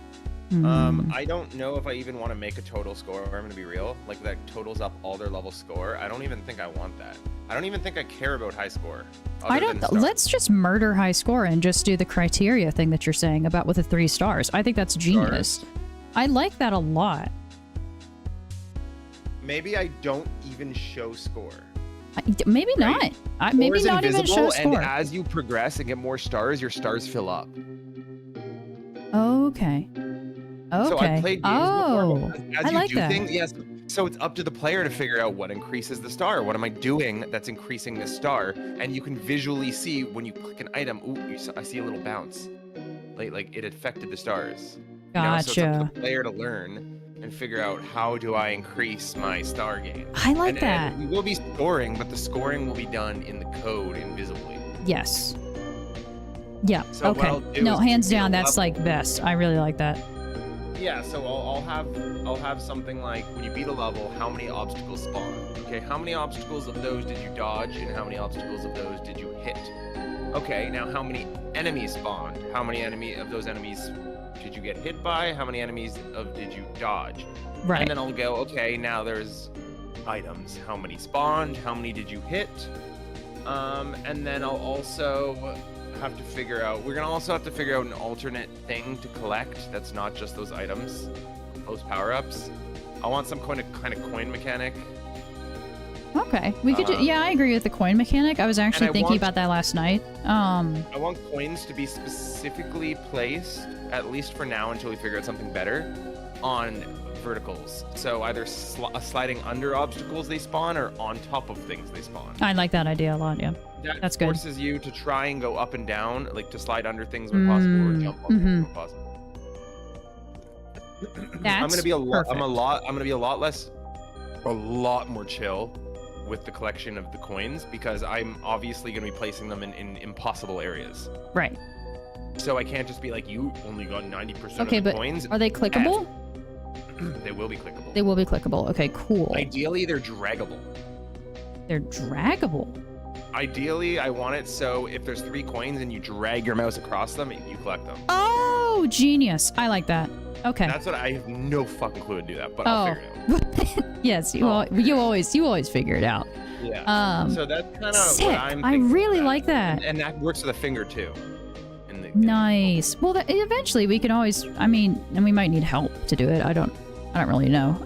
I don't know if I even want to make a total score. I'm gonna be real. Like that totals up all their level score. I don't even think I want that. I don't even think I care about high score. I don't. Let's just murder high score and just do the criteria thing that you're saying about with the 3 stars. I think that's genius. I like that a lot. Maybe I don't even show score. Maybe Right? not. Maybe not even show score. And as you progress and get more stars, your stars fill up. Okay. So I played games before, but as I you like do that. things, yes. So it's up to the player to figure out what increases the star. What am I doing that's increasing this star? And you can visually see when you click an item. Ooh, I see a little bounce. Like it affected the stars. You know? So it's up to the player to learn and figure out how do I increase my star gain. I like that. And we will be scoring, but the scoring will be done in the code invisibly. Yes. Yeah. So what I'll Okay. do No, is hands complete a down, that's level. like best. I really like that. Yeah, so I'll have something like when you beat a level, how many obstacles spawn? Okay, how many obstacles of those did you dodge, and how many obstacles of those did you hit? Okay, now how many enemies spawned? How many of those enemies did you get hit by? How many enemies did you dodge? Right. And then I'll go, okay, now there's items. How many spawned? How many did you hit? And then I'll also have to figure out, we're gonna also have to figure out an alternate thing to collect that's not just those items, those power-ups. I want some kind of coin mechanic. Okay. We could do, yeah, I agree with the coin mechanic. I was actually thinking about that last night. I want coins to be specifically placed, at least for now until we figure out something better, on verticals. So either sliding under obstacles they spawn or on top of things they spawn. I like that idea a lot, yeah. That's good. Forces you to try and go up and down, like to slide under things when possible or jump on things when possible. That's I'm gonna be perfect. I'm gonna be a lot more chill with the collection of the coins because I'm obviously gonna be placing them in impossible areas. Right. So I can't just be like, you only got 90% Okay, of the but coins. are they clickable? They will be clickable. They will be clickable. Okay, cool. Ideally, they're draggable. They're draggable. Ideally, I want it so if there's 3 coins and you drag your mouse across them, you collect them. Oh, genius. I like that. Okay. That's what I have no fucking clue to do that, but I'll figure it out. Yes, you always figure it out. Yeah. So that's kind of Sick. what I'm I thinking really about. like that. And that works with a finger too. Nice. Well, eventually we can always. I mean, and we might need help to do it. I don't really know.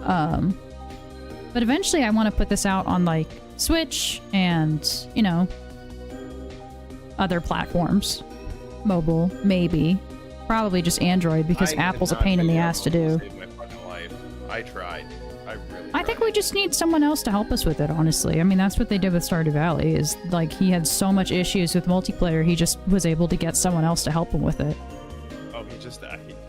But eventually, I want to put this out on like Switch and other platforms, mobile maybe, probably just Android because Apple's a pain in the ass to do. Save my fucking life. I tried. I really. I think we just need someone else to help us with it, honestly. I mean, that's what they did with Stardew Valley, is like he had so much issues with multiplayer, he just was able to get someone else to help him with it. Oh,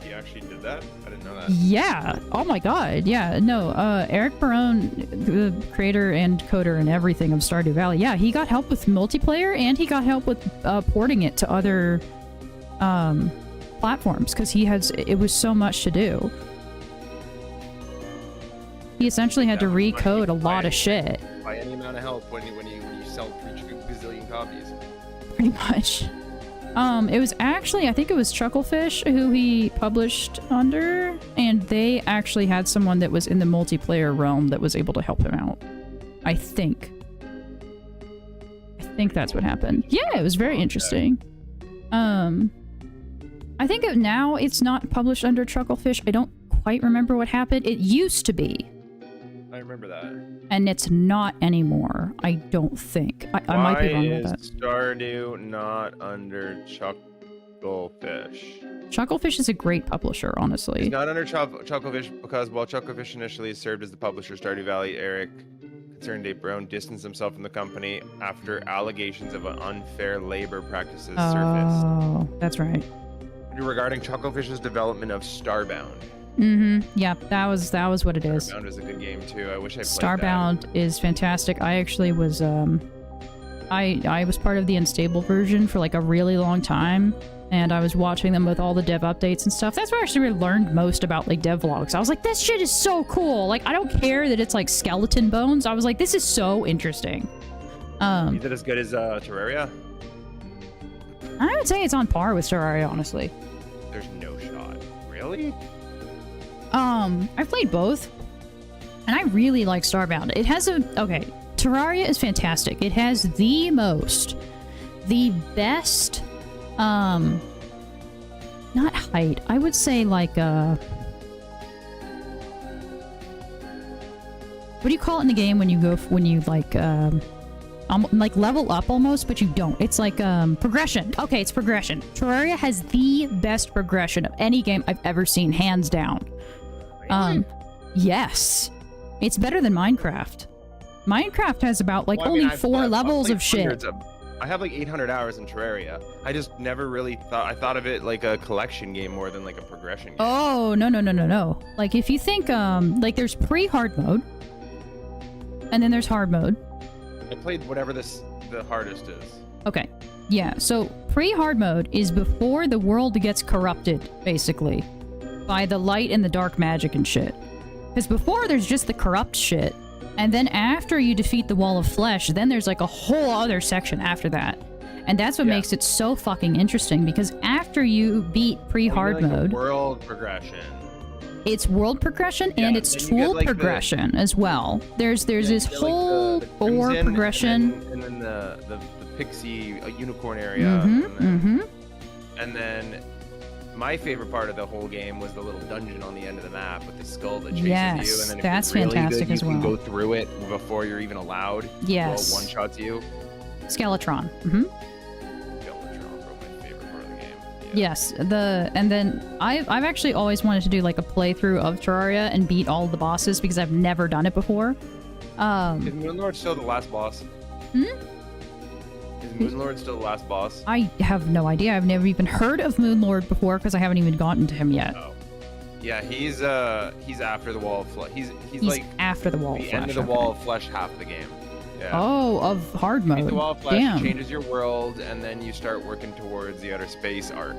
he actually did that? I didn't know that. Yeah. Oh my god. Yeah. No, Eric Barone, the creator and coder and everything of Stardew Valley, yeah, he got help with multiplayer and he got help with porting it to other platforms because it was so much to do. He essentially had to recode a lot of shit. By any amount of help when you sell 3 gazillion copies. Pretty much. It was actually, I think it was Chucklefish who he published under, and they actually had someone that was in the multiplayer realm that was able to help him out. I think that's what happened. Yeah, it was very interesting. I think now it's not published under Chucklefish. I don't quite remember what happened. It used to be. I remember that. And it's not anymore, I don't think. I might be wrong with that. Why is Stardew not under Chucklefish? Chucklefish is a great publisher, honestly. He's not under Chucklefish because while Chucklefish initially served as the publisher, Stardew Valley, Eric concerned Dave Brown distanced himself from the company after allegations of unfair labor practices surfaced. Oh, that's right. regarding Chucklefish's development of Starbound. Yep, that was what it is. Starbound is a good game too. I wish I played Starbound is fantastic. I actually was I was part of the unstable version for like a really long time, and I was watching them with all the dev updates and stuff. That's where I actually learned most about like devlogs. I was like, this shit is so cool. Like, I don't care that it's like skeleton bones. I was like, this is so interesting. Is it as good as Terraria? I would say it's on par with Terraria, honestly. There's no shot. Really? I've played both, and I really like Starbound. It has okay, Terraria is fantastic. It has the best, not height, I would say like, what do you call it in the game when you go, when you like level up almost, but you don't. It's like, progression. Okay, it's progression. Terraria has the best progression of any game I've ever seen, hands down. Yes. It's better than Minecraft. Minecraft has about like only 4 levels of shit. I have like 800 hours in Terraria. I just never really thought, I thought of it like a collection game more than like a progression game. Oh, no. Like if you think, like there's pre-hard mode, and then there's hard mode. I played whatever the hardest is. Okay. Yeah, so pre-hard mode is before the world gets corrupted, basically, by the light and the dark magic and shit. Because before there's just the corrupt shit, and then after you defeat the wall of flesh, then there's like a whole other section after that. And that's what makes it so fucking interesting, because after you beat pre-hard mode, world progression. It's world progression and it's tool progression as well. There's this whole ore progression. And then the pixie unicorn area. And then my favorite part of the whole game was the little dungeon on the end of the map with the skull that chases you. And then if that's you're really fantastic good, as well. You can go through it before you're even allowed. Yes. Well, one-shots you. Skeletron. Skeletron, bro, my favorite part of the game. Yeah. Yes, and then I've actually always wanted to do like a playthrough of Terraria and beat all the bosses because I've never done it before. Is Moonlord still the last boss? Is Moonlord still the last boss? I have no idea. I've never even heard of Moonlord before because I haven't even gotten to him yet. Oh. Yeah, he's after the wall of flesh. He's like after the wall of flesh. The end of the wall of flesh half the game. Yeah. Oh, of hard mode. The wall of flesh Damn. changes your world, and then you start working towards the outer space arc.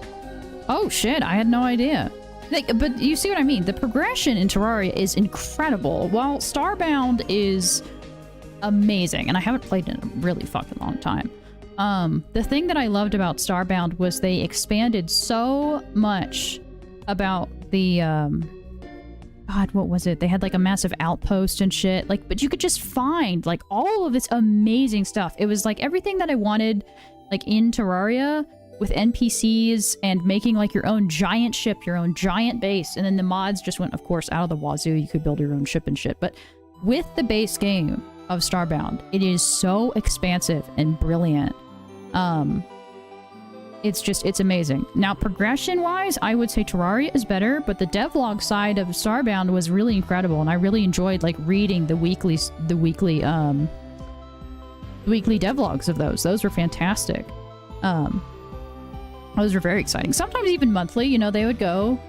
Oh shit! I had no idea. Like, but you see what I mean? The progression in Terraria is incredible, while Starbound is amazing, and I haven't played in a really fucking long time. The thing that I loved about Starbound was they expanded so much about the, God, what was it? They had like a massive outpost and shit. Like, but you could just find like all of this amazing stuff. It was like everything that I wanted, like in Terraria, with NPCs and making like your own giant ship, your own giant base. And then the mods just went, of course, out of the wazoo. You could build your own ship and shit. But with the base game of Starbound, it is so expansive and brilliant. It's amazing. Now, progression-wise, I would say Terraria is better, but the devlog side of Starbound was really incredible, and I really enjoyed like reading the weekly devlogs of those. Those were fantastic. Those were very exciting. Sometimes even monthly, you know, they would go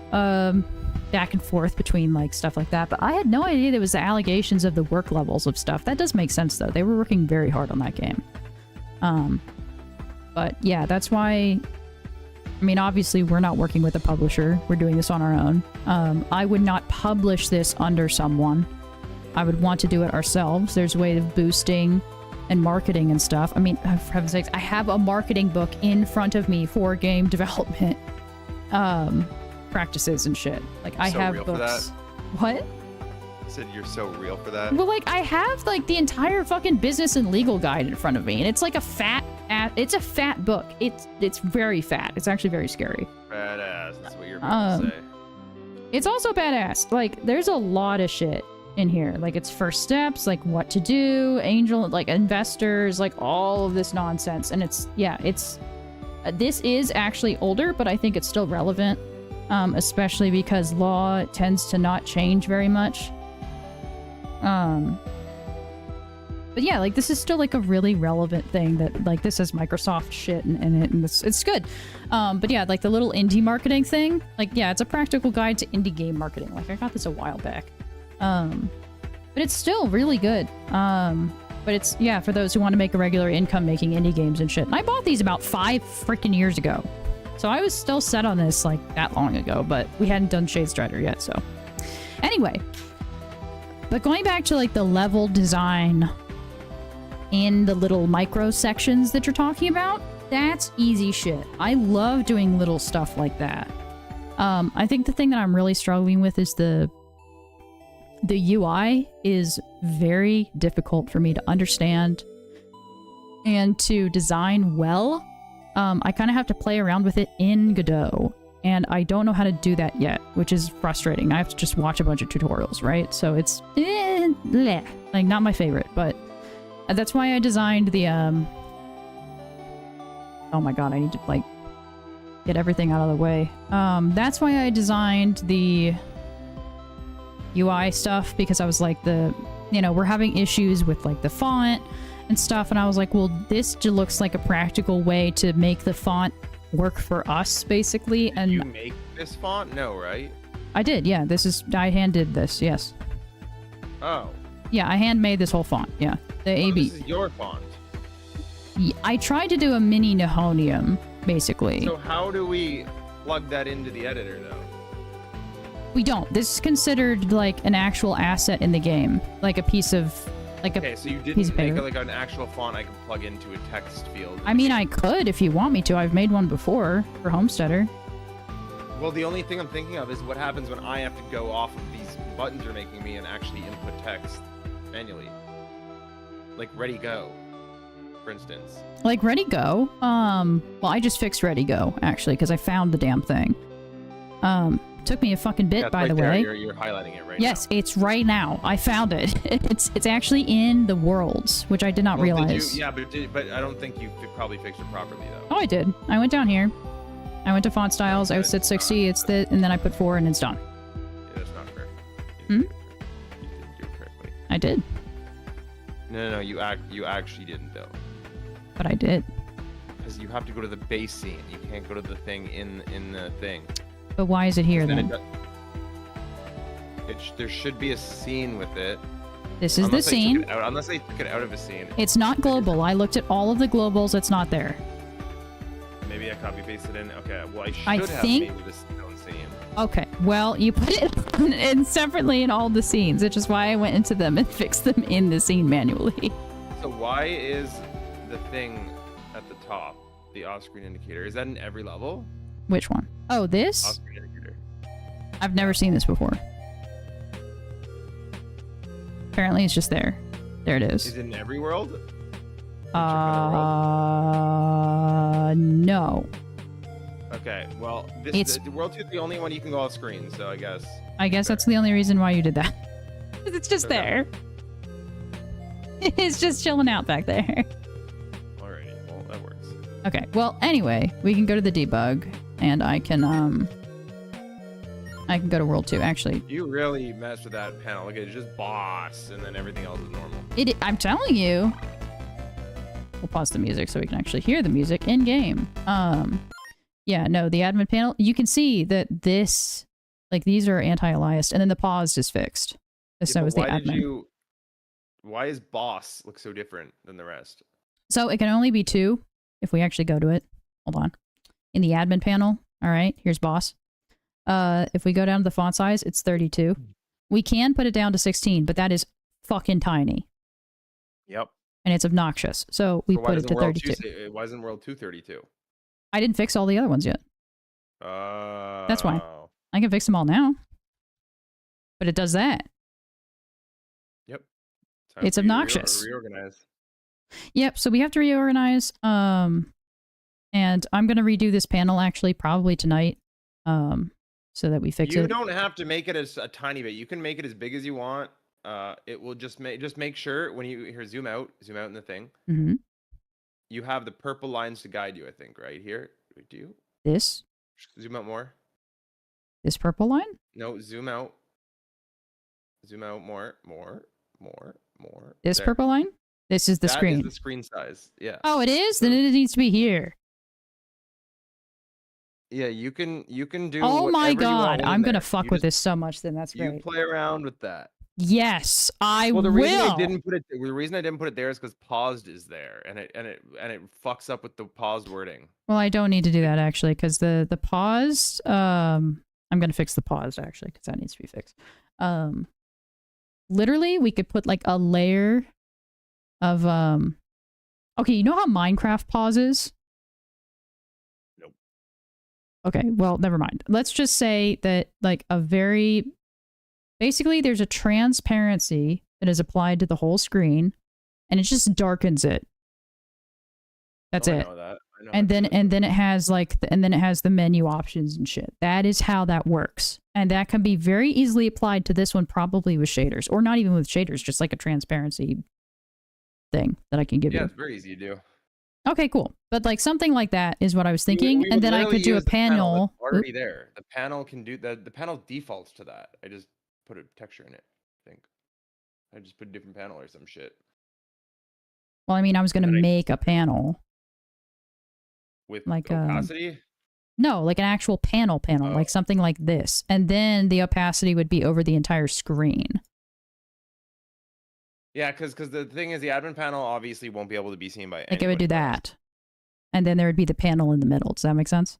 back and forth between like stuff like that. But I had no idea there was the allegations of the work levels of stuff. That does make sense though. They were working very hard on that game. But yeah, that's why, I mean, obviously we're not working with a publisher. We're doing this on our own. I would not publish this under someone. I would want to do it ourselves. There's a way of boosting and marketing and stuff. I mean, for heaven's sakes, I have a marketing book in front of me for game development practices and shit. Like, I have books. For that? What? I said you're so real for that. Well, like, I have like the entire fucking business and legal guide in front of me, and it's like a fat book. It's very fat. It's actually very scary. Badass. That's what you're about to say. It's also badass. Like, there's a lot of shit in here. Like, it's first steps, like what to do, angel, like investors, like all of this nonsense. And it's this is actually older, but I think it's still relevant, especially because law tends to not change very much. But yeah, like this is still like a really relevant thing that like this is Microsoft shit in it, and it's good. But yeah, like the little indie marketing thing, like yeah, it's a practical guide to indie game marketing. Like I got this a while back. But it's still really good. But it's yeah, for those who want to make a regular income making indie games and shit. And I bought these about 5 freaking years ago. So I was still set on this like that long ago, but we hadn't done Shade Strider yet, so. Anyway. But going back to like the level design in the little micro sections that you're talking about, that's easy shit. I love doing little stuff like that. I think the thing that I'm really struggling with is the UI is very difficult for me to understand and to design well. I kind of have to play around with it in Godot, and I don't know how to do that yet, which is frustrating. I have to just watch a bunch of tutorials, right? So it's bleh, like not my favorite, but that's why I designed the oh my god, I need to like get everything out of the way. That's why I designed the UI stuff, because I was like we're having issues with like the font and stuff, and I was like, well, this just looks like a practical way to make the font work for us, basically. And you make this font? No, right? I did, yeah. I hand did this, yes. Oh. Yeah, I handmade this whole font, yeah. The AB. This is your font. I tried to do a mini Nihonium, basically. So how do we plug that into the editor, though? We don't. This is considered like an actual asset in the game, like a piece of okay, so you didn't make like an actual font I can plug into a text field. I mean, I could if you want me to. I've made one before for Homesteader. Well, the only thing I'm thinking of is what happens when I have to go off of these buttons you're making me and actually input text manually. Like Ready Go, for instance. Like Ready Go? Well, I just fixed Ready Go, actually, because I found the damn thing. Took me a fucking bit, by right the there. way. You're highlighting it right yes, now. it's right now. I found it. It's actually in the worlds, which I did not realize. Yeah, but I don't think you probably fixed it properly though. Oh, I did. I went down here. I went to font styles. I said 60. It's the, and then I put 4, and it's done. Yeah, that's not fair. Hmm? You didn't do it correctly. I did, No. You actually didn't though. but I did. Because you have to go to the base scene. You can't go to the thing in the thing. But why is it here then? There should be a scene with it. This is the scene. Unless they took it out of a scene. It's not global. I looked at all of the globals. It's not there. Maybe I copy pasted in. Okay, well I should I have think- made this own scene. Okay, well, you put it in separately in all the scenes, which is why I went into them and fixed them in the scene manually. So why is the thing at the top, the off-screen indicator, is that in every level? Which one? Oh, this? Off-screen indicator. I've never seen this before. Apparently it's just there. There it is. Is it in every world? No. Okay, well, the world 2 is the only one you can go off screen, so I guess. I guess that's the only reason why you did that. It's just there. It's just chilling out back there. Alrighty, well, that works. Okay, well, anyway, we can go to the debug, and I can go to world 2, actually. You really messed with that panel. Look, it's just boss, and then everything else is normal. I'm telling you. We'll pause the music so we can actually hear the music in game. Yeah, no, the admin panel, you can see that this, like, these are anti-aliased, and then the pause is fixed. So is the admin. Why is boss look so different than the rest? So it can only be 2 if we actually go to it. Hold on. In the admin panel, all right, here's boss. If we go down to the font size, it's 32. We can put it down to 16, but that is fucking tiny. Yep. And it's obnoxious. So we put it to 32. Why isn't World 2 32? I didn't fix all the other ones yet. That's why. I can fix them all now. But it does that. Yep. It's obnoxious. Reorganize. Yep, so we have to reorganize. And I'm going to redo this panel actually probably tonight. So that we fix it. You don't have to make it as a tiny bit. You can make it as big as you want. It will just make sure when you zoom out in the thing. Mm-hmm. You have the purple lines to guide you, I think, right here. Do you? This? Zoom out more. This purple line? No, zoom out. Zoom out more. This there. purple line? This is the That screen. is the screen size. Yeah. Oh, it is? Then it needs to be here. Yeah, you can do. Oh my whatever you want god, within I'm gonna there. fuck You with just- this so much then, that's You great. play around with that. Yes, I Well, the will! reason I didn't put it there is because paused is there, and it fucks up with the paused wording. Well, I don't need to do that actually, because the paused, I'm gonna fix the paused actually, because that needs to be fixed. Literally, we could put like a layer of, okay, you know how Minecraft pauses? Nope. Okay, well, never mind. Let's just say that like basically there's a transparency that is applied to the whole screen, and it just darkens it. That's I it. know that. I know And how to then do it has like and then it has the menu options and shit. That is how that works, and that can be very easily applied to this one, probably with shaders, or not even with shaders, just like a transparency thing that I can give Yeah, you. it's very easy to do. Okay, cool. But like something like that is what I was thinking, We and would then I literally could do a use the panel. that's already there. The panel can do that. The panel defaults to that. I just put a texture in it. I think I just put a different panel or some shit Well, I mean, I was gonna And I- make a panel. with Like, opacity. No, like an actual panel, Oh. like something like this, and then the opacity would be over the entire screen. Yeah, because the thing is, the admin panel obviously won't be able to be seen by. Like it would do anybody else. that, and then there would be the panel in the middle. Does that make sense?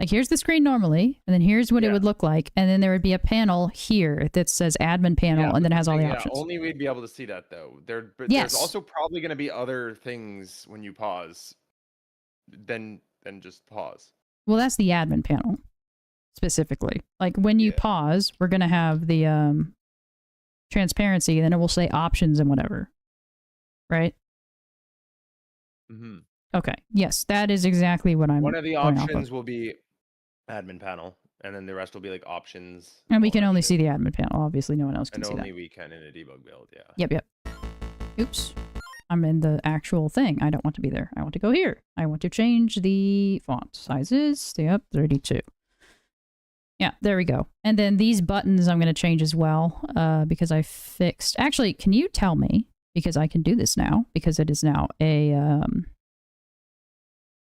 Like here's the screen normally, and then here's what it Yeah. would look like, and then there would be a panel here that says admin panel, Yeah, and then but it has all the yeah, options. Only we'd be able to see that though. But Yes. there's also probably going to be other things when you pause, than just pause. Well, that's the admin panel specifically. Like when you Yeah. pause, we're gonna have the transparency, and then it will say options and whatever. Right? Mm-hmm. Okay. Yes, that is exactly what I'm. One of the going off of. options will be admin panel, and then the rest will be like options. And we all can that only shit. see the admin panel. Obviously, no one else can And see only that. we can in a debug build. Yeah. Yep. Oops. I'm in the actual thing. I don't want to be there. I want to go here. I want to change the font sizes. Yep, 32. Yeah, there we go. And then these buttons I'm going to change as well because I fixed... Actually, can you tell me, because I can do this now, because it is now a...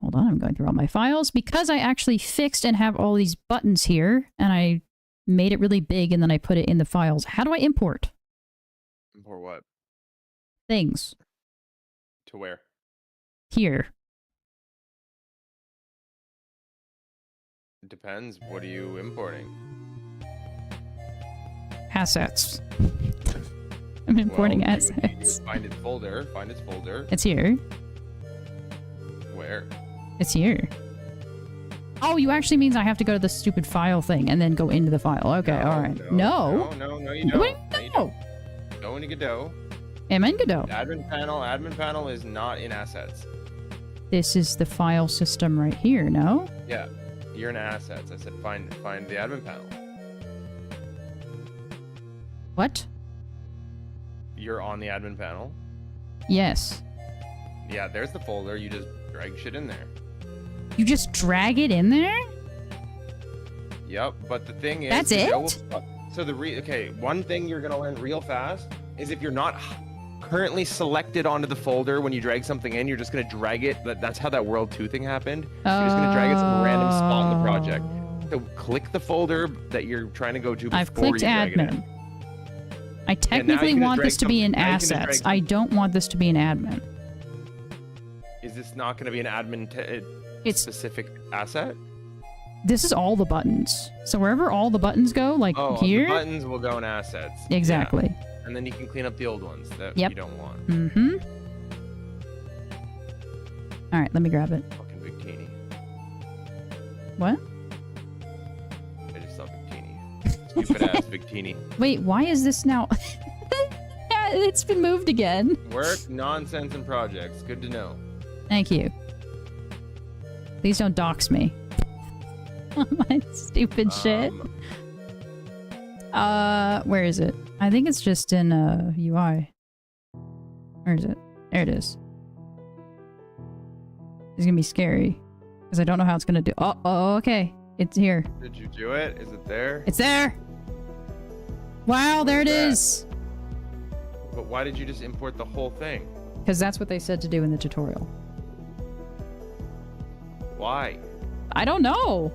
Hold on, I'm going through all my files. Because I actually fixed and have all these buttons here, and I made it really big, and then I put it in the files. How do I import Import what? things To where? here? It depends. What are you importing? Assets. I'm importing You assets. would find its folder. Find its folder. It's here. Where? It's here. Oh, you actually means I have to go to the stupid file thing and then go into the file. Okay, all right. No. No, you don't. Wait, No, you no. don't. Go into Godot. Am I in Godot? Admin panel is not in assets. This is the file system right here, no? Yeah, you're in assets. I said find the admin panel. What? You're on the admin panel. Yes. Yeah, there's the folder. You just drag shit in there. You just drag it in there? Yep, but the thing is, That's Godot it? So one thing you're gonna learn real fast is if you're not currently selected onto the folder when you drag something in, you're just gonna drag it. That's how that World 2 thing happened. You're just gonna drag it to some random spot in the project. So click the folder that you're trying to go to before I've clicked you drag it admin. in. I technically gonna want drag this to be in something. Now you can just drag assets. I don't want this to be in admin. Is this not gonna be an admin It's specific asset? This is all the buttons. So wherever all the buttons go, like Oh, here. the buttons will go in assets. Yeah. Exactly. And then you can clean up the old ones that Yep. you don't want. Mm-hmm. All right, let me grab it. Fucking Victini. What? I just saw Victini. Stupid ass Victini. Wait, why is this now? Yeah, it's been moved again. Work, nonsense, and projects. Good to know. Thank you. Please don't dox me. My stupid shit. Where is it? I think it's just in UI. Where is it? There it is. It's gonna be scary because I don't know how it's gonna do. Oh, okay. It's here. Did you do it? Is it there? It's there. Wow, there it Where's is. But why did you just import the whole thing? Because that's what they said to do in the tutorial. Why? I don't know.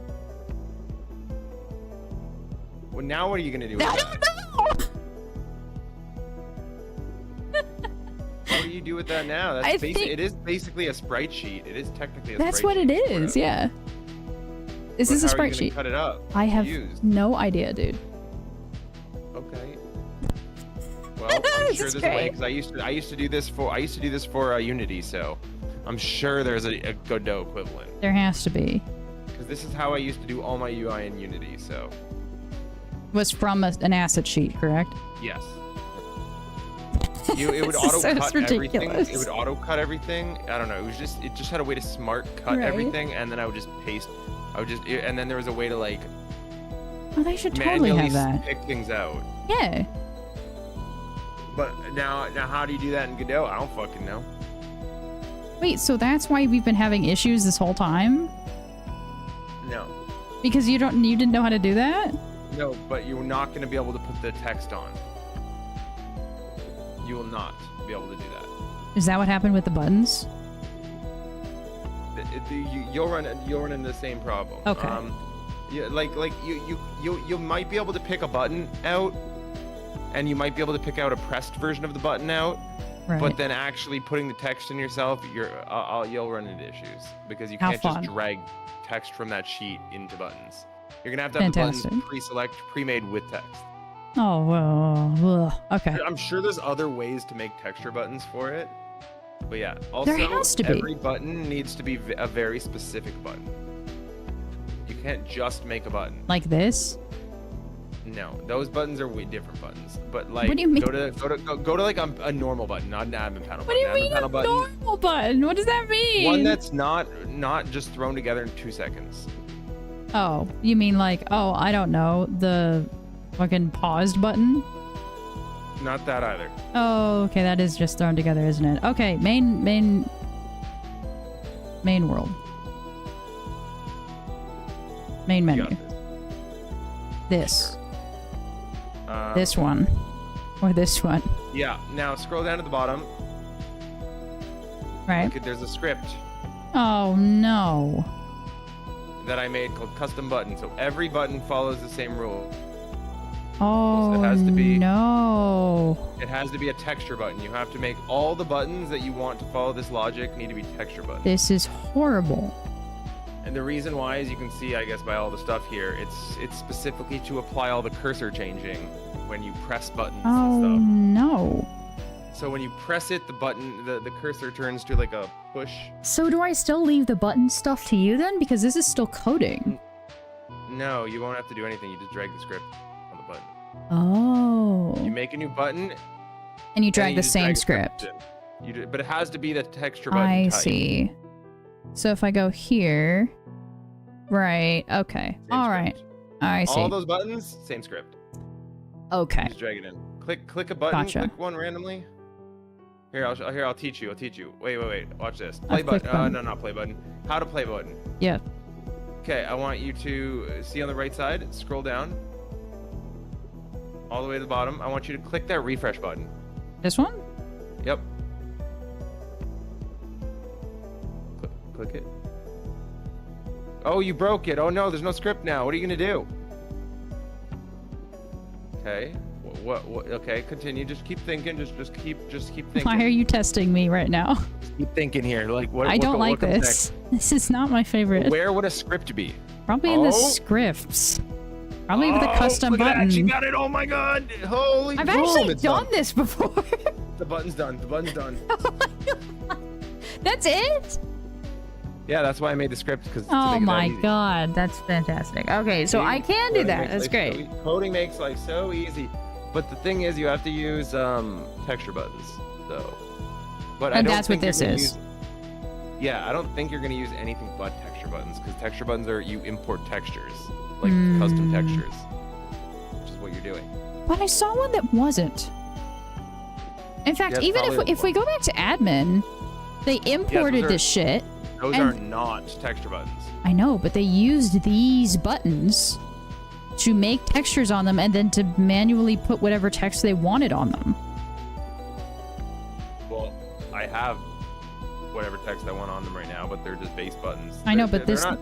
Well, now what are you gonna do with I that? don't know. What do you do with that now? I That's think- it is basically a sprite sheet. It is technically a That's sprite what sheet. it sort is, of. yeah. This But is a how are you sprite gonna sheet. Cut it up. I to have use? no idea, dude. Okay. Well, I'm This sure is there's a way great. because I used to do this for Unity, so I'm sure there's a Godot equivalent. There has to be. Because this is how I used to do all my UI in Unity. So Was from an asset sheet, correct? yes. It would This is auto so cut everything. ridiculous. It would auto cut everything. I don't know. It just had a way to smart cut Right. everything, and then I would just paste. And then there was a way to like Oh, they should totally manually have that. pick things out. Yeah. But now how do you do that in Godot? I don't fucking know. Wait, so that's why we've been having issues this whole time? No. Because you didn't know how to do that? No, but you're not going to be able to put the text on. You will not be able to do that. Is that what happened with the buttons? You'll run into the same problem. Okay. You might be able to pick a button out, and you might be able to pick out a pressed version of the button out. Right. But then actually putting the text in yourself, you'll run into issues because you How can't fun. just drag text from that sheet into buttons. You're gonna have the Fantastic. buttons pre-made with text. Oh, well, okay. I'm sure there's other ways to make texture buttons for it, but yeah. Also, There has to be. every button needs to be a very specific button. You can't just make a button. Like this? No, those buttons are way different buttons. But like, What do you mean? go to like a normal button, not an admin panel. What do you button. mean Admin a panel button, normal button? What does that mean? one that's not just thrown together in 2 seconds. Oh, you mean like, oh, I don't know, the fucking paused button? Not that either. Oh, okay, that is just thrown together, isn't it? Okay, main world. Main You menu. got This. this. This one. Or this one. Yeah. Now scroll down to the bottom. Right? Look, there's a script Oh, no. that I made called custom button. So every button follows the same rule. Oh, has to be- no. It has to be a texture button. You have to make all the buttons that you want to follow this logic need to be texture buttons. This is horrible. And the reason why, as you can see, I guess by all the stuff here, it's specifically to apply all the cursor changing when you press buttons Oh, and no. stuff. So when you press it, the button, the cursor turns to like a push. So do I still leave the button stuff to you then? Because this is still coding. No, you won't have to do anything. You just drag the script on the button. Oh. You make a new button. And you and drag you the just same drag a script. in. But it has to be the texture button I type. see. So if I go here... Right, okay. Same Alright. script. I see. All those buttons, same script. Okay. Just drag it in. Click a button. Gotcha. Click one randomly. Here, I'll teach you. Wait. Watch this. I've Play clicked button. button. No, not play button. How to play button. Yeah. Okay, I want you to see on the right side. Scroll down. All the way to the bottom. I want you to click that refresh button. This one? Yep. Click it. Oh, you broke it. Oh no, there's no script now. What are you gonna do? Okay. What? Okay, continue. Just keep thinking. Just keep thinking. Why are you testing me right now? Keep thinking here. Like what? I don't like what comes this. This is not my favorite. next? Where would a script be? Probably in the Oh. scripts. Probably with a custom look at that. button. She got it. Oh my god. Holy I've boom, actually it's done this before. The button's done. The button's done. That's it? Yeah, that's why I made the script because. Oh my god, that's fantastic. Okay, so I can do that. That's great. Coding makes life so easy, but the thing is, you have to use texture buttons, though. But I And don't that's what think you're this gonna is. use- yeah, I don't think you're gonna use anything but texture buttons because texture buttons are you import textures, like custom textures, which is what you're doing. But I saw one that wasn't. In fact, Yeah, even probably if we go back to admin, they imported are- this shit. Those And- are not texture buttons. I know, but they used these buttons to make textures on them and then to manually put whatever text they wanted on them. have whatever text I want on them right now, but they're just base buttons. I know, They're- but they're this- not,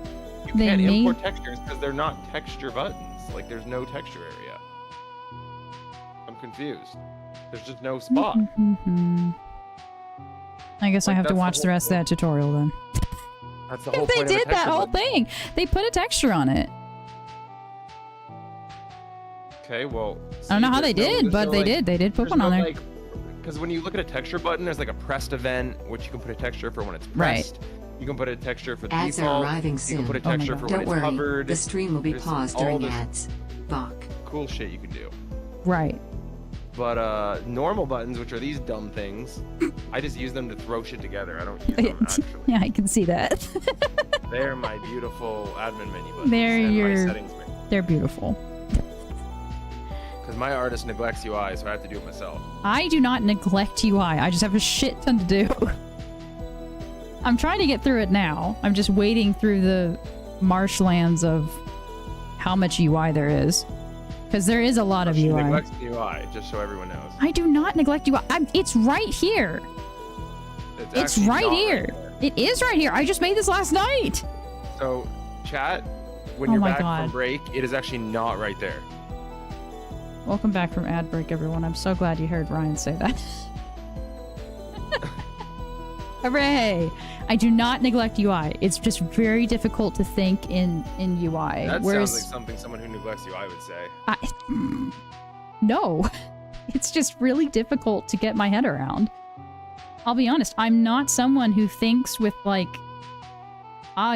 you they can't made- import textures because they're not texture buttons. Like, there's no texture area. I'm confused. There's just no spot. I guess I Like, have to that's the watch the whole rest of that tutorial then. That's the whole They point of a did that texture whole button. thing. They put a texture on it. Okay, well. I don't know how they did, but they did. They did put one on there. Because when you look at a texture button, there's like a pressed event, which you can put a texture for when it's Right. pressed. You can put a texture for the Ads default. are arriving You soon. can put a Oh my texture God. for Don't when worry, it's covered. the stream will be There's paused all during this ads. Bach. cool shit you can do. Right. But normal buttons, which are these dumb things, I just use them to throw shit together. I don't use them actually. Yeah, I can see that. They're my beautiful admin menu buttons. They're and your- my settings menu. They're beautiful. Because my artist neglects UI, so I have to do it myself. I do not neglect UI. I just have a shit ton to do. I'm trying to get through it now. I'm just wading through the marshlands of how much UI there is. Because there is a lot of She UI. neglects the UI, just so everyone knows. I do not neglect UI. It's right here. It's actually right not here. there. It is right here. I just made this last night. So, chat, when Oh you're my back God. from break, it is actually not right there. Welcome back from ad break, everyone. I'm so glad you heard Ryan say that. Hooray! I do not neglect UI. It's just very difficult to think in UI. That Whereas sounds like something someone who neglects UI would say. no, it's just really difficult to get my head around. I'll be honest, I'm not someone who thinks with like,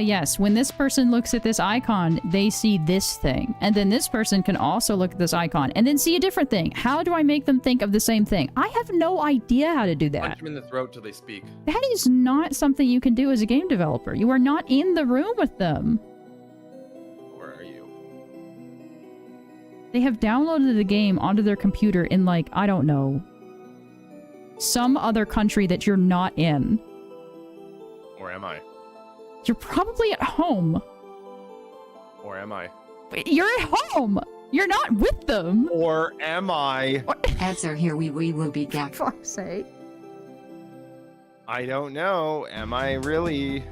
yes, when this person looks at this icon, they see this thing. And then this person can also look at this icon and then see a different thing. How do I make them think of the same thing? I have no idea how to do that. Punch them in the throat till they speak. That is not something you can do as a game developer. You are not in the room with them. Where are you? They have downloaded the game onto their computer in, like, I don't know, some other country that you're not in. Or am I? You're probably at home. Or am I? You're at home. You're not with them. Or am I? Ads are here. We will be back. For fuck's sake. I don't know. Am I really?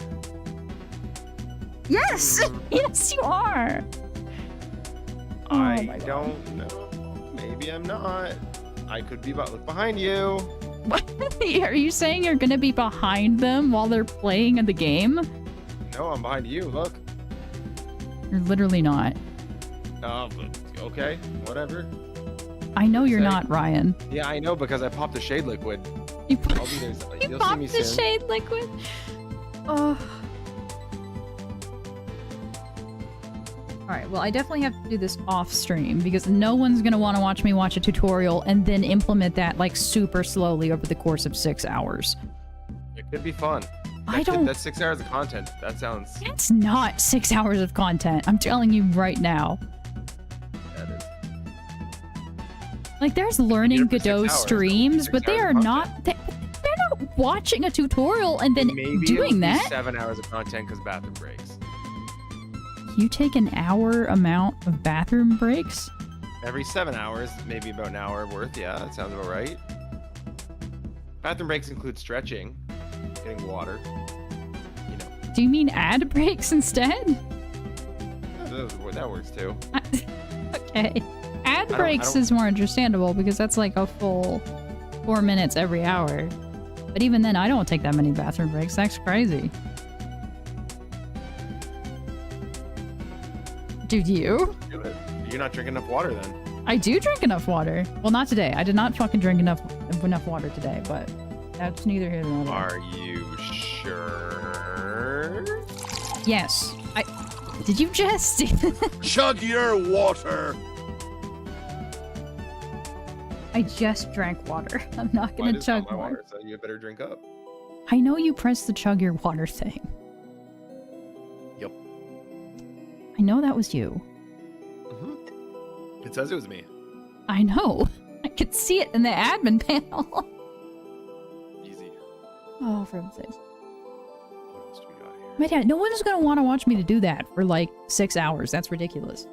Yes! Yes, you are. Oh I my God. don't know. Maybe I'm not. I could be, but look behind you. What? Are you saying you're gonna be behind them while they're playing the game? No, I'm behind you. Look. You're literally not. Okay, whatever. I know you're Say. not, Ryan. Yeah, I know because I popped the shade liquid. You, I'll be there. you You'll see popped me the soon. shade liquid. Oh. Alright, well, I definitely have to do this off stream because no one's gonna want to watch me watch a tutorial and then implement that like super slowly over the course of 6 hours. It could be fun. I don't- That's 6 hours of content. That sounds. It's not 6 hours of content. I'm telling you right now. That is. Like, there's learning it for 6 Godot hours, streams, 6 but they hours are of not. They're not watching a tutorial and then Maybe doing it'll be that. 7 hours of content because bathroom breaks. You take an hour amount of bathroom breaks? Every 7 hours, maybe about an hour worth. Yeah, that sounds about right. Bathroom breaks include stretching, getting water. You know, Do you mean ad breaks instead? that works too. Okay. Ad don't- breaks I don't- is more understandable because that's like a full 4 minutes every hour. But even then, I don't take that many bathroom breaks. That's crazy. Do you? Do it. You're not drinking enough water then. I do drink enough water. Well, not today. I did not fucking drink enough water today, but that's neither here nor there. Are you sure? Yes. Did you just? Chug your water. I just drank water. I'm not Mine gonna is chug not my more. water, so you better drink up. I know you pressed the chug your water thing. Yep. I know that was you. It says it was me. I know. I could see it in the admin panel. Easy. Oh, for heaven's sakes. What else do we got here? My dad, no one's gonna want to watch me to do that for like 6 hours. That's ridiculous.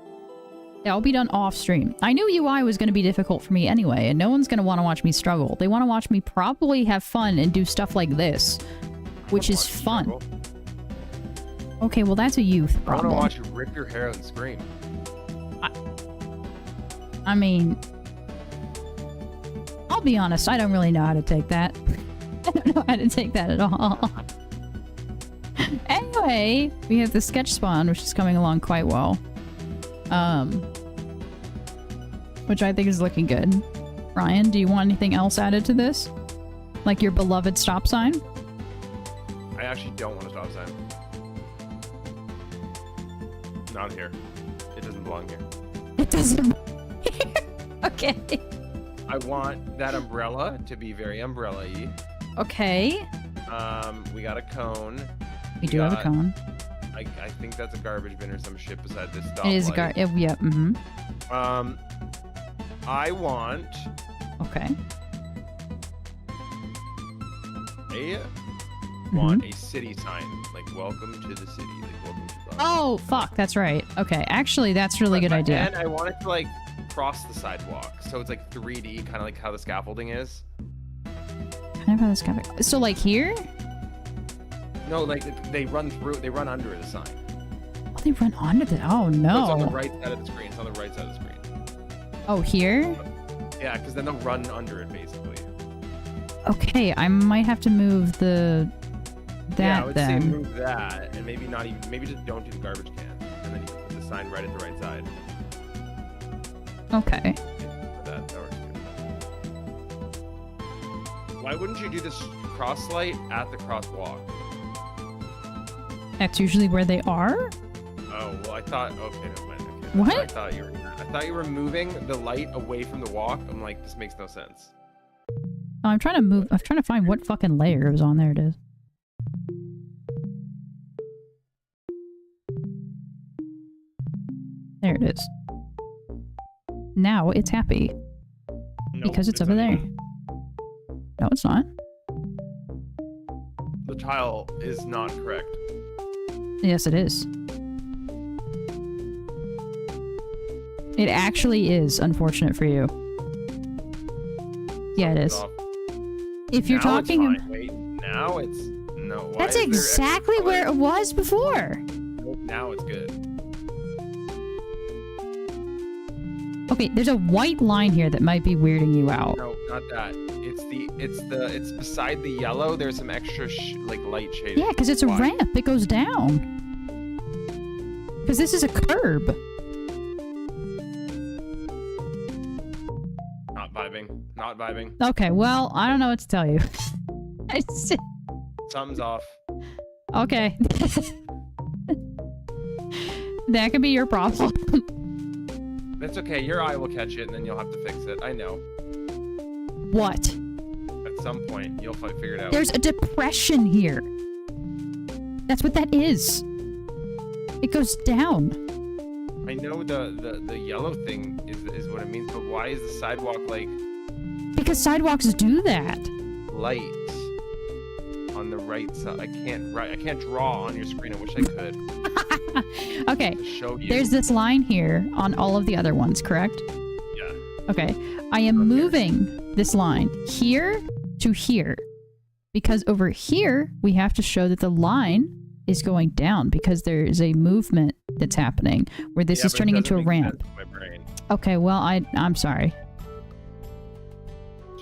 Yeah, I'll be done off stream. I knew UI was going to be difficult for me anyway, and no one's going to want to watch me struggle. They want to watch me probably have fun and do stuff like this, which is fun. Struggle. Okay, well that's a youth I problem. want to watch you rip your hair out and scream. I mean, I'll be honest, I don't really know how to take that. I don't know how to take that at all. Anyway, we have the sketch spawn, which is coming along quite well. Which I think is looking good. Ryan, do you want anything else added to this? Like your beloved stop sign? I actually don't want a stop sign. Not here. It doesn't belong here. It doesn't. Okay. I want that umbrella to be very umbrella-y. Okay. We got a cone. We do have a cone. I think that's a garbage bin or some shit beside this stoplight. It is a yeah, mm-hmm. I want... Okay. I want a city sign. Like, welcome to the city. Like, welcome to the... Oh, fuck, that's right. Okay, actually, that's a really good idea. And I want it to, like, cross the sidewalk. So it's, like, 3D, kind of like how the scaffolding is. Kind of how the scaffolding... So, like, here? No, like, they run under the sign. Oh, they run under the... Oh, no. It's on the right side of the screen. It's on the right side of the screen. Oh, here? Yeah, because then they'll run under it, basically. Okay, I might have to move the... Yeah, I would say move that, and maybe not even... Maybe just don't do the garbage can, and then you can put the sign right at the right side. Okay. That works good. Why wouldn't you do this cross light at the crosswalk? That's usually where they are? Oh, well, I thought... Okay, never mind. Okay, what? I thought you were moving the light away from the walk. I'm like, this makes no sense. Oh, I'm trying to find what fucking layer it was on. There it is. There it is. Now it's happy. Nope, Because it's over there. No, it's not. The tile is not correct. Yes, it is. It actually is, unfortunate for you. Yeah, it is. Off. If you're Now it's talking... fine. Wait, now it's... No. Why That's is there exactly extra where color? it was before! Nope, now it's good. Okay, there's a white line here that might be weirding you out. No, not that. It's beside the yellow. There's some extra like light shading. Yeah, because it's a Why? ramp. It goes down. Because this is a curb. Not vibing. Not vibing. Okay, well, I don't know what to tell you. Something's off. Okay. That could be your problem. That's okay. Your eye will catch it, and then you'll have to fix it. I know. What? At some point, you'll figure it out. There's a depression here. That's what that is. It goes down. I know the yellow thing is what it means, but why is the sidewalk like Because sidewalks do that. light on the right side? I can't draw on your screen. I wish I could. Okay. To show you. There's this line here on all of the other ones, correct? Yeah. Okay. I am moving this line here to here. Because over here, we have to show that the line is going down because there is a movement that's happening where this is but it turning doesn't into a make ramp. sense in my brain. Okay, well, I'm sorry.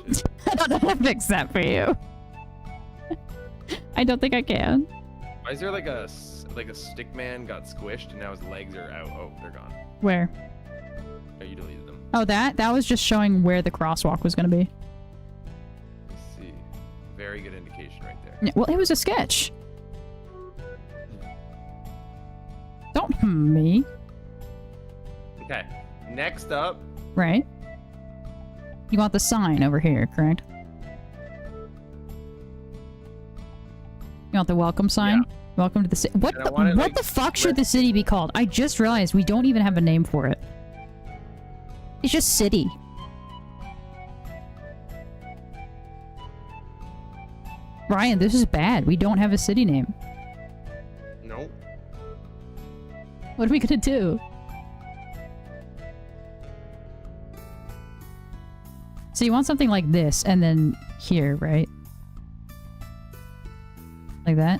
Shit. I don't know how to fix that for you. I don't think I can. Why is there like a stick man got squished and now his legs are out? Oh, they're gone. Where? Oh, you deleted them. Oh, that was just showing where the crosswalk was going to be. Let's see. Very good indication right there. Yeah, well, it was a sketch. Don't me. Okay. Next up. Right? You want the sign over here, correct? You want the welcome sign? Yeah. Welcome to the city. What And I want it, what like, the fuck should the city be called? I just realized we don't even have a name for it. It's just city. Ryan, this is bad. We don't have a city name. Nope. What are we gonna do? So you want something like this, and then here, right? Like that?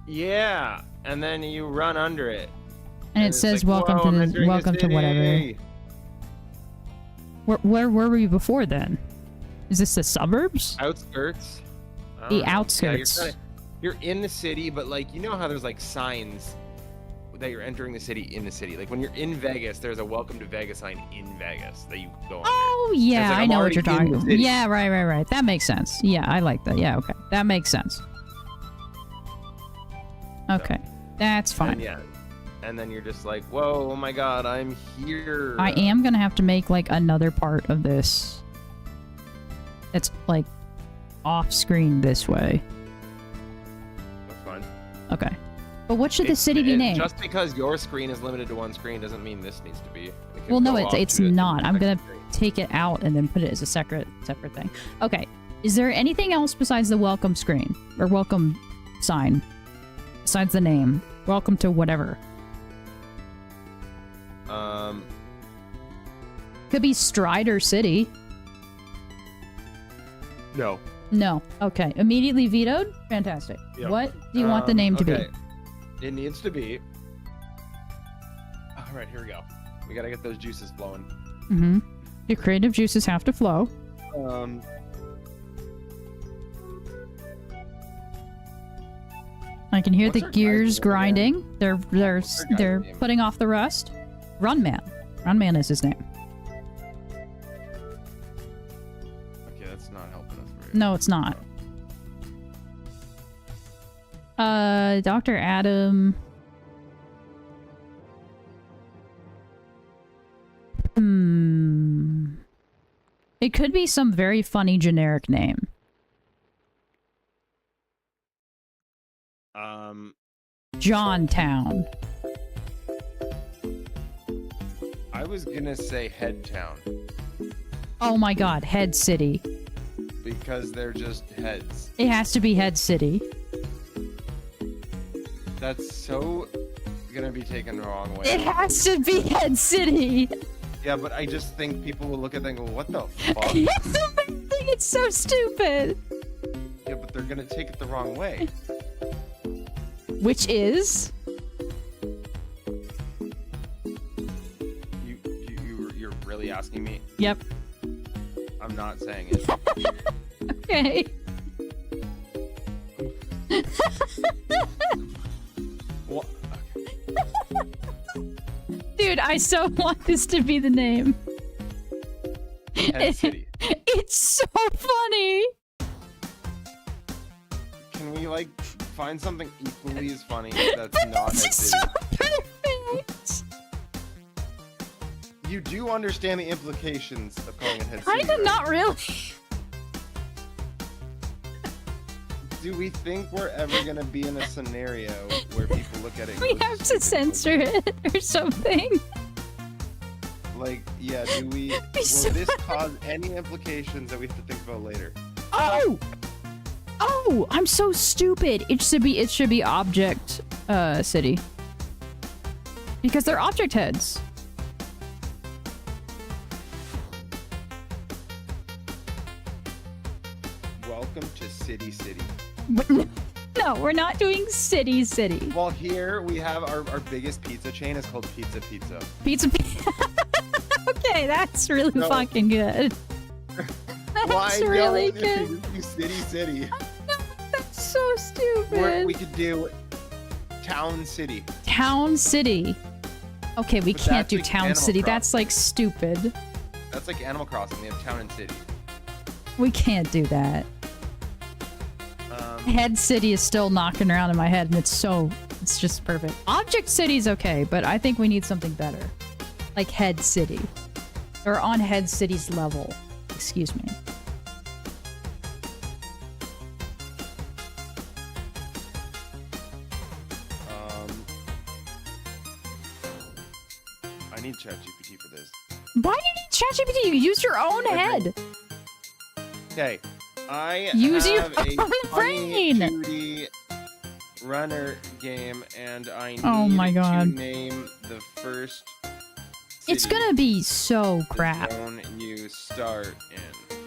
Yeah, and then you run under it. And it it's says, like, welcome "Whoa, I'm to entering the welcome to whatever. city." Where were we before then? Is this the suburbs? Outskirts. I The don't know. outskirts. Yeah, you're in the city, but like you know how there's like signs that you're entering the city in the city. Like when you're in Vegas, there's a welcome to Vegas sign in Vegas that you go on. Oh yeah, like, I I'm know what already you're talking in the about. city. Yeah, right. That makes sense. Yeah, I like that. Yeah, okay. That makes sense. Okay. That's fine. And yeah. And then you're just like, whoa, oh my god, I'm here. I am gonna have to make like another part of this. That's like off screen this way. That's fine. Okay. But what should the city be named? Just because your screen is limited to one screen doesn't mean this needs to be. It can Well, no, go it's off it's to a not. I'm second gonna screen. take it out and then put it as a separate thing. Okay. Is there anything else besides the welcome screen or welcome sign? Besides the name, welcome to whatever. Could be Strider City. No. No. Okay. Immediately vetoed? Fantastic. Yep. What do you want the name to be? okay. It needs to be. All right, here we go. We gotta get those juices flowing. Mm-hmm. Your creative juices have to flow. I can hear What's the our gears guy's name again? grinding. They're guy's name? putting off the rust. Runman. Runman is his name. Okay, that's not helping us very No, it's not. Dr. Adam. It could be some very funny generic name. Johntown. I was gonna say Headtown Oh my god, Head City. because they're just heads. It has to be Head City. That's so gonna be taken the wrong way. It has to be Head City. Yeah, but I just think people will look at that and go, "What the fuck?" It's the big thing. It's so stupid. Yeah, but they're gonna take it the wrong way. Which is? You're really asking me? Yep. I'm not saying it. Okay. What? Dude, I so want this to be the name. Head City. It's so funny. Can we like find something equally as funny that's not Head It's City? so perfect. You do understand the implications of calling it Head City, Kinda right? not really. Do we think we're ever gonna be in a scenario where people look at it and We go, have to "Stupid censor it or something. Like, yeah, do we? Will so this cause any implications that we have to think about later? Oh! Oh! I'm so stupid. It should be Object City. Because they're object heads. Welcome to City City. No, we're not doing City City. Well, here we have our biggest pizza chain is called Pizza Pizza. Pizza. Okay, that's really No. fucking good. That's Why really don't good. we just do City City? That's so stupid. Or we could do Town City. Town City. Okay, we But can't that's do like Town Animal City. Crossing. That's like stupid. That's like Animal Crossing. They have Town and City. We can't do that. Head City is still knocking around in my head, and it's just perfect. Object City's okay, but I think we need something better. Like Head City. Or on Head City's level. Excuse me. I need ChatGPT for this. Why do you need ChatGPT? You use your own head. Okay, I Use your have a own funny brain. 2D runner game, and I need Oh my God. to name the first It's gonna be so crap. Zone you start in.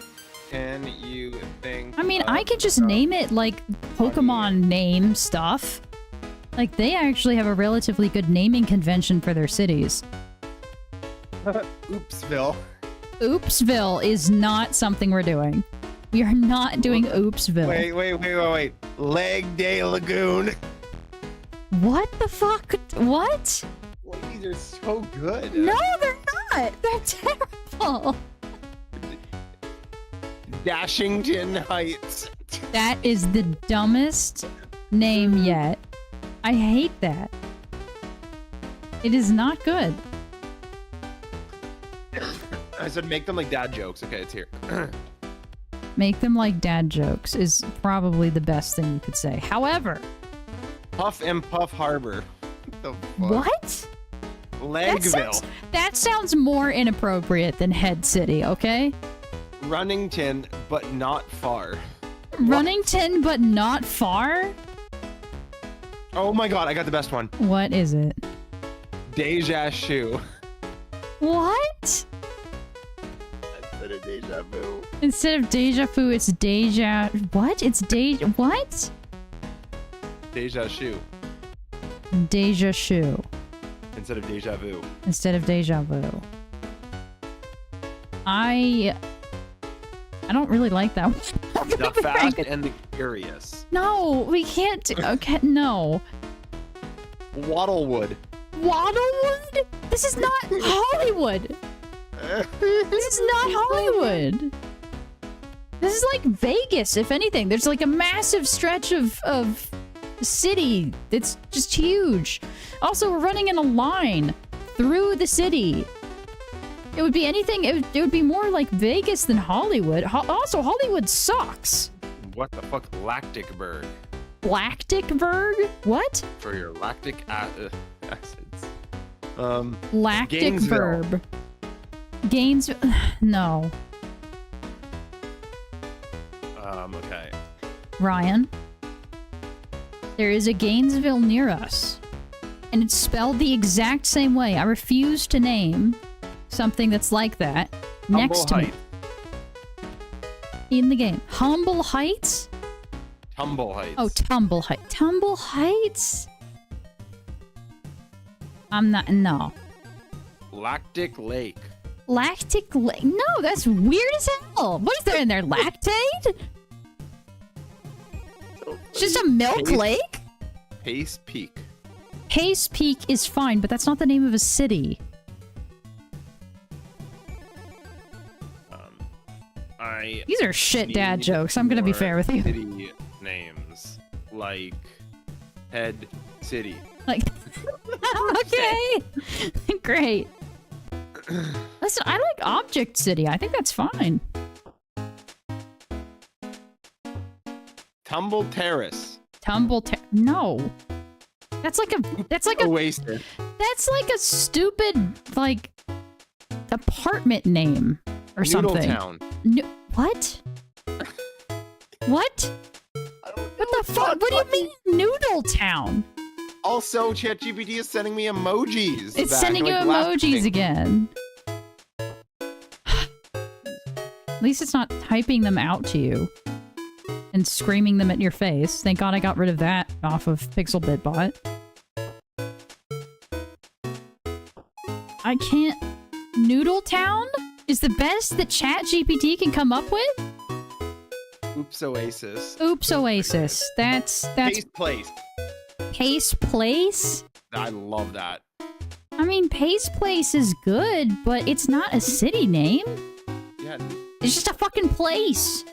Can you think? I mean, I of could just some- name it like Pokemon name stuff. Like, they actually have a relatively good naming convention for their cities. Oopsville. Oopsville is not something we're doing. We are not doing Oopsville. Wait. Leg Day Lagoon. What the fuck? What? Well, these are so good. No, they're not. They're terrible. Dashington Heights. That is the dumbest name yet. I hate that. It is not good. I said make them like dad jokes. Okay, it's here. Make them like dad jokes is probably the best thing you could say. However, Puff and Puff Harbor. What the fuck? what? Legville. That sounds more inappropriate than Head City, okay? Runnington, but not far. Runnington, but not far? Oh my god, I got the best one. What is it? Deja Shoe. What? Instead of Deja Vu. Instead of Deja Vu, it's Deja... What? It's Deja... What? Deja Shoe. Deja Shoe. Instead of Deja Vu. Instead of Deja Vu. I don't really like that one. The Fast and the Furious. No, we can't... Okay, no. Waddlewood. Waddlewood? This is not Hollywood. This is not Hollywood. This is like Vegas, if anything. There's like a massive stretch of city that's just huge. Also, we're running in a line through the city. It would be anything, it would be more like Vegas than Hollywood. Also, Hollywood sucks. What the fuck? Lacticburg. Lacticburg? What? For your lactic acids. Lactic Gainesville. verb. Gainesville. No. Okay. Ryan. There is a Gainesville near us. And it's spelled the exact same way. I refuse to name something that's like that next to me. In the game. Humble Heights? Tumble Heights. Oh, Tumble Heights. Tumble Heights? I'm not... No. Lactic Lake. Lactic Lake? No, that's weird as hell. What is there in there? Lactate? It's just a milk lake? Pace Peak. Pace Peak is fine, but that's not the name of a city. These are shit dad need jokes. I'm gonna be more fair with you. City names like Head City. Like, okay, great. Listen, I like Object City. I think that's fine. Tumble Terrace. No, that's like a Oasis. that's like a stupid like apartment name or something. Noodletown. No, what? What? What the fuck? What do you mean, Noodletown? Also, ChatGPT is sending me emojis. It's back, sending you like, emojis laughing. again. At least it's not typing them out to you and screaming them at your face. Thank God I got rid of that off of PixelBitBot. I can't... Noodletown is the best that ChatGPT can come up with? Oops Oasis. Oops Oasis. That's Pace Place. Pace Place? I love that. I mean, Pace Place is good, but it's not a city name. Yeah. It's just a fucking place.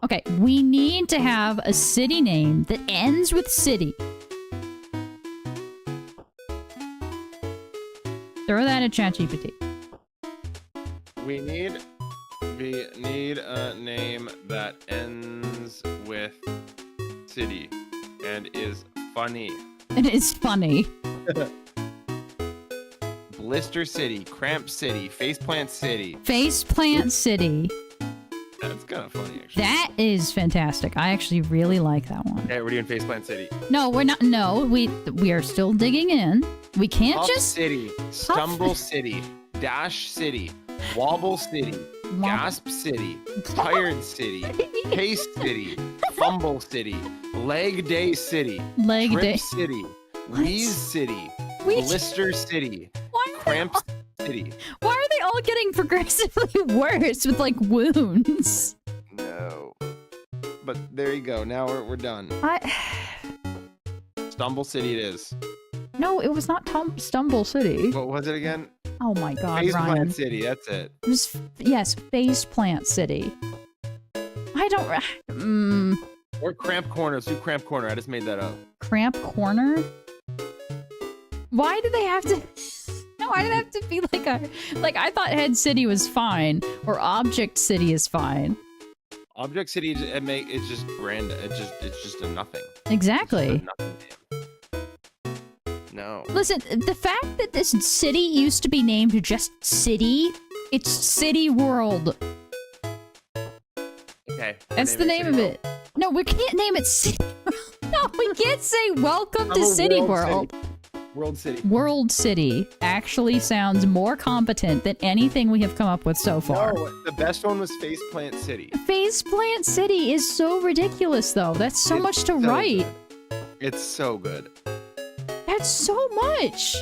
Okay, we need to have a city name that ends with city. Throw that at ChatGPT. We need a name that ends with city and is funny. It is funny. Blister City, Cramp City, Faceplant City. Faceplant City. That's kind of funny, actually. That is fantastic. I actually really like that one. Okay, we're doing Faceplant City. No, we're not. No, we are still digging in. We can't Huff just... City, Stumble City, Dash City, Wobble City, Gasp City, Tired City, Pace City, Fumble City, Leg Day City, Leg Trip day. City, What? Wheeze City, Wheeze- Blister City, Why are, they Cramp all, City. why are they all getting progressively worse with, like, wounds? No. But there you go. Now we're done. Stumble City it is. No, it was not Stumble City. What was it again? Oh my god, Phase Ryan. Plant City, that's it. It was, yes, Phase Plant City. I don't... Or Cramp Corner. Let's do Cramp Corner. I just made that up. Cramp Corner? Why do they have to... No, why did it have to be like a... Like, I thought Head City was fine, or Object City is fine. Object City, it's just brand. It's just a nothing. Exactly. It's just a nothing name. No. Listen, the fact that this city used to be named just City, it's City World. Okay. That's the name of it. No, we can't name it City World. No, we can't say Welcome to City World. World City. World City actually sounds more competent than anything we have come up with so far. No, the best one was Faceplant City. Faceplant City is so ridiculous, though. That's so It's much to so write. good. It's so good. That's so much.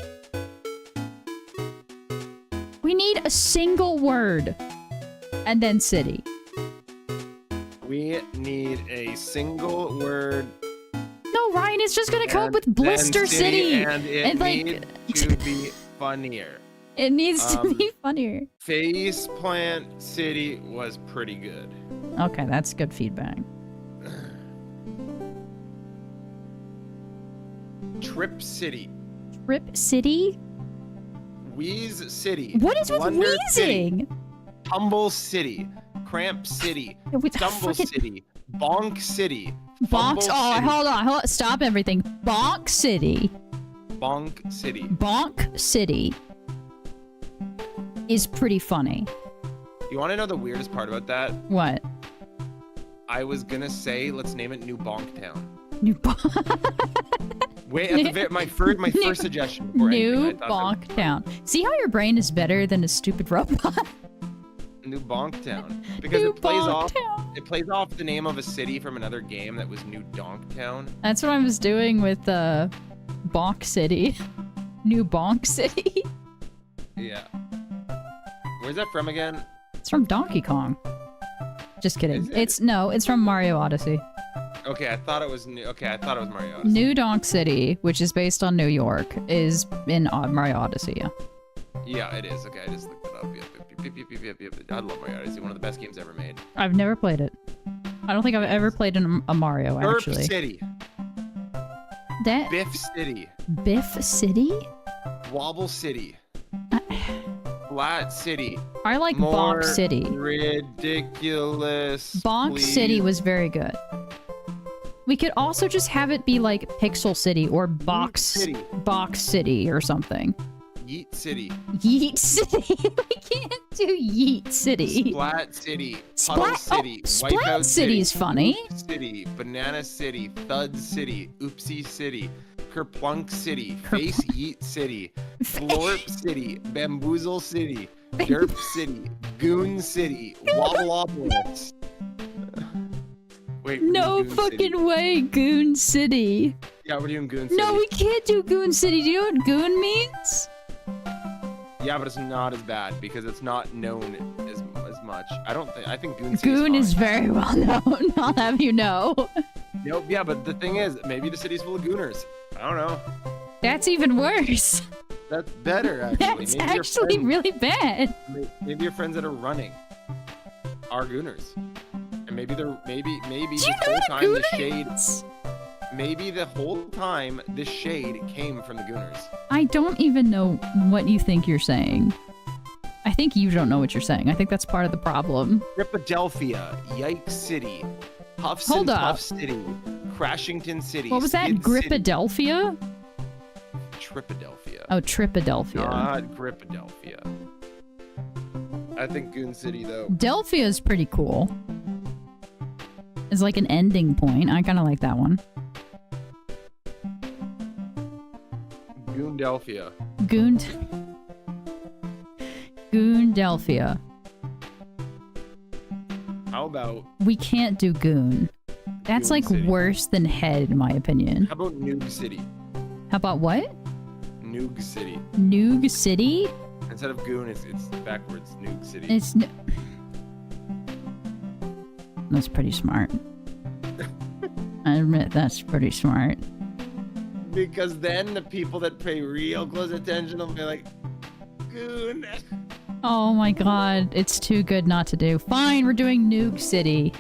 We need a single word. And then city. We need a single word. No, Ryan is just gonna come up and with then Blister City. And it And, like- needs to be funnier. It needs to be funnier. Faceplant City was pretty good. Okay, that's good feedback. Trip City. Trip City? Wheeze City. What is with Wonder City, wheezing? Tumble City. Cramp City. With Stumble frickin- City. Bonk City. Bonk. Fumble Oh, City. hold on. Stop everything. Bonk City. Bonk City. Bonk City is pretty funny. You want to know the weirdest part about that? What? I was gonna say, let's name it New Bonk Town. New Bonk. Wait, at the my first suggestion. Before New anything, I thought Bonk Town. See how your brain is better than a stupid robot? that- New Bonk Town, because New it plays Bonk off. Town. It plays off the name of a city from another game that was New Donk Town. That's what I was doing with Bonk City. New Bonk City. Yeah. Where's that from again? It's from Donkey Kong. Just kidding. Is it? It's from Mario Odyssey. Okay, I thought it was new. Okay, I thought it was Mario Odyssey. New Donk City, which is based on New York, is in Mario Odyssey. Yeah. Yeah, it is. Okay, I just looked it up. Yep. I love Mario Odyssey. One of the best games ever made. I've never played it. I don't think I've ever played a Mario Burp actually. City. That Biff City. Biff City? Wobble City. Flat City. I like More Bonk City. Ridiculous. Bonk please. City was very good. We could also just have it be like Pixel City or Box City or something. Yeet City. Yeet City. We can't do Yeet City. Splat City. Puddle City. Splat Wipeout City's City. funny. Oops City. Banana City. Thud City. Oopsie City. Kerplunk City. Face Yeet City. Florp City. Bamboozle City. Derp City. Goon City. Wobbleopolis. Wait, we're No doing Goon fucking City. way, Goon City. Yeah, we're doing Goon City. No, we can't do Goon City. Do you know what Goon means? Yeah, but it's not as bad because it's not known as much. I think Goon City Goon is fine. very well known. I'll have you know. Nope, yeah, but the thing is, maybe the city's full of gooners. I don't know. That's even worse. That's better, actually. That's maybe your actually friends- really bad. Maybe your friends that are running are gooners, and maybe maybe Do you this know whole what a time the gooner shade. is? Maybe the whole time the shade came from the gooners. I don't even know what you think you're saying. I think you don't know what you're saying. I think that's part of the problem. Philadelphia, Yike City, Huffs Hold and up. Puff City, Crashington City. What was that? Skid City, Grippadelphia? Tripadelphia. Oh, Tripadelphia. Not Grippadelphia. I think Goon City, though. Delphia is pretty cool. It's like an ending point. I kind of like that one. Goon Goondelphia. Goondelphia. How about We can't do goon. That's Goon like City? worse than head, in my opinion. How about Noog City? How about what? Noog City. Noog City? Instead of goon, it's backwards. Noog City. It's That's pretty smart. I admit that's pretty smart. Because then the people that pay real close attention will be like, goon. Oh my god, it's too good not to do. Fine, we're doing Noog City.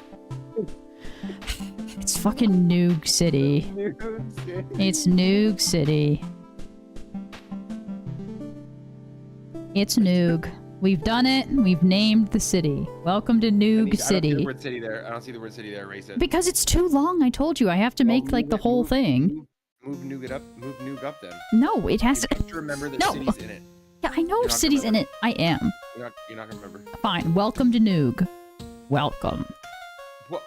It's fucking Noog City. Noog City. It's Noog City. It's Noog. We've done it. We've named the city. Welcome to Noog I don't see City. the word city there. I don't see the word city there. Erase it. Because it's too long, I told you. I have to Well, make like move the it- whole move- thing. Move Noog up. Move Noog up then. No, it has You to. have to remember that No. city's in it. Yeah, I know You're not city's gonna in it. I am. You're not gonna remember. Fine. Welcome to Noog. Welcome. What?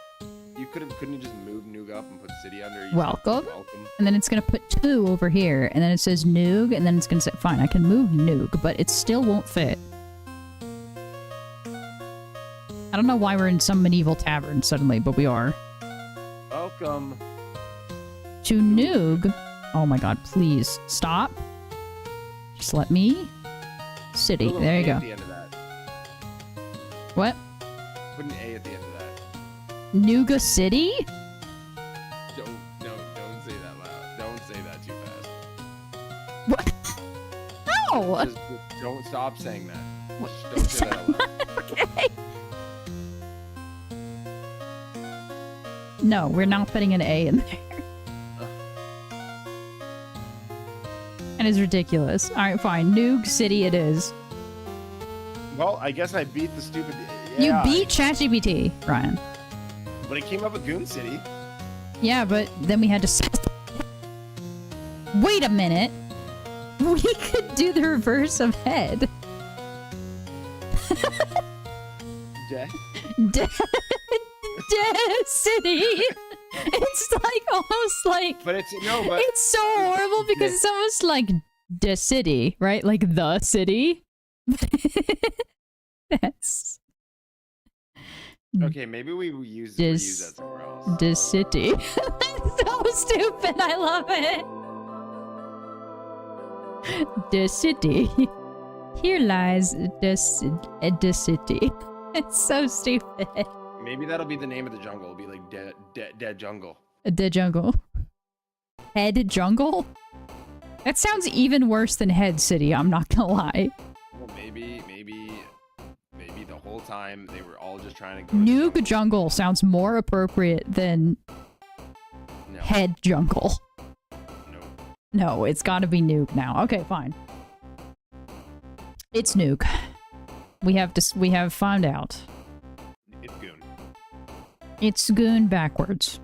Couldn't you just move Noog up and put city under? You Welcome. said welcome. And then it's gonna put 2 over here, and then it says Noog, and then it's gonna say, fine, I can move Noog, but it still won't fit. I don't know why we're in some medieval tavern suddenly, but we are. Welcome. To Noog. Oh my god, please stop. Just let me. City. Put a little There you A go. At the end of that. What? Put an A at the end of that. Nooga City? Don't say that loud. Don't say that too fast. What? No! Just don't stop saying that. What? Just don't say that out loud. Okay. No, we're not putting an A in there. That is ridiculous. Alright, fine. Noog City it is. Well, I guess I beat the stupid. You Yeah, beat ChatGPT, Ryan. But it came up with Goon City. Yeah, but then we had to... Wait a minute. We could do the reverse of head. City. It's like almost like... But it's no, but It's so horrible because it's almost like the city, right? Like the city. That's okay. Maybe we use Dis- that somewhere else. the city. That's so stupid. I love it. The city. Here lies the city. It's so stupid. Maybe that'll be the name of the jungle. It'll be like dead jungle. The jungle. Head jungle? That sounds even worse than Head City, I'm not gonna lie. Well, maybe the whole time they were all just trying to go. Noog Jungle sounds more appropriate than No. Head Jungle. No. No, it's gotta be Noog now. Okay, fine. It's Noog. We have found out. It's Goon. It's Goon backwards.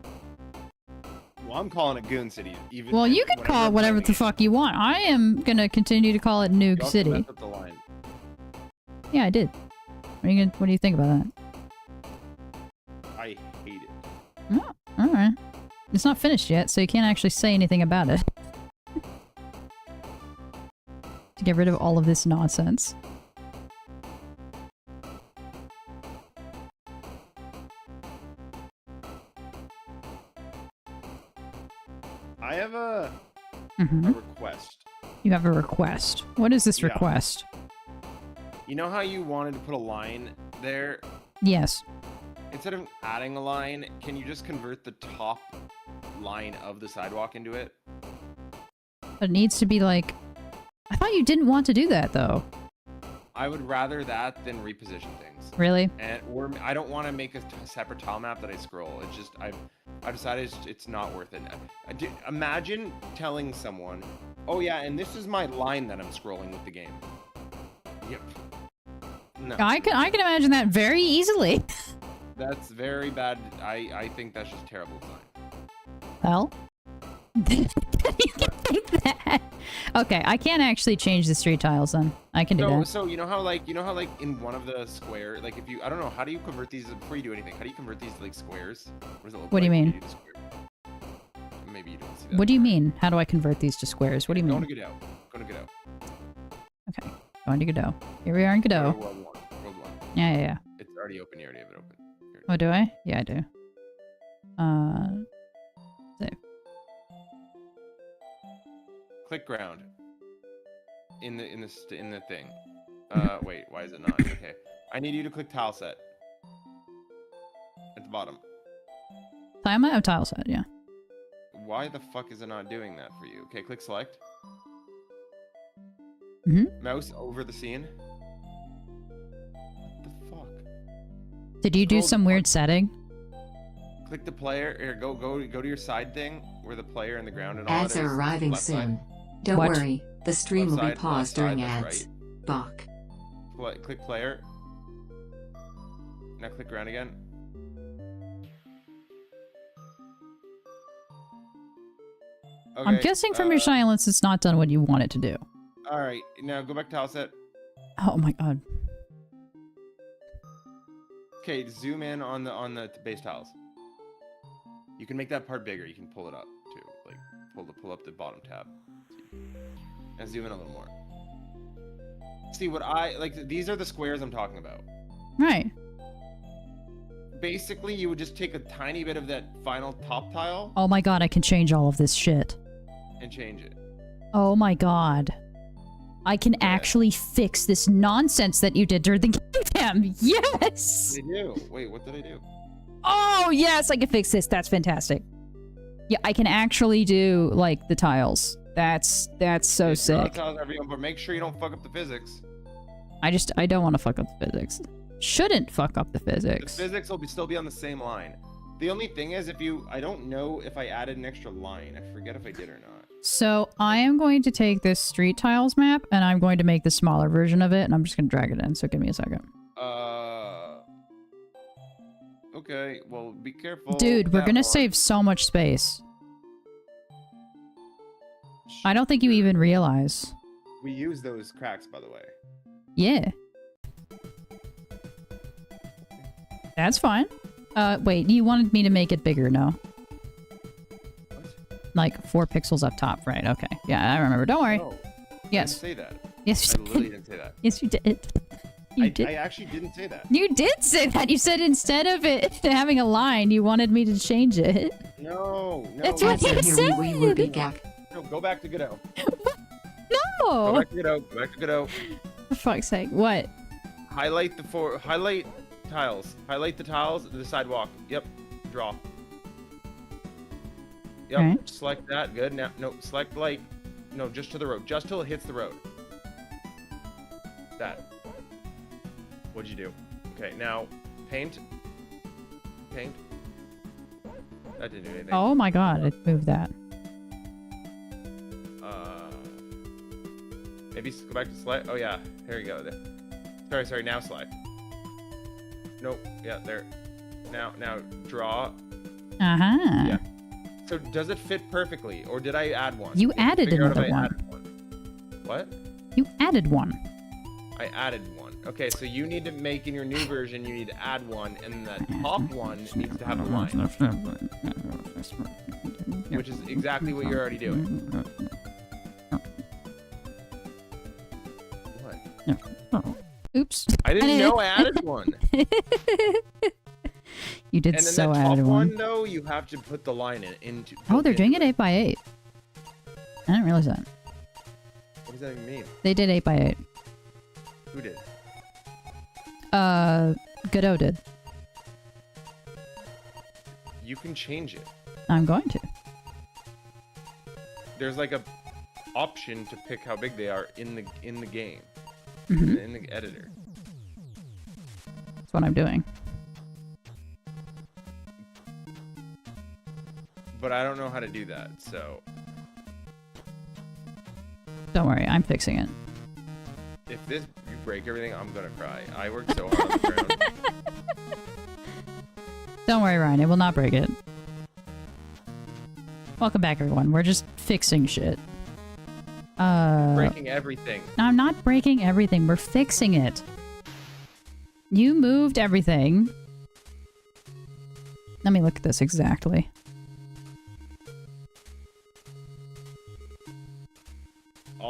Well, I'm calling it Goon City. Even Well, you can call it whatever the fuck you want. I am gonna continue to call it Noog City. Messed up the line. Yeah, I did. What do you think about that? I hate it. Oh, alright. It's not finished yet, so you can't actually say anything about it. To get rid of all of this nonsense. I have a Mhm. request. You have a request. What is this Yeah. request? You know how you wanted to put a line there? Yes. Instead of adding a line, can you just convert the top line of the sidewalk into it? But it needs to be like... I thought you didn't want to do that, though. I would rather that than reposition things. Really? Or I don't want to make a separate tile map that I scroll. It's just I've decided it's not worth it. Imagine telling someone, "Oh yeah, and this is my line that I'm scrolling with the game." Yep. No. I can imagine that very easily. That's very bad. I think that's just terrible design. Well... you can think that. Okay, I can't actually change the street tiles then. I can do that. So you know how like in one of the square, like if you I don't know, how do you convert these before you do anything? How do you convert these to like squares? What does it look What do you like when mean? do the square? maybe you don't see that. What do you mean? How do I convert these to squares? What do you Go mean? to Godot. Go to Godot. Okay, going to Godot. Here we are in Go Godot. to World 1. World 1. Yeah. It's already open. You already have it open. Here it Oh, do I? Yeah, I do. Save. Click ground. In the thing. Wait, why is it not? Okay. I need you to click tile set. At the bottom. Tile set? Oh, tile set, yeah. Why the fuck is it not doing that for you? Okay, click select. Mouse over the scene. What the fuck? Did you do Scroll some the weird setting? Click the player. Here, go to your side thing where the player and the ground and all Ads that are is. arriving Left soon. side. Don't What? worry, the stream will be Left side, paused left side, during that's ads. right. Bok. Click player. Now click ground again. I'm Okay, guessing from your silence it's not done what you want it to do. All right, now go back to tile set. Oh my god. Okay, zoom in on the base tiles. You can make that part bigger. You can pull it up too, like pull up the bottom tab, and zoom in a little more. See what I like. These are the squares I'm talking about. Right. Basically, you would just take a tiny bit of that final top tile Oh my god, I can change all of this shit. and change it. Oh my god. I can actually fix this nonsense that you did during the game. Yes! They do. Wait, what did I do? Oh, yes, I can fix this. That's fantastic. Yeah, I can actually do, like, the tiles. That's so sick. Tiles everyone, but make sure you don't fuck up the physics. I don't want to fuck up the physics. Shouldn't fuck up the The physics. physics will still be on the same line. The only thing is, I don't know if I added an extra line. I forget if I did or not. So I am going to take this street tiles map and I'm going to make the smaller version of it and I'm just going to drag it in. So give me a second. Okay, well, be careful. Dude, we're That going to one. save so much space. I don't think you even realize. We use those cracks, by the way. Yeah. That's fine. Wait, you wanted me to make it bigger, no? Like 4 pixels up top, right? Okay. Yeah, I remember. Don't worry. No, Yes. I didn't say that. Yes, I you literally did. didn't say that. Yes, you did. You did. I actually didn't say that. You did say that. You said instead of it having a line, you wanted me to change it. No. That's what Ads you are here, said. we will be back. No, go back to Godot. Go No. back to Godot. Go back to Godot. For fuck's sake. What? Highlight tiles. Highlight the tiles, the sidewalk. Yep. Draw. Yep. Alright. Select that. Good. Now, no. Select no, just to the road. Just till it hits the road. That. What'd you do? Okay. Now, paint. Paint. That didn't do anything. Oh my god, it moved that. Maybe go back to select. Oh yeah. Here we go. Sorry. Now select. Nope. Yeah. There. Now draw. Uh-huh. Yeah. So does it fit perfectly, or did I add one? You We have to added figure out if another I one. added one. What? You added one. I added one. Okay, so you need to make in your new version. You need to add one, and the top one needs to have a line, which is exactly what you're already doing. What? Oops. I didn't know I added one. You did And then so the top add one, one. though, you have to put the line into. Oh, they're doing it 8 by 8. I didn't realize that. What does that even mean? They did 8 by 8. Who did? Godot did. You can change it. I'm going to. There's like a option to pick how big they are in the game, Mhm. in the editor. That's what I'm doing. But I don't know how to do that, so Don't worry, I'm fixing it. if you break everything, I'm gonna cry. I worked so hard on the ground. Don't worry, Ryan. It will not break it. Welcome back, everyone. We're just fixing shit. Breaking everything. No, I'm not breaking everything. We're fixing it. You moved everything. Let me look at this exactly.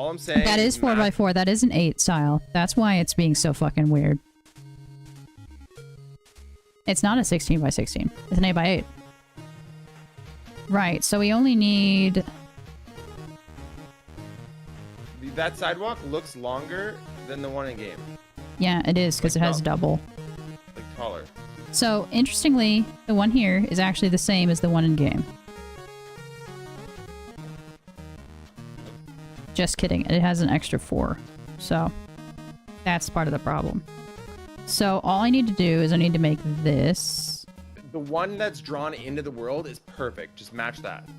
All I'm saying That is 4x4. That is an 8 tile. That's why it's being so fucking weird. It's not a 16x16. It's an 8x8. Right, so we only need... That sidewalk looks longer than the one in game. Yeah, it is, because it has double. Like taller. So, interestingly, the one here is actually the same as the one in game. Just kidding. It has an extra 4. So, that's part of the problem. So, all I need to do is I need to make this. The one that's drawn into the world is perfect. Just match that.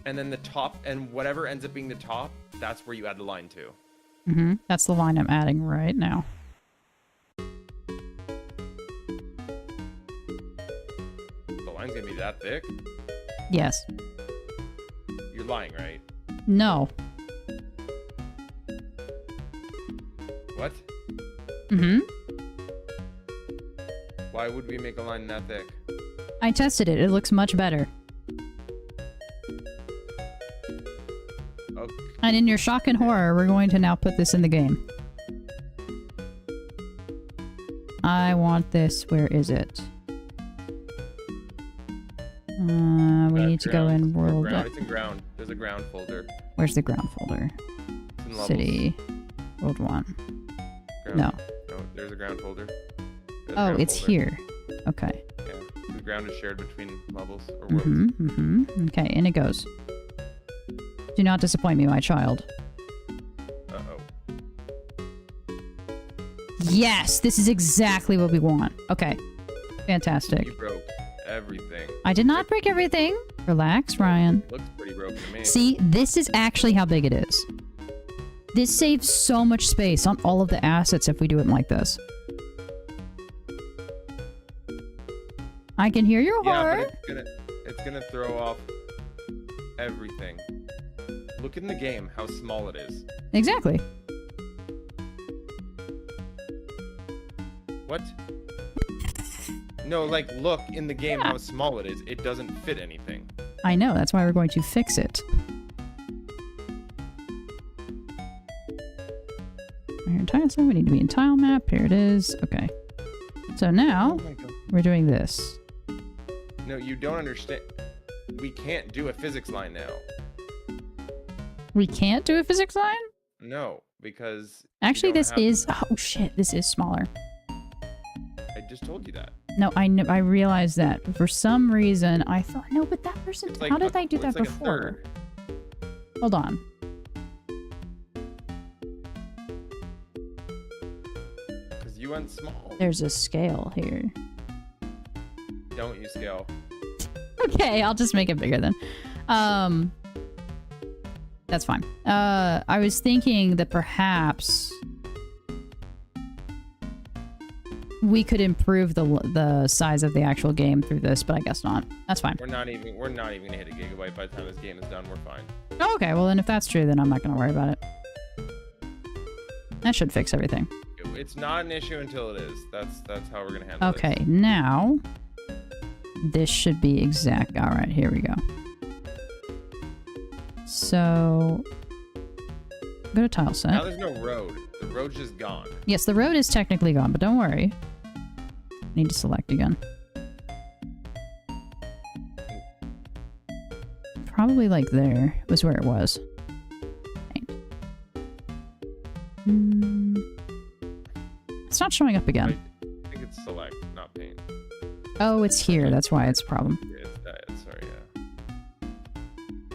And then the top, and whatever ends up being the top, that's where you add the line to. Mm-hmm. That's the line I'm adding right now. The line's gonna be that thick? Yes. You're lying, right? No. What? Mm-hmm. Why would we make a line that thick? I tested it. It looks much better. Okay. And in your shock and horror, we're going to now put this in the game. I want this. Where is it? We need to go in world. It's in ground. There's a ground folder. Where's the ground folder? It's in levels. City. World 1. Ground. No. No, there's a ground folder. There's a Oh, ground it's folder. here. Okay. Yeah. The ground is shared between levels or worlds. Mm-hmm, mm-hmm. Okay, in it goes. Do not disappoint me, my child. Uh-oh. Yes! This is exactly what we want. Okay. Fantastic. You broke everything. I did not break everything. Relax, Ryan. Looks pretty broken to me. See, this is actually how big it is. This saves so much space on all of the assets if we do it like this. I can hear your horror. But it's gonna throw off everything. Look in the game how small it is. Exactly. What? No, like look in the game how small it is. It doesn't fit anything. I know, that's why we're going to fix it. Here, tile set, we need to be in tile map. Here it is. Okay. So now, Oh my God. we're doing this. No, you don't understand. We can't do a physics line now. We can't do a physics line? No, because Actually, you don't this have- is... Oh, shit. This is smaller. I just told you that. No, I realized that. But for some reason, I thought... No, but that person... It's like How did a- I do that it's like a before? third. Hold on. Because you went small. There's a scale here. Don't use scale. Okay, I'll just make it bigger then. That's fine. I was thinking that perhaps we could improve the size of the actual game through this, but I guess not. That's fine. We're not even gonna hit a gigabyte by the time this game is done. We're fine. Oh, okay, well then if that's true, then I'm not gonna worry about it. That should fix everything. It's not an issue until it is. That's how we're gonna handle it. Okay, now this should be exact. All right, here we go. So go to tile set. Now there's no road. The road's just gone. Yes, the road is technically gone, but don't worry. Need to select again. Probably like there was where it was. Paint. It's not showing up again. I think it's select, not paint. Oh, it's here. That's why it's a problem. Yeah, it's that. Sorry, yeah.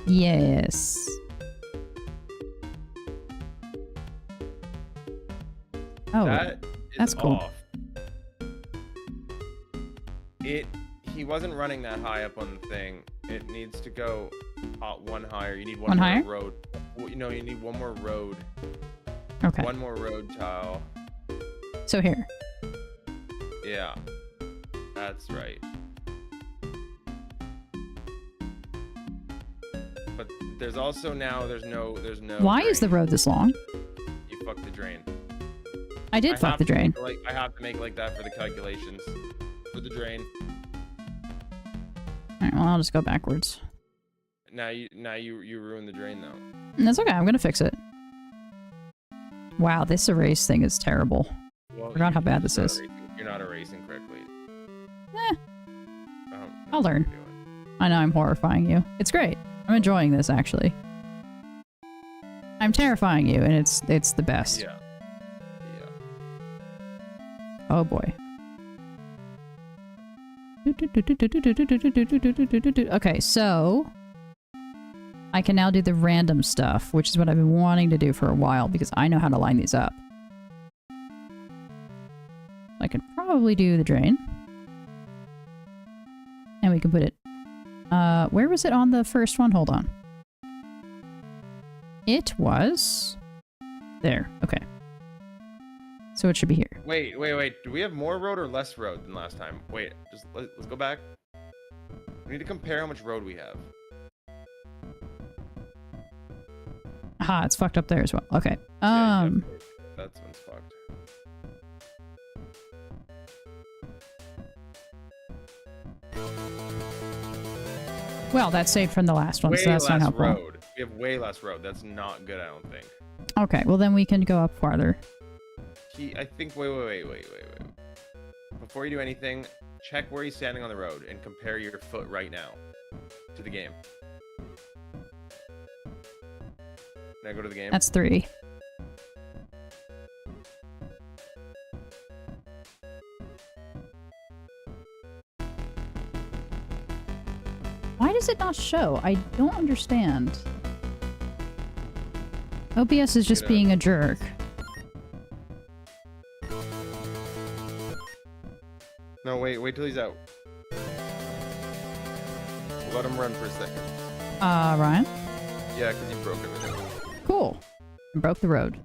Yes. Oh, That is that's cool. off. He wasn't running that high up on the thing. It needs to go one higher. You need one One more higher? road. You know, you need one more road. okay. One more road tile. So here. Yeah, that's right. But there's also now there's no. Why is the drain. road this long? You fucked the drain. I did fuck have the to drain. make, I have to make like that for the calculations for the drain. Alright, well, I'll just go backwards. Now you ruined the drain though. That's okay. I'm gonna fix it. Wow, this erase thing is terrible. Well, Forgot how bad this is. You're not erasing correctly. I'll learn. I know I'm horrifying you. It's great. I'm enjoying this actually. I'm terrifying you, and it's the best. Yeah. Oh boy. Okay, so I can now do the random stuff, which is what I've been wanting to do for a while because I know how to line these up. I can probably do the drain. And we can put it... where was it on the first one? Hold on. It was... there. Okay. So it should be here. Wait. Do we have more road or less road than last time? Wait, let's go back. We need to compare how much road we have. Aha, it's fucked up there as well. Okay. Yeah, that's what's fucked. Well, that's saved from the last one, so that's not helpful. Road. We have way less road. That's not good, I don't think. Okay, well then we can go up farther. I think, wait. Before you do anything, check where he's standing on the road and compare your foot right now to the game. Can I go to the game? That's 3. Why does it not show? I don't understand. OBS is just being a jerk. No, wait till he's out. We'll let him run for a second. Ryan? Yeah, because he broke everything. Cool. I broke the road.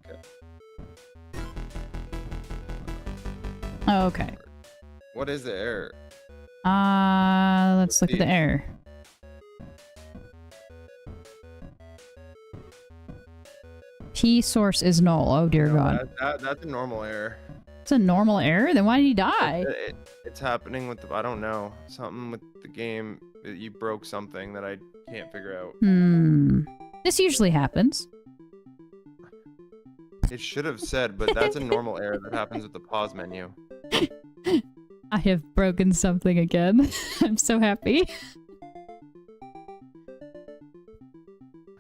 Okay. What is the error? Let's look at the error. P source is null. Oh dear God. That's a normal error. It's a normal error? Then why did he die? It's happening with the, I don't know, something with the game. You broke something that I can't figure out. This usually happens. It should have said, but that's a normal error that happens with the pause menu. I have broken something again. I'm so happy.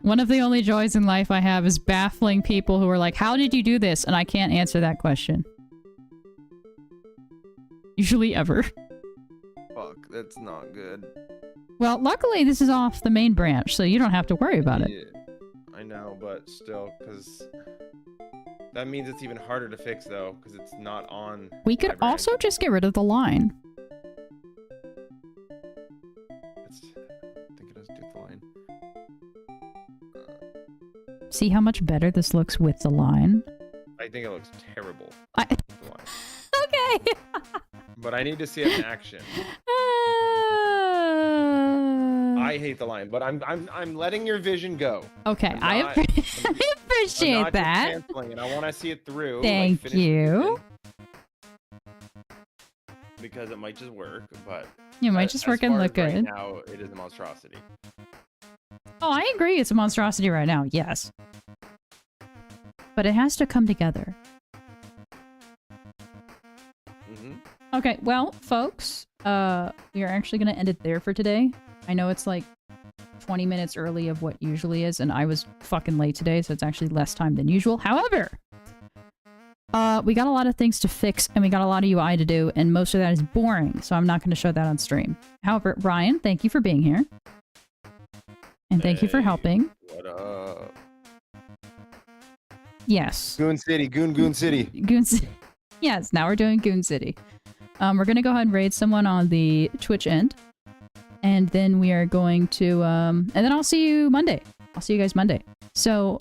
One of the only joys in life I have is baffling people who are like, how did you do this? And I can't answer that question. Usually ever. Fuck, that's not good. Well, luckily this is off the main branch, so you don't have to worry about it. Yeah, I know, but still, because that means it's even harder to fix, though, because it's not on. We could also just get rid of the line. I think it has to do with the line. See how much better this looks with the line? I think it looks terrible. Okay. But I need to see it in action. I hate the line, but I'm letting your vision go. Okay, I appreciate that. Canceling it. I want to see it through. Thank you. Because it might just work, but it might just work and look good. Right now, it is a monstrosity. Oh, I agree. It's a monstrosity right now. Yes, but it has to come together. Okay, well, folks, we are actually going to end it there for today. I know it's like 20 minutes early of what usually is, and I was fucking late today, so it's actually less time than usual. However, we got a lot of things to fix, and we got a lot of UI to do, and most of that is boring, so I'm not going to show that on stream. However, Ryan, thank you for being here. And thank you for helping. What up? Yes. Goon City, Goon City. Goon City. Yes, now we're doing Goon City. We're going to go ahead and raid someone on the Twitch end. And then we are going to, and then I'll see you Monday. I'll see you guys Monday. So,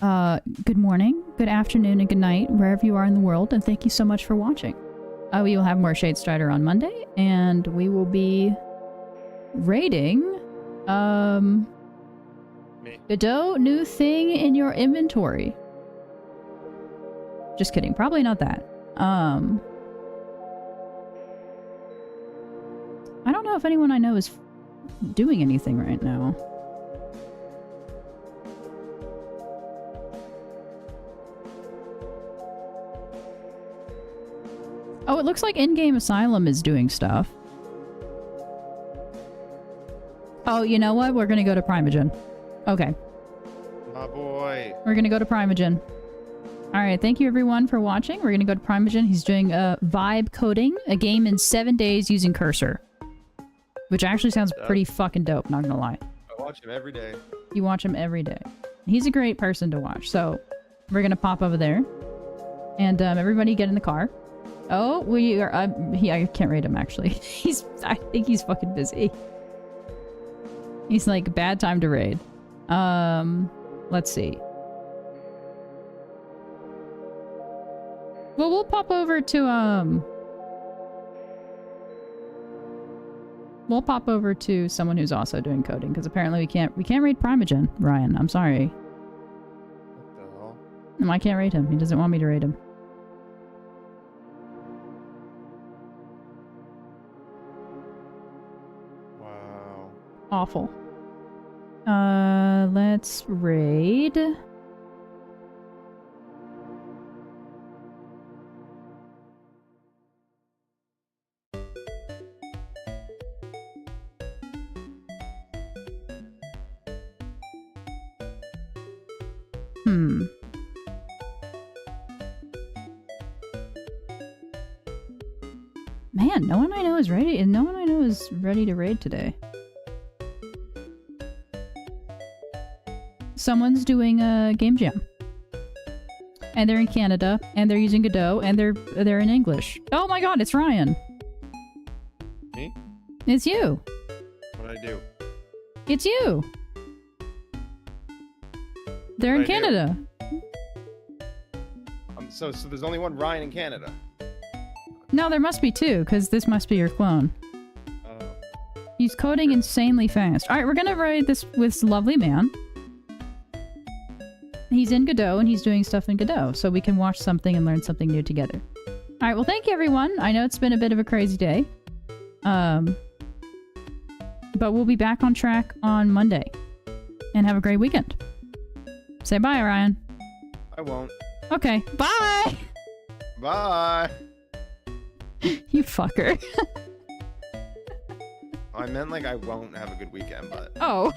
good morning, good afternoon, and good night, wherever you are in the world. And thank you so much for watching. We will have more Shade Strider on Monday. And we will be raiding, the new thing in your inventory. Just kidding. Probably not that. I don't know if anyone I know is doing anything right now. Oh, it looks like in-game Asylum is doing stuff. Oh, you know what? We're gonna go to Primogen. Okay. My boy. We're gonna go to Primogen. Alright, thank you everyone for watching. We're gonna go to Primogen. He's doing Vibe Coding, a game in 7 days using Cursor. Which actually sounds pretty fucking dope, not gonna lie. I watch him every day. You watch him every day. He's a great person to watch, so we're gonna pop over there. And everybody get in the car. Oh, we are. I can't rate him actually. I think he's fucking busy. He's like bad time to raid. Let's see. Well, we'll pop over to we'll pop over to someone who's also doing coding because apparently we can't raid Primogen. Ryan, I'm sorry. What the hell? No, I can't raid him. He doesn't want me to raid him. Wow. Awful. Let's raid. Man, no one I know is ready. No one I know is ready to raid today. Someone's doing a game jam. And they're in Canada, and they're using Godot, and they're in English. Oh my god, it's Ryan. Me? It's you. What'd I do? It's you. They're in What'd I do? Canada. So there's only one Ryan in Canada. No, there must be two, because this must be your clone. He's coding insanely fast. Alright, we're gonna raid this with this lovely man. He's in Godot, and he's doing stuff in Godot, so we can watch something and learn something new together. Alright, well thank you everyone. I know it's been a bit of a crazy day. But we'll be back on track on Monday. And have a great weekend. Say bye, Ryan. I won't. Okay, bye! Bye. You fucker. I meant like I won't have a good weekend, but... Oh.